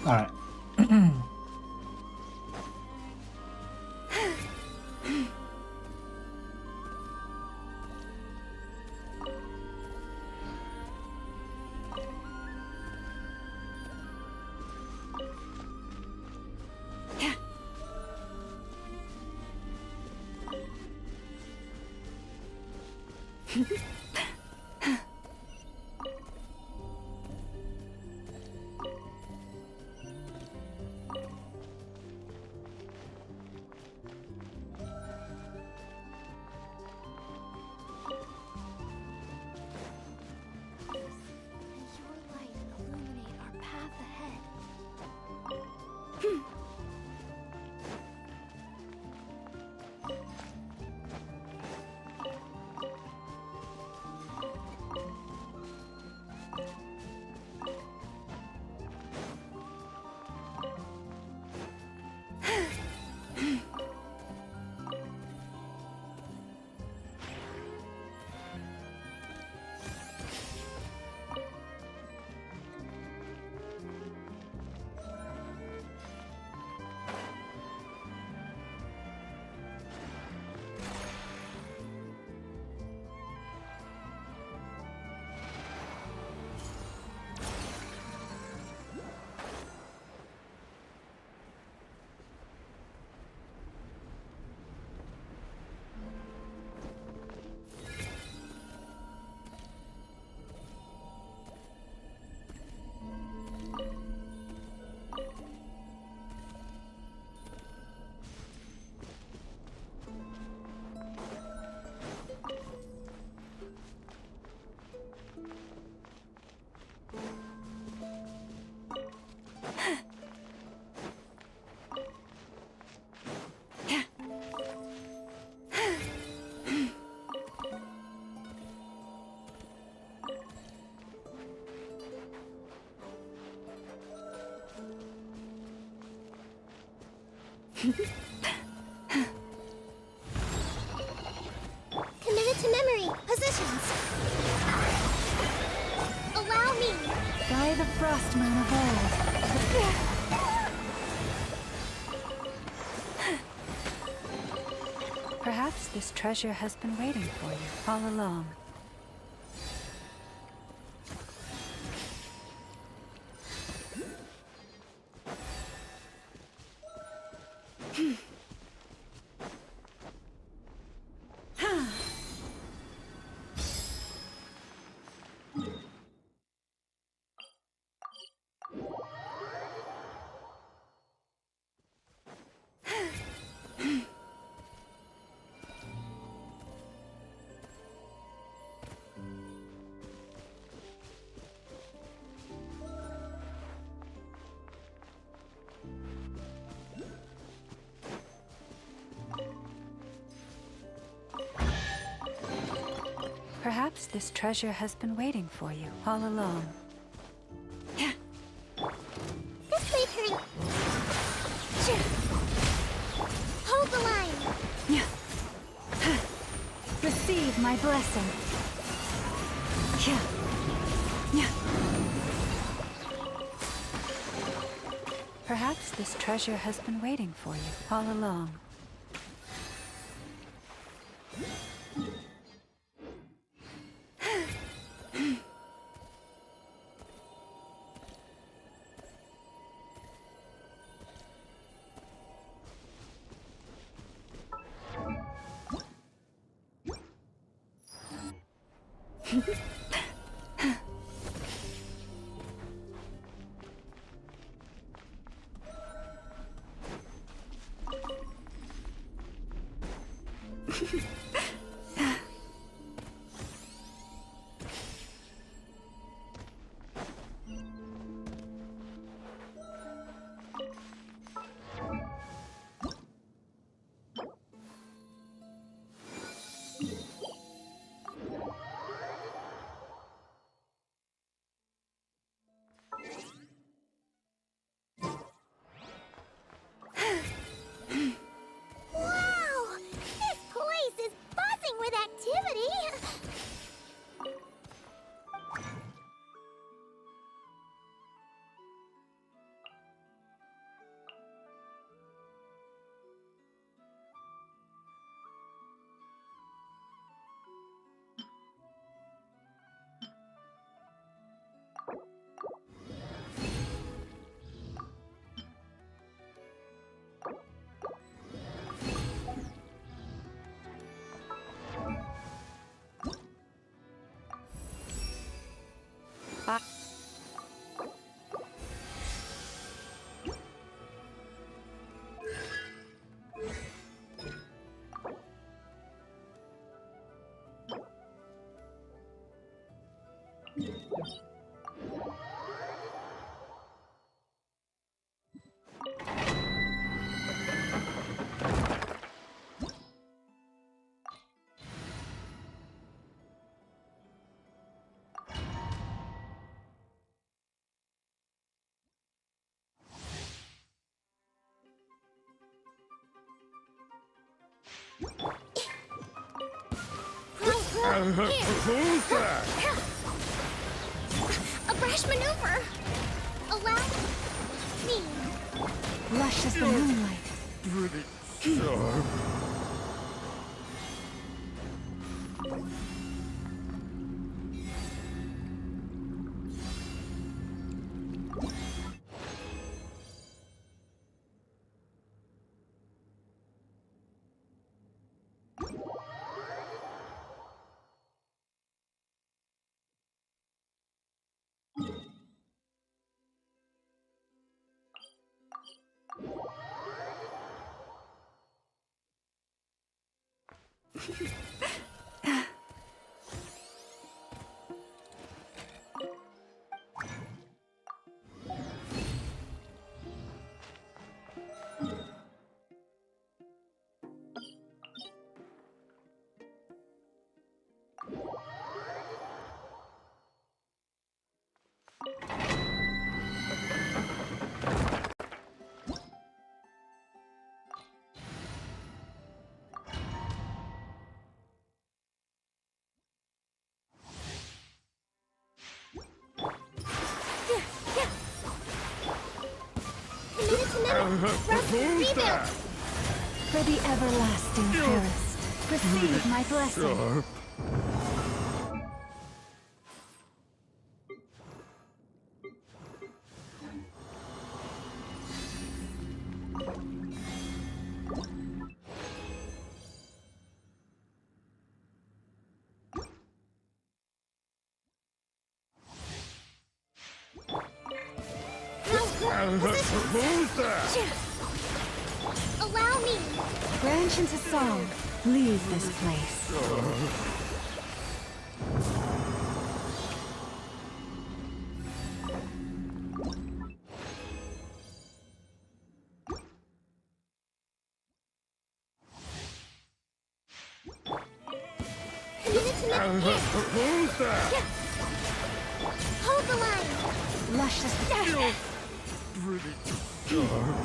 Alright. Committed to memory. Positions. Allow me. By the frost moon of old. Perhaps this treasure has been waiting for you all along. Perhaps this treasure has been waiting for you all along. This way, hurry. Hold the line. Receive my blessing. Perhaps this treasure has been waiting for you all along. Wow! This place is Who's that? A brash maneuver! Allow me. Lush as the moonlight. Pretty sharp. Rebuild! For the everlasting fairest, receive my blessing. Who's that? Allow me. Branch into song. Leave this place. Who's that? Hold the line. Lush as the Pretty sharp.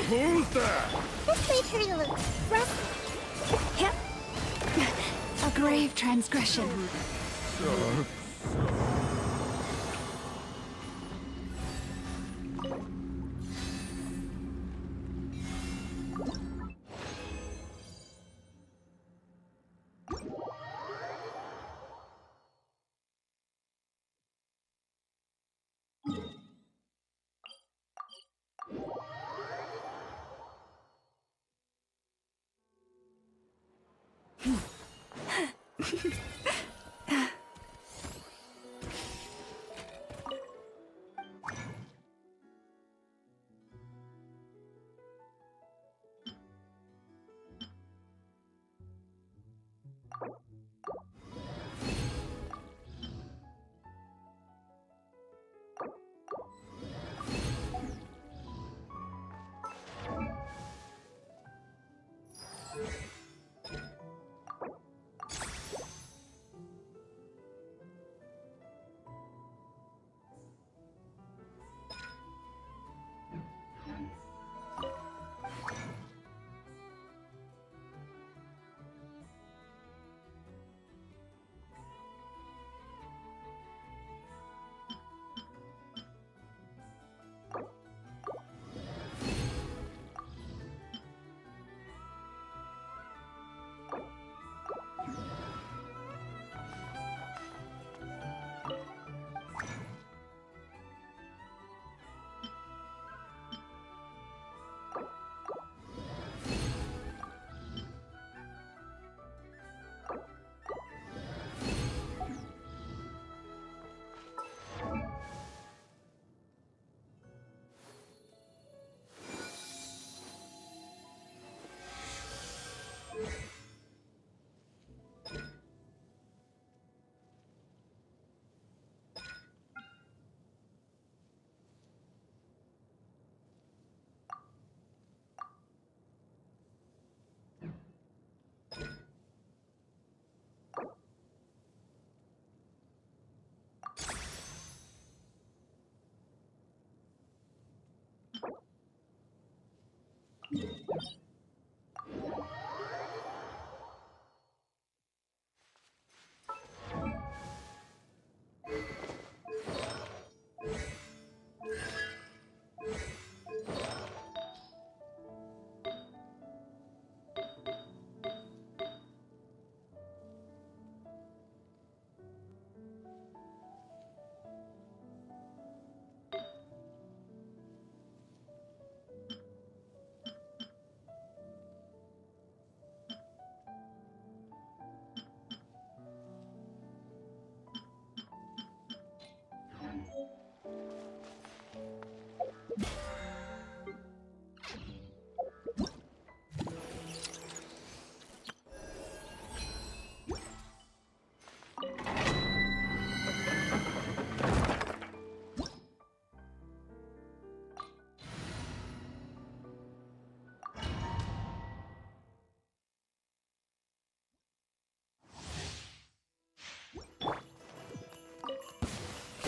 Who's that? This way, Turtle. Rust. Yep. A grave transgression.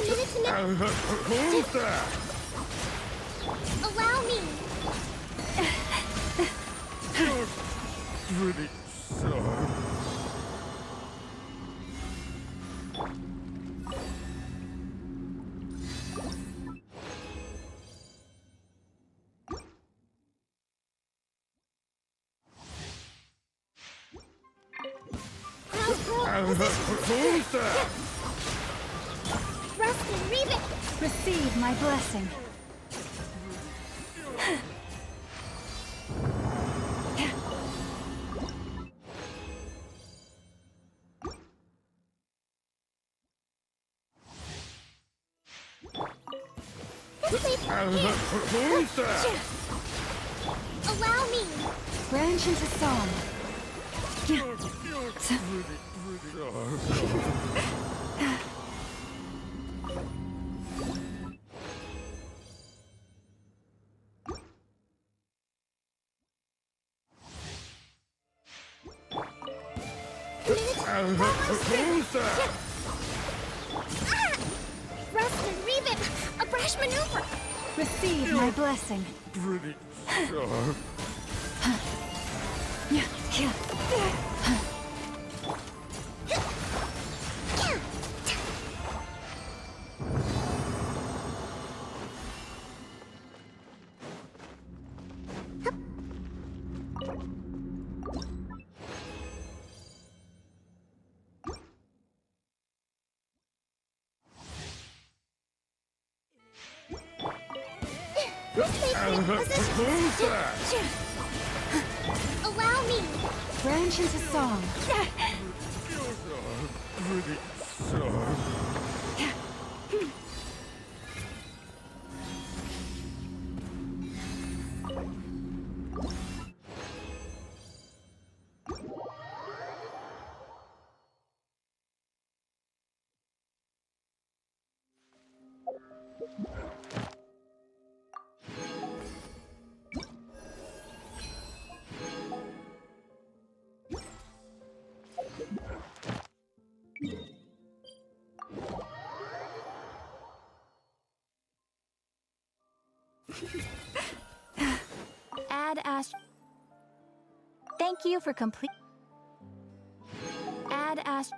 Who's that? Allow me! Pretty sorry. Who's that? Rustin, Reebok! Receive my blessing. Who's that? Allow me! Branch into song. Who's that? Rustin, Reebok! A brash maneuver! Receive my blessing. Pretty sharp. Who's that? Allow me! Branch into song. Pretty sharp. Add Ash. Thank you for complete. Add Ash.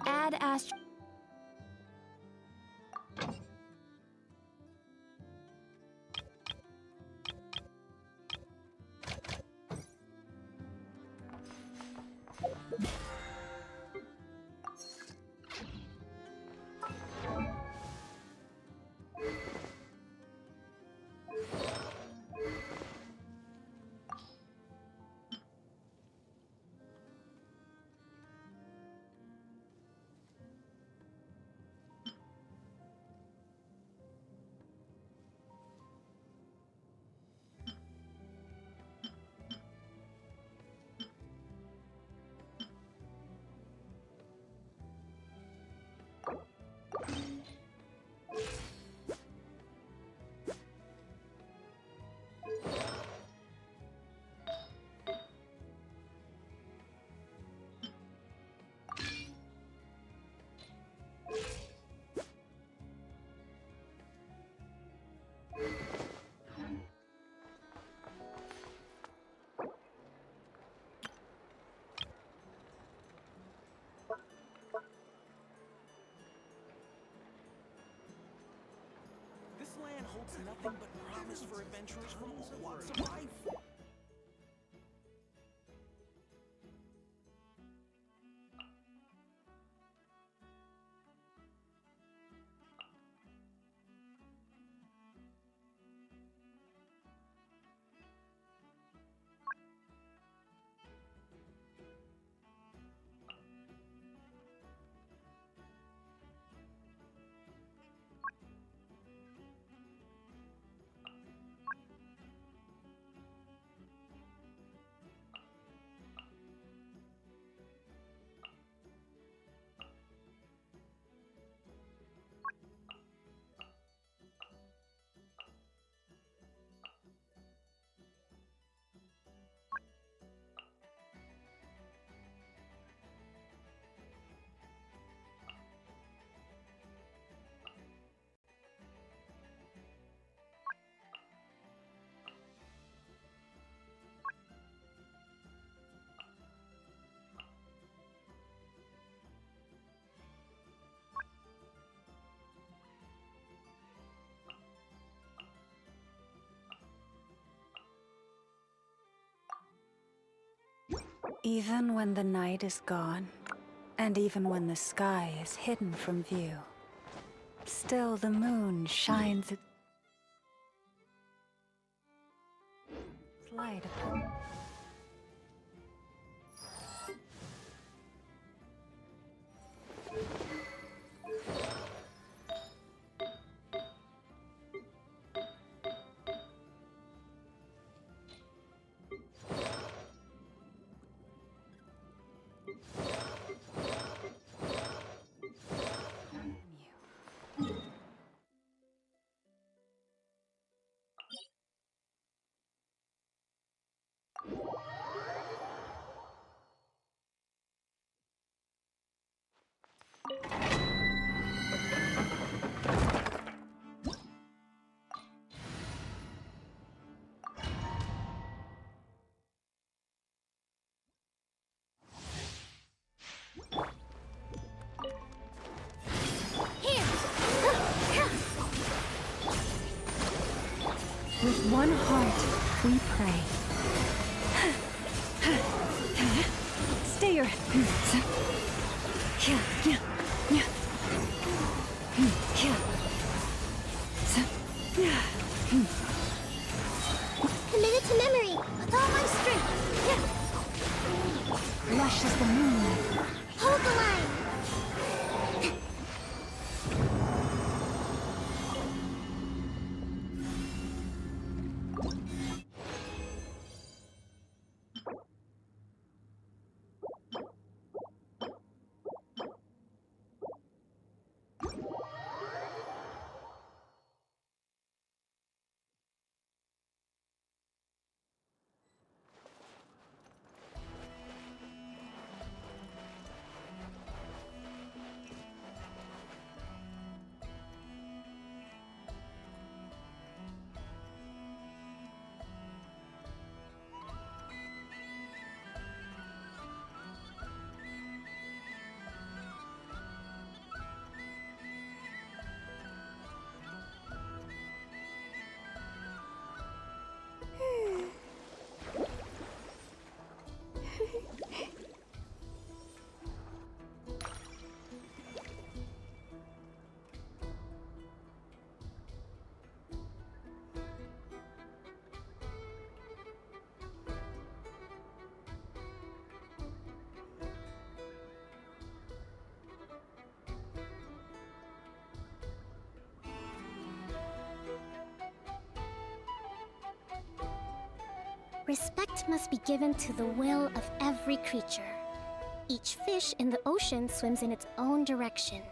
Add Ash. This land holds nothing but promise for adventurers from all walks of life. Even when the night is gone, and even when the sky is hidden from view, still the moon shines its light upon. With one heart, we pray. Stay your... Committed to memory with all my strength. Lush as the moonlight. Hold the line. Respect must be given to the will of every creature. Each fish in the ocean swims in its own direction.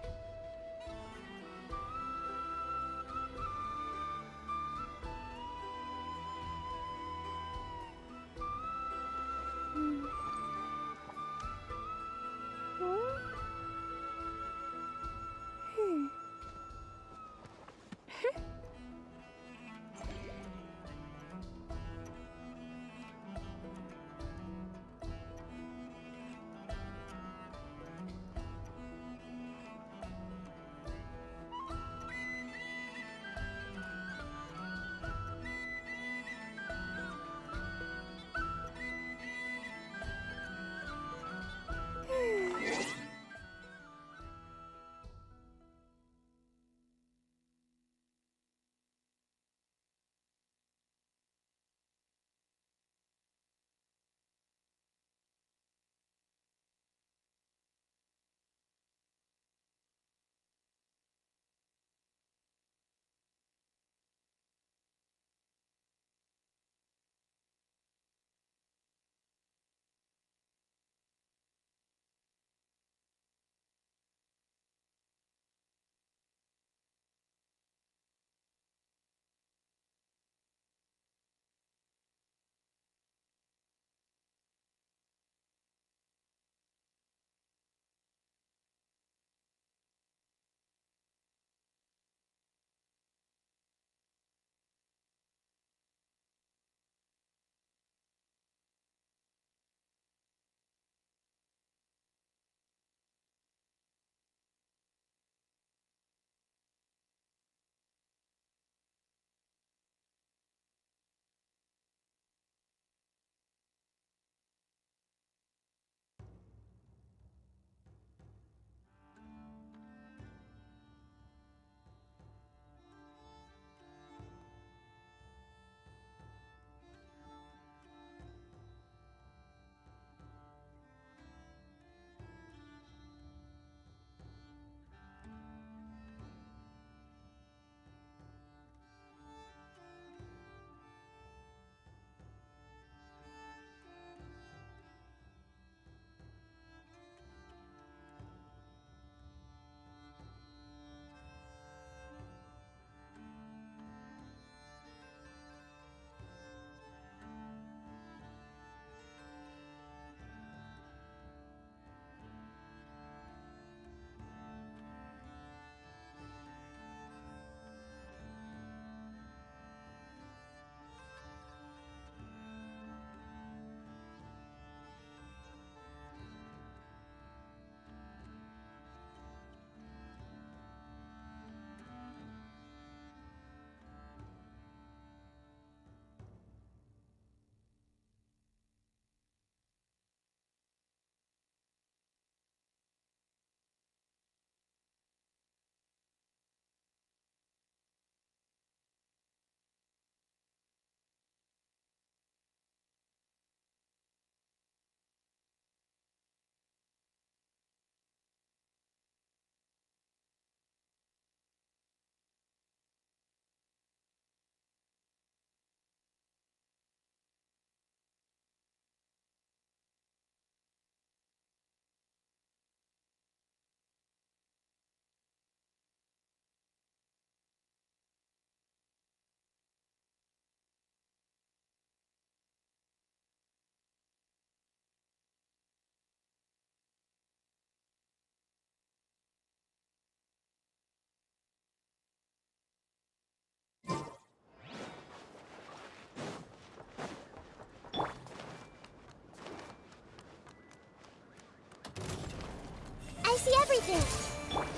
see everything.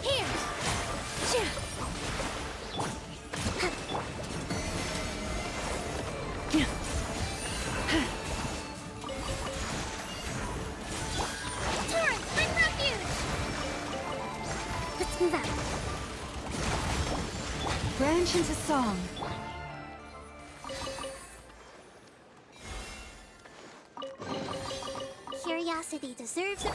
Here. Torrent, bring refuge. Let's move out. Branch into song. Curiosity deserves a...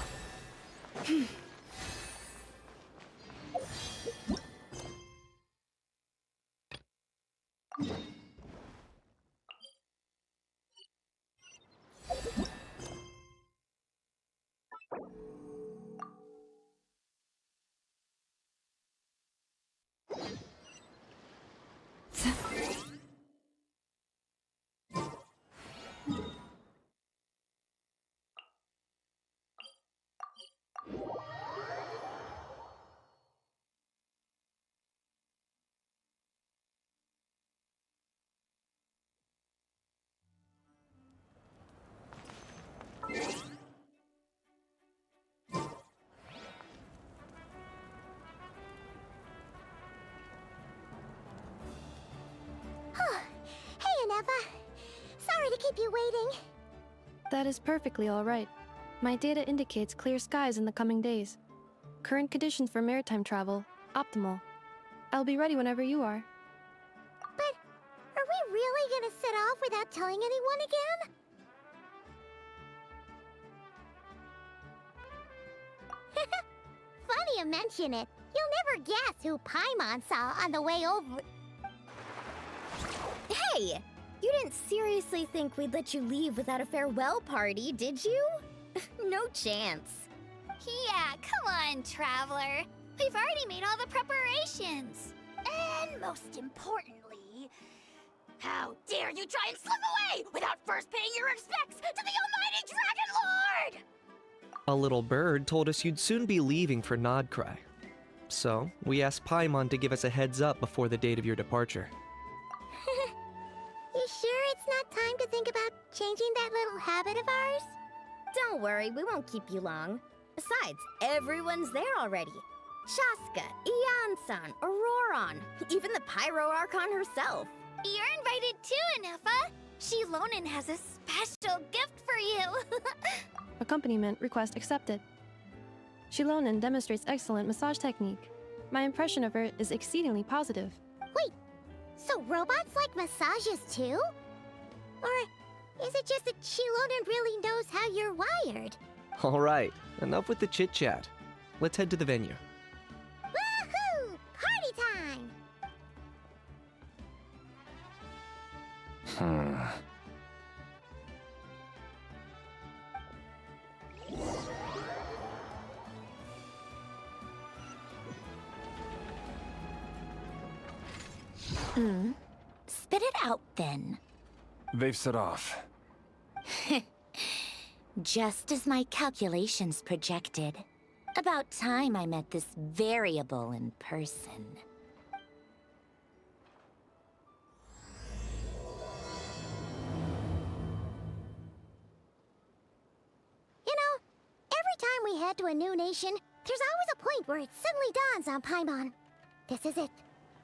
Hey, Aneva. Sorry to keep you waiting. That is perfectly all right. My data indicates clear skies in the coming days. Current conditions for maritime travel, optimal. I'll be ready whenever you are. But are we really gonna set off without telling anyone again? Funny you mention it. You'll never guess who Paimon saw on the way over. Hey! You didn't seriously think we'd let you leave without a farewell party, did you? No chance. Yeah, come on, Traveler. We've already made all the preparations. And most importantly, how dare you try and slip away without first paying your respects to the almighty Dragon Lord! A little bird told us you'd soon be leaving for Nodcry. So, we asked Paimon to give us a heads up before the date of your departure. You sure it's not time to think about changing that little habit of ours? Don't worry, we won't keep you long. Besides, everyone's there already. Shaska, Ian-san, Auroron, even the Pyro Archon herself. You're invited too, Anefa. Shilonen has a special gift for you. Accompaniment request accepted. Shilonen demonstrates excellent massage technique. My impression of her is exceedingly positive. Wait, so robots like massages too? Or is it just that Shilonen really knows how you're wired? Alright, enough with the chit-chat. Let's head to the venue. Woohoo! Party time! Spit it out then. They've set off. Just as my calculations projected. About time I met this variable in person. You know, every time we head to a new nation, there's always a point where it suddenly dawns on Paimon. This is it.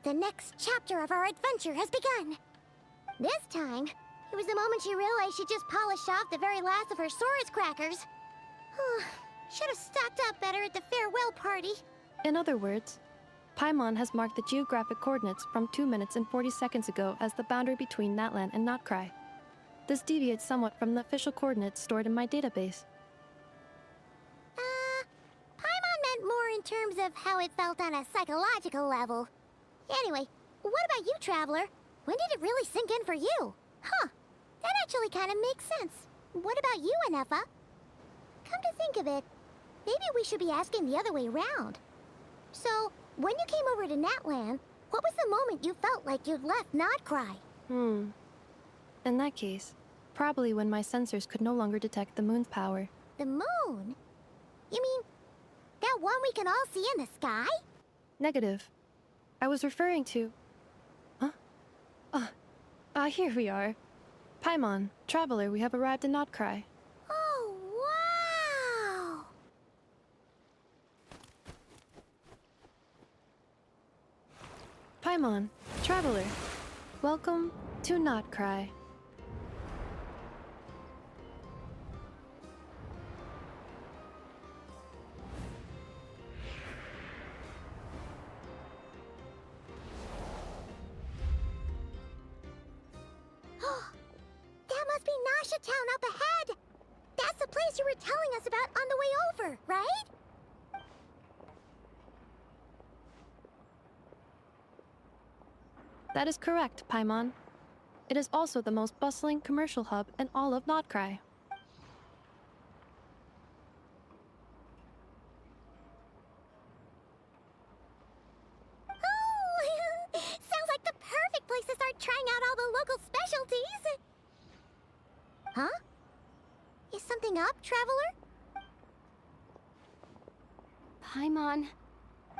The next chapter of our adventure has begun. This time, it was the moment she realized she just polished off the very last of her Saurus crackers. Should have stocked up better at the farewell party. In other words, Paimon has marked the geographic coordinates from 2 minutes and 40 seconds ago as the boundary between Natlan and Notcry. This deviates somewhat from the official coordinates stored in my database. Paimon meant more in terms of how it felt on a psychological level. Anyway, what about you, Traveler? When did it really sink in for you? Huh, that actually kind of makes sense. What about you, Anefa? Come to think of it, maybe we should be asking the other way around. So, when you came over to Natlan, what was the moment you felt like you'd left Notcry? In that case, probably when my sensors could no longer detect the moon's power. The moon? You mean, that one we can all see in the sky? Negative. I was referring to... Here we are. Paimon, Traveler, we have arrived in Notcry. Oh, wow! Paimon, traveler. Welcome to Notcry. That must be Nasha Town up ahead! That's the place you were telling us about on the way over, right? That is correct, Paimon. It is also the most bustling commercial hub in all of Notcry. Oh! Sounds like the perfect place to start trying out all the local specialties! Huh? Is something up, traveler? Paimon,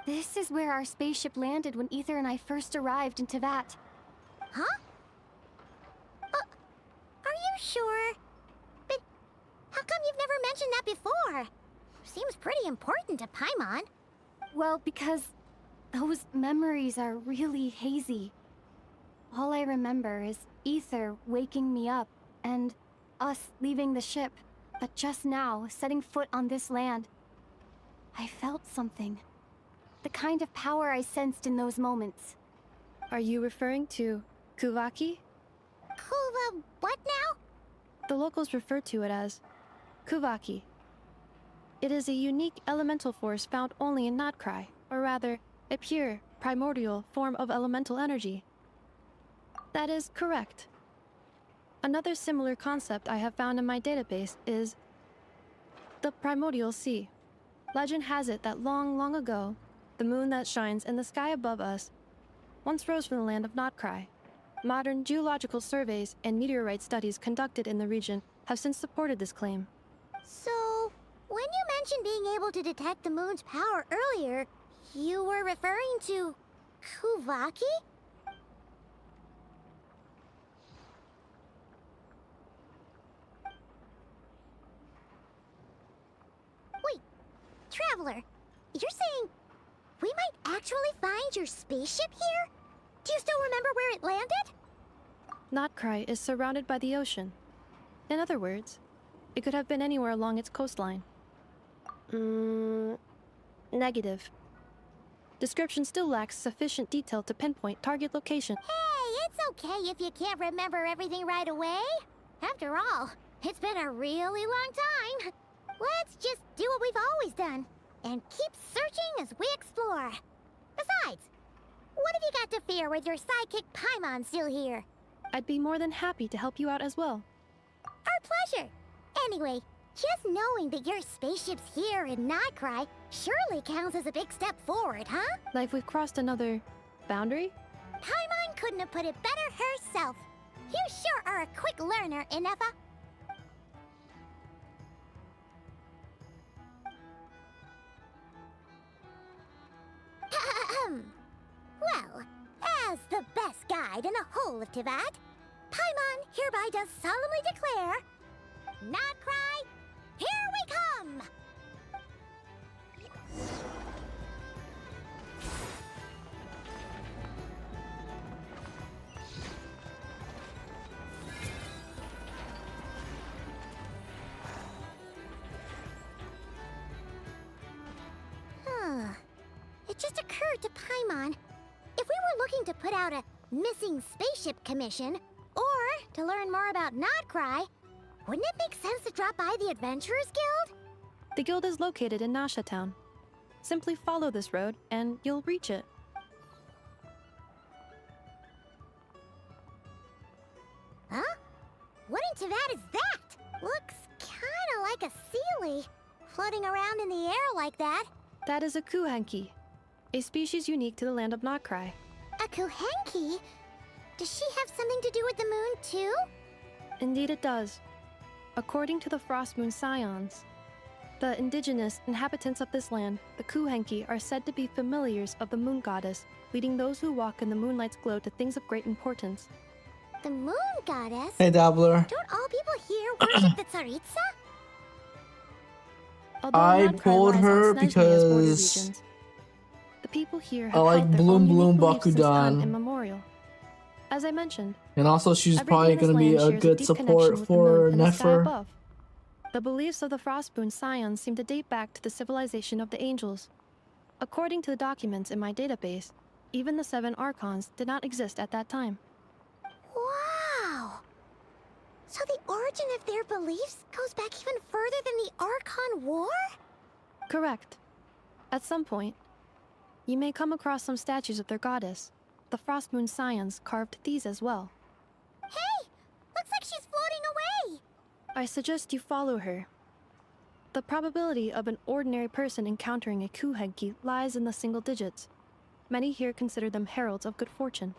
this is where our spaceship landed when Ether and I first arrived in Teyvat. Huh? Are you sure? But how come you've never mentioned that before? Seems pretty important to Paimon. Well, because those memories are really hazy. All I remember is Ether waking me up and us leaving the ship. But just now, setting foot on this land, I felt something. The kind of power I sensed in those moments. Are you referring to Kuvaki? Kuva what now? The locals refer to it as Kuvaki. It is a unique elemental force found only in Notcry, or rather, a pure, primordial form of elemental energy. That is correct. Another similar concept I have found in my database is the Primordial Sea. Legend has it that long, long ago, the moon that shines in the sky above us once rose from the land of Notcry. Modern geological surveys and meteorite studies conducted in the region have since supported this claim. So, when you mentioned being able to detect the moon's power earlier, you were referring to Kuvaki? Wait, traveler, you're saying we might actually find your spaceship here? Do you still remember where it landed? Notcry is surrounded by the ocean. In other words, it could have been anywhere along its coastline. Negative. Description still lacks sufficient detail to pinpoint target location. Hey, it's okay if you can't remember everything right away. After all, it's been a really long time. Let's just do what we've always done, and keep searching as we explore. Besides, what have you got to fear with your sidekick Paimon still here? I'd be more than happy to help you out as well. Our pleasure. Anyway, just knowing that your spaceship's here in Notcry surely counts as a big step forward, huh? Like we've crossed another boundary? Paimon couldn't have put it better herself. You sure are a quick learner, Inefa. Well, as the best guide in the whole of Teyvat, Paimon hereby does solemnly declare, Notcry, here we come! It just occurred to Paimon, if we were looking to put out a missing spaceship commission, or to learn more about Notcry, wouldn't it make sense to drop by the Adventurers Guild? The guild is located in Nasha Town. Simply follow this road, and you'll reach it. Huh? What in Teyvat is that? Looks kinda like a Seelie, floating around in the air like that. That is a Kuhenki, a species unique to the land of Notcry. A Kuhenki? Does she have something to do with the moon, too? Indeed it does. According to the Frost Moon Scions, the indigenous inhabitants of this land, the Kuhenki, are said to be familiars of the moon goddess, leading those who walk in the moonlight's glow to things of great importance. The moon goddess? Hey, Dabbler. Don't all people here worship the Tsaritsa? Although I Notcry pulled lies on her Snezhnia's border because regions, the people here I have like held their Bloom own Bloom unique beliefs since time Bakudan. immemorial. As I mentioned, And also, she's probably everything in gonna be this a land shares good deep support connection with the for moon and the sky Nefer. above. The beliefs of the Frostmoon Scions seem to date back to the civilization of the Angels. According to the documents in my database, even the 7 Archons did not exist at that time. Wow! So the origin of their beliefs goes back even further than the Archon War? Correct. At some point, you may come across some statues of their goddess. The Frostmoon Scions carved these as well. Hey! Looks like she's floating away! I suggest you follow her. The probability of an ordinary person encountering a Kuhenki lies in the single digits. Many here consider them heralds of good fortune.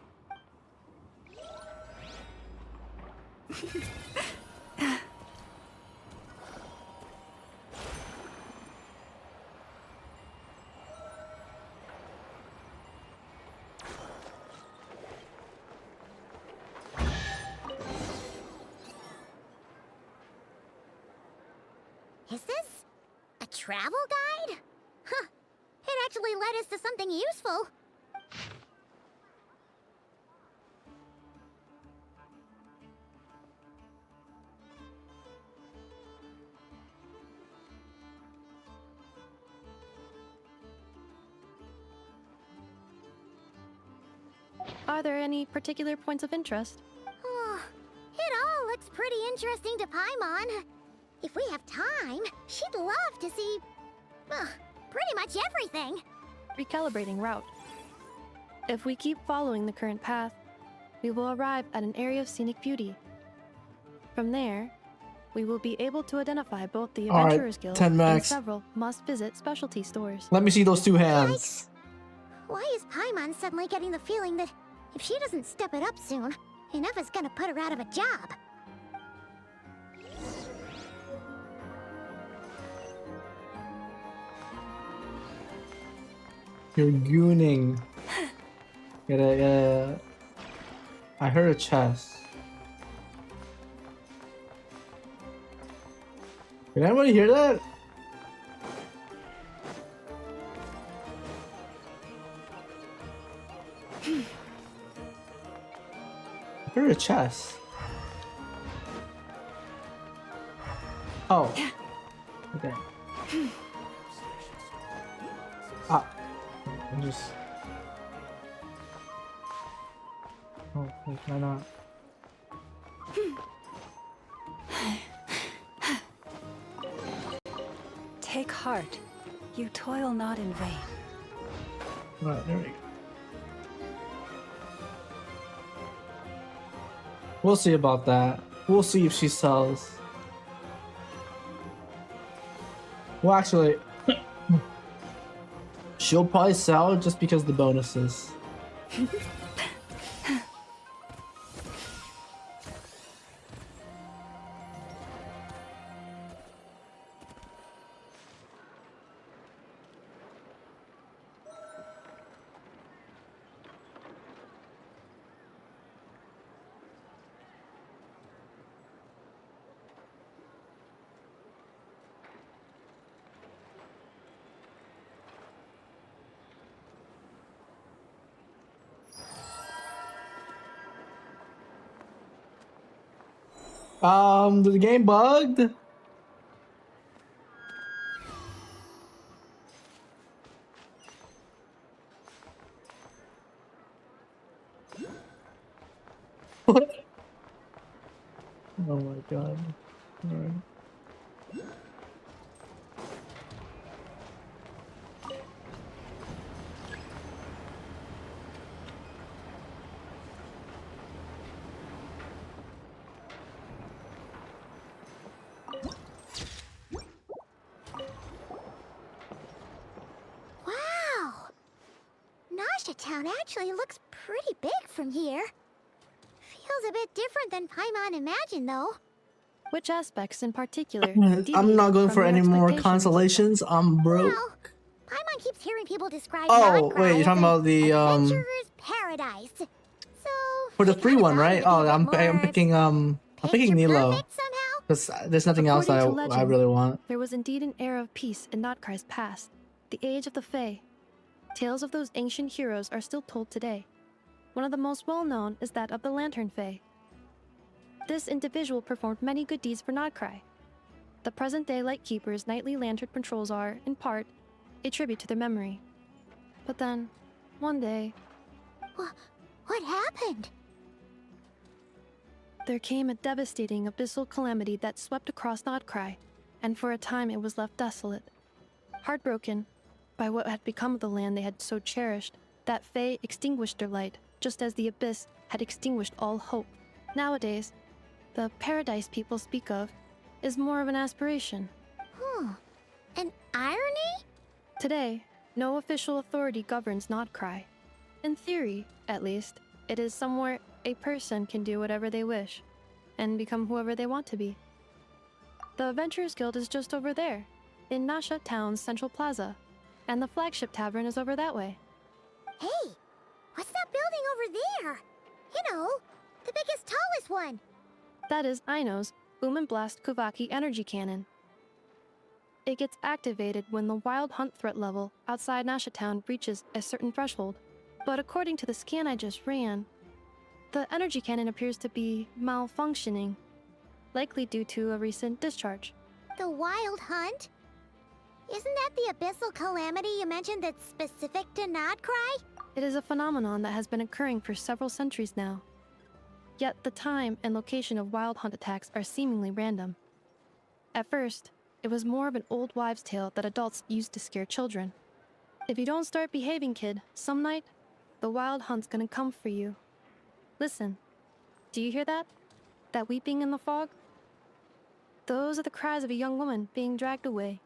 Is this a travel guide? Huh. It actually led us to something useful. Are there any particular points of interest? Oh, it all looks pretty interesting to Paimon. If we have time, she'd love to see, pretty much everything. Recalibrating route. If we keep following the current path, we will arrive at an area of scenic beauty. From there, we will be able to identify both the All right, Adventurers Guild 10 and max. several must-visit specialty stores. Let me see those 2 hands. Why is Paimon suddenly getting the feeling that if she doesn't step it up soon, Ineva's gonna put her out of a job? You're gooning. Gotta. I heard a chest. Did anybody hear that? I heard a chest. Oh. Okay. Ah. I'm just. Oh, why not? Take heart. You toil not in vain. Right, there we go. We'll see about that. We'll see if she sells. Well, actually, she'll probably sell just because of the bonuses. The game bugged? What? Oh my god. Alright. Wow! Nasha Town actually looks pretty big from here. Feels a bit different than Paimon imagined, though. Which aspects in particular? I'm not going from for your any more expectations? consolations. I'm broke. Well, Paimon keeps hearing people describe Oh, Nodcry wait, you're as talking an about the adventurer's paradise. So for the free one, right? Oh, I'm picking Nilo. perfect somehow. Because there's nothing else According to I legend, really want. There was indeed an era of peace in Notcry's past, the age of the Fae. Tales of those ancient heroes are still told today. One of the most well-known is that of the Lantern Fae. This individual performed many good deeds for Nodcry. The present-day Lightkeeper's nightly lantern patrols are, in part, a tribute to their memory. But then, one day... What happened? There came a devastating abyssal calamity that swept across Nodcry, and for a time it was left desolate. Heartbroken by what had become of the land they had so cherished, that Fae extinguished their light, just as the abyss had extinguished all hope. Nowadays, the paradise people speak of is more of an aspiration. An irony? Today, no official authority governs Nodcry. In theory, at least, it is somewhere a person can do whatever they wish, and become whoever they want to be. The Adventurers Guild is just over there, in Nasha Town's Central Plaza, and the flagship tavern is over that way. Hey, what's that building over there? You know, the biggest, tallest one. That is Aino's Boom and Blast Kuvaki energy cannon. It gets activated when the wild hunt threat level outside Nasha Town reaches a certain threshold. But according to the scan I just ran, the energy cannon appears to be malfunctioning, likely due to a recent discharge. The Wild Hunt? Isn't that the abyssal calamity you mentioned that's specific to Nodcry? It is a phenomenon that has been occurring for several centuries now. Yet the time and location of wild hunt attacks are seemingly random. At first, it was more of an old wives' tale that adults used to scare children. If you don't start behaving, kid, some night, the wild hunt's gonna come for you. Listen, do you hear that? That weeping in the fog? Those are the cries of a young woman being dragged away.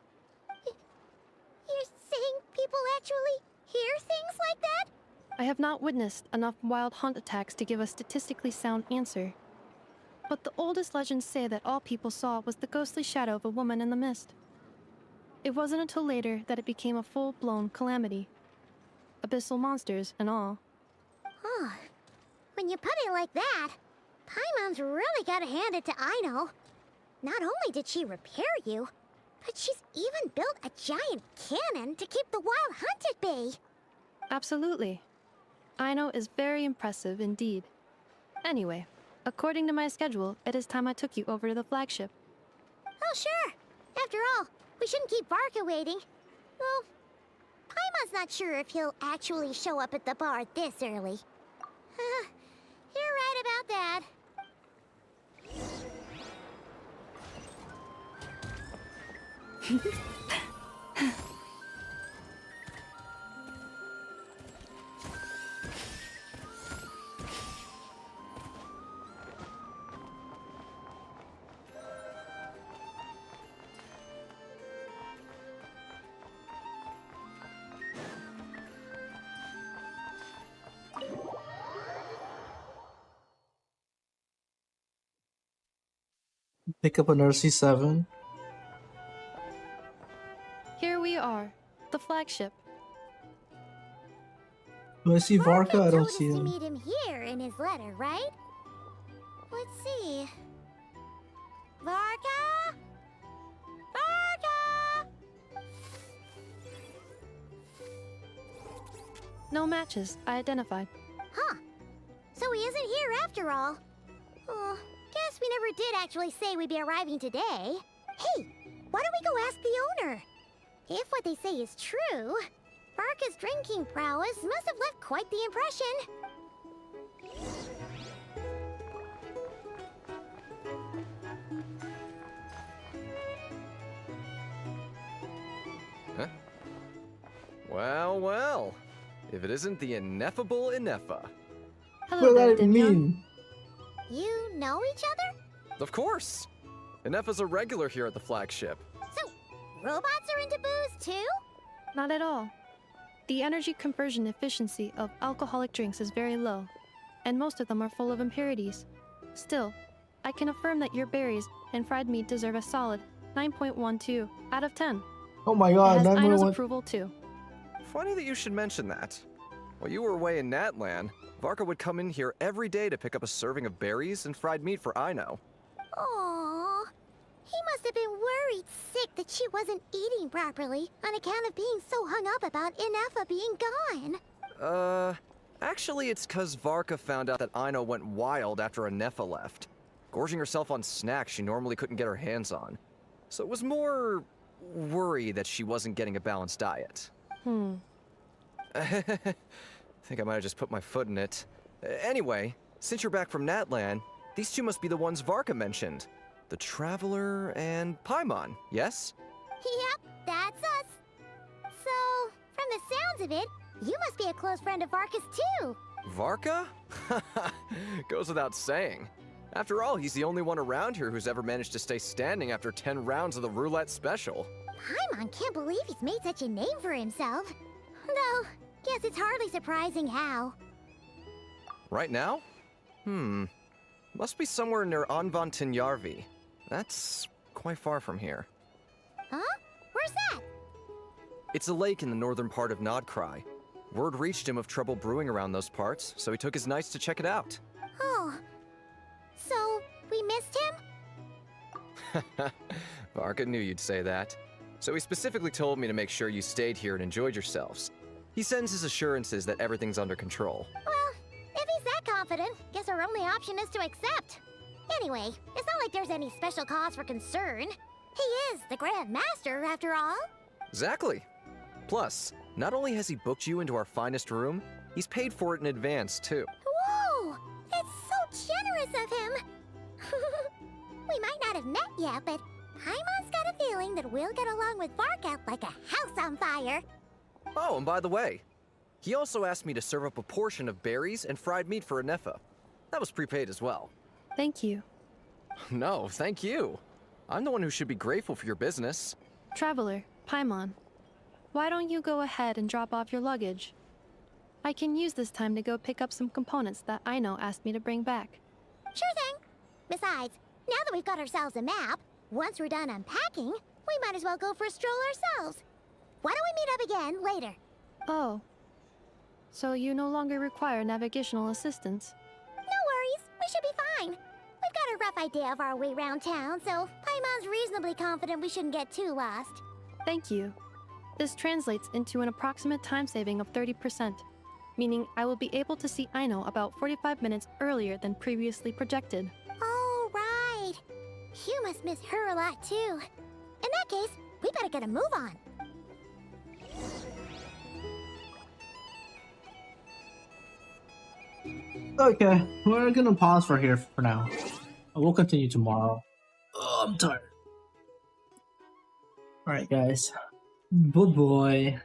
You're saying people actually hear things like that? I have not witnessed enough wild hunt attacks to give a statistically sound answer. But the oldest legends say that all people saw was the ghostly shadow of a woman in the mist. It wasn't until later that it became a full-blown calamity. Abyssal monsters and all. Oh, when you put it like that, Paimon's really gotta hand it to Aino. Not only did she repair you, but she's even built a giant cannon to keep the wild hunt at bay. Absolutely. Aino is very impressive indeed. Anyway, according to my schedule, it is time I took you over to the flagship. Oh, sure. After all, we shouldn't keep Varka waiting. Well, Paimon's not sure if he'll actually show up at the bar this early. You're right about that. Pick up another C7. Here we are, the flagship. Do I see Varka? I don't told us see to him. meet him here in his letter, right? Let's see. Varka? Varka! No matches, I identified. Huh. So he isn't here after all. Oh, guess we never did actually say we'd be arriving today. Hey, why don't we go ask the owner? If what they say is true, Varka's drinking prowess must have left quite the impression. Huh? Well, well. If it isn't the ineffable Ineffa. Hello there, Dimyon. You know each other? Of course! Ineffa's a regular here at the flagship. So, robots are into booze too? Not at all. The energy conversion efficiency of alcoholic drinks is very low, and most of them are full of impurities. Still, I can affirm that your berries and fried meat deserve a solid 9.12 out of 10. Oh my god, it has Aino's 9.1. approval too. Funny that you should mention that. While you were away in Natlan, Varka would come in here every day to pick up a serving of berries and fried meat for Aino. Aww. He must have been worried sick that she wasn't eating properly on account of being so hung up about Ineffa being gone. Actually, it's 'cause Varka found out that Aino went wild after Ineffa left, gorging herself on snacks she normally couldn't get her hands on. So it was more worry that she wasn't getting a balanced diet. I think I might have just put my foot in it. Anyway, since you're back from Natlan, these two must be the ones Varka mentioned. The Traveler and Paimon, yes? Yep, that's us. So, from the sounds of it, you must be a close friend of Varka's too. Varka? Goes without saying. After all, he's the only one around here who's ever managed to stay standing after 10 rounds of the roulette special. Paimon can't believe he's made such a name for himself. Though, guess it's hardly surprising how. Right now? Must be somewhere near Anvantinjarvi. That's quite far from here. Huh? Where's that? It's a lake in the northern part of Nodkrai. Word reached him of trouble brewing around those parts, so he took his knights to check it out. Oh. So, we missed him? Varka knew you'd say that. So he specifically told me to make sure you stayed here and enjoyed yourselves. He sends his assurances that everything's under control. Well, if he's that confident, guess our only option is to accept. Anyway, it's not like there's any special cause for concern. He is the Grand Master, after all. Exactly. Plus, not only has he booked you into our finest room, he's paid for it in advance, too. Whoa! That's so generous of him! We might not have met yet, but Paimon's got a feeling that we'll get along with Varka like a house on fire. Oh, and by the way, he also asked me to serve up a portion of berries and fried meat for Ineffa. That was prepaid as well. Thank you. No, thank you. I'm the one who should be grateful for your business. Traveler, Paimon, why don't you go ahead and drop off your luggage? I can use this time to go pick up some components that Aino asked me to bring back. Sure thing. Besides, now that we've got ourselves a map, once we're done unpacking, we might as well go for a stroll ourselves. Why don't we meet up again later? Oh. So you no longer require navigational assistance? No worries, we should be fine. We've got a rough idea of our way around town, so Paimon's reasonably confident we shouldn't get too lost. Thank you. This translates into an approximate time saving of 30%, meaning I will be able to see Aino about 45 minutes earlier than previously projected. Oh, right. You must miss her a lot, too. In that case, we better get a move on. Okay, we're gonna pause for here for now. We'll continue tomorrow. Oh, I'm tired. Alright, guys. Bye-bye.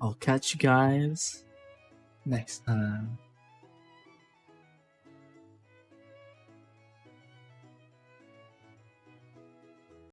I'll catch you guys next time.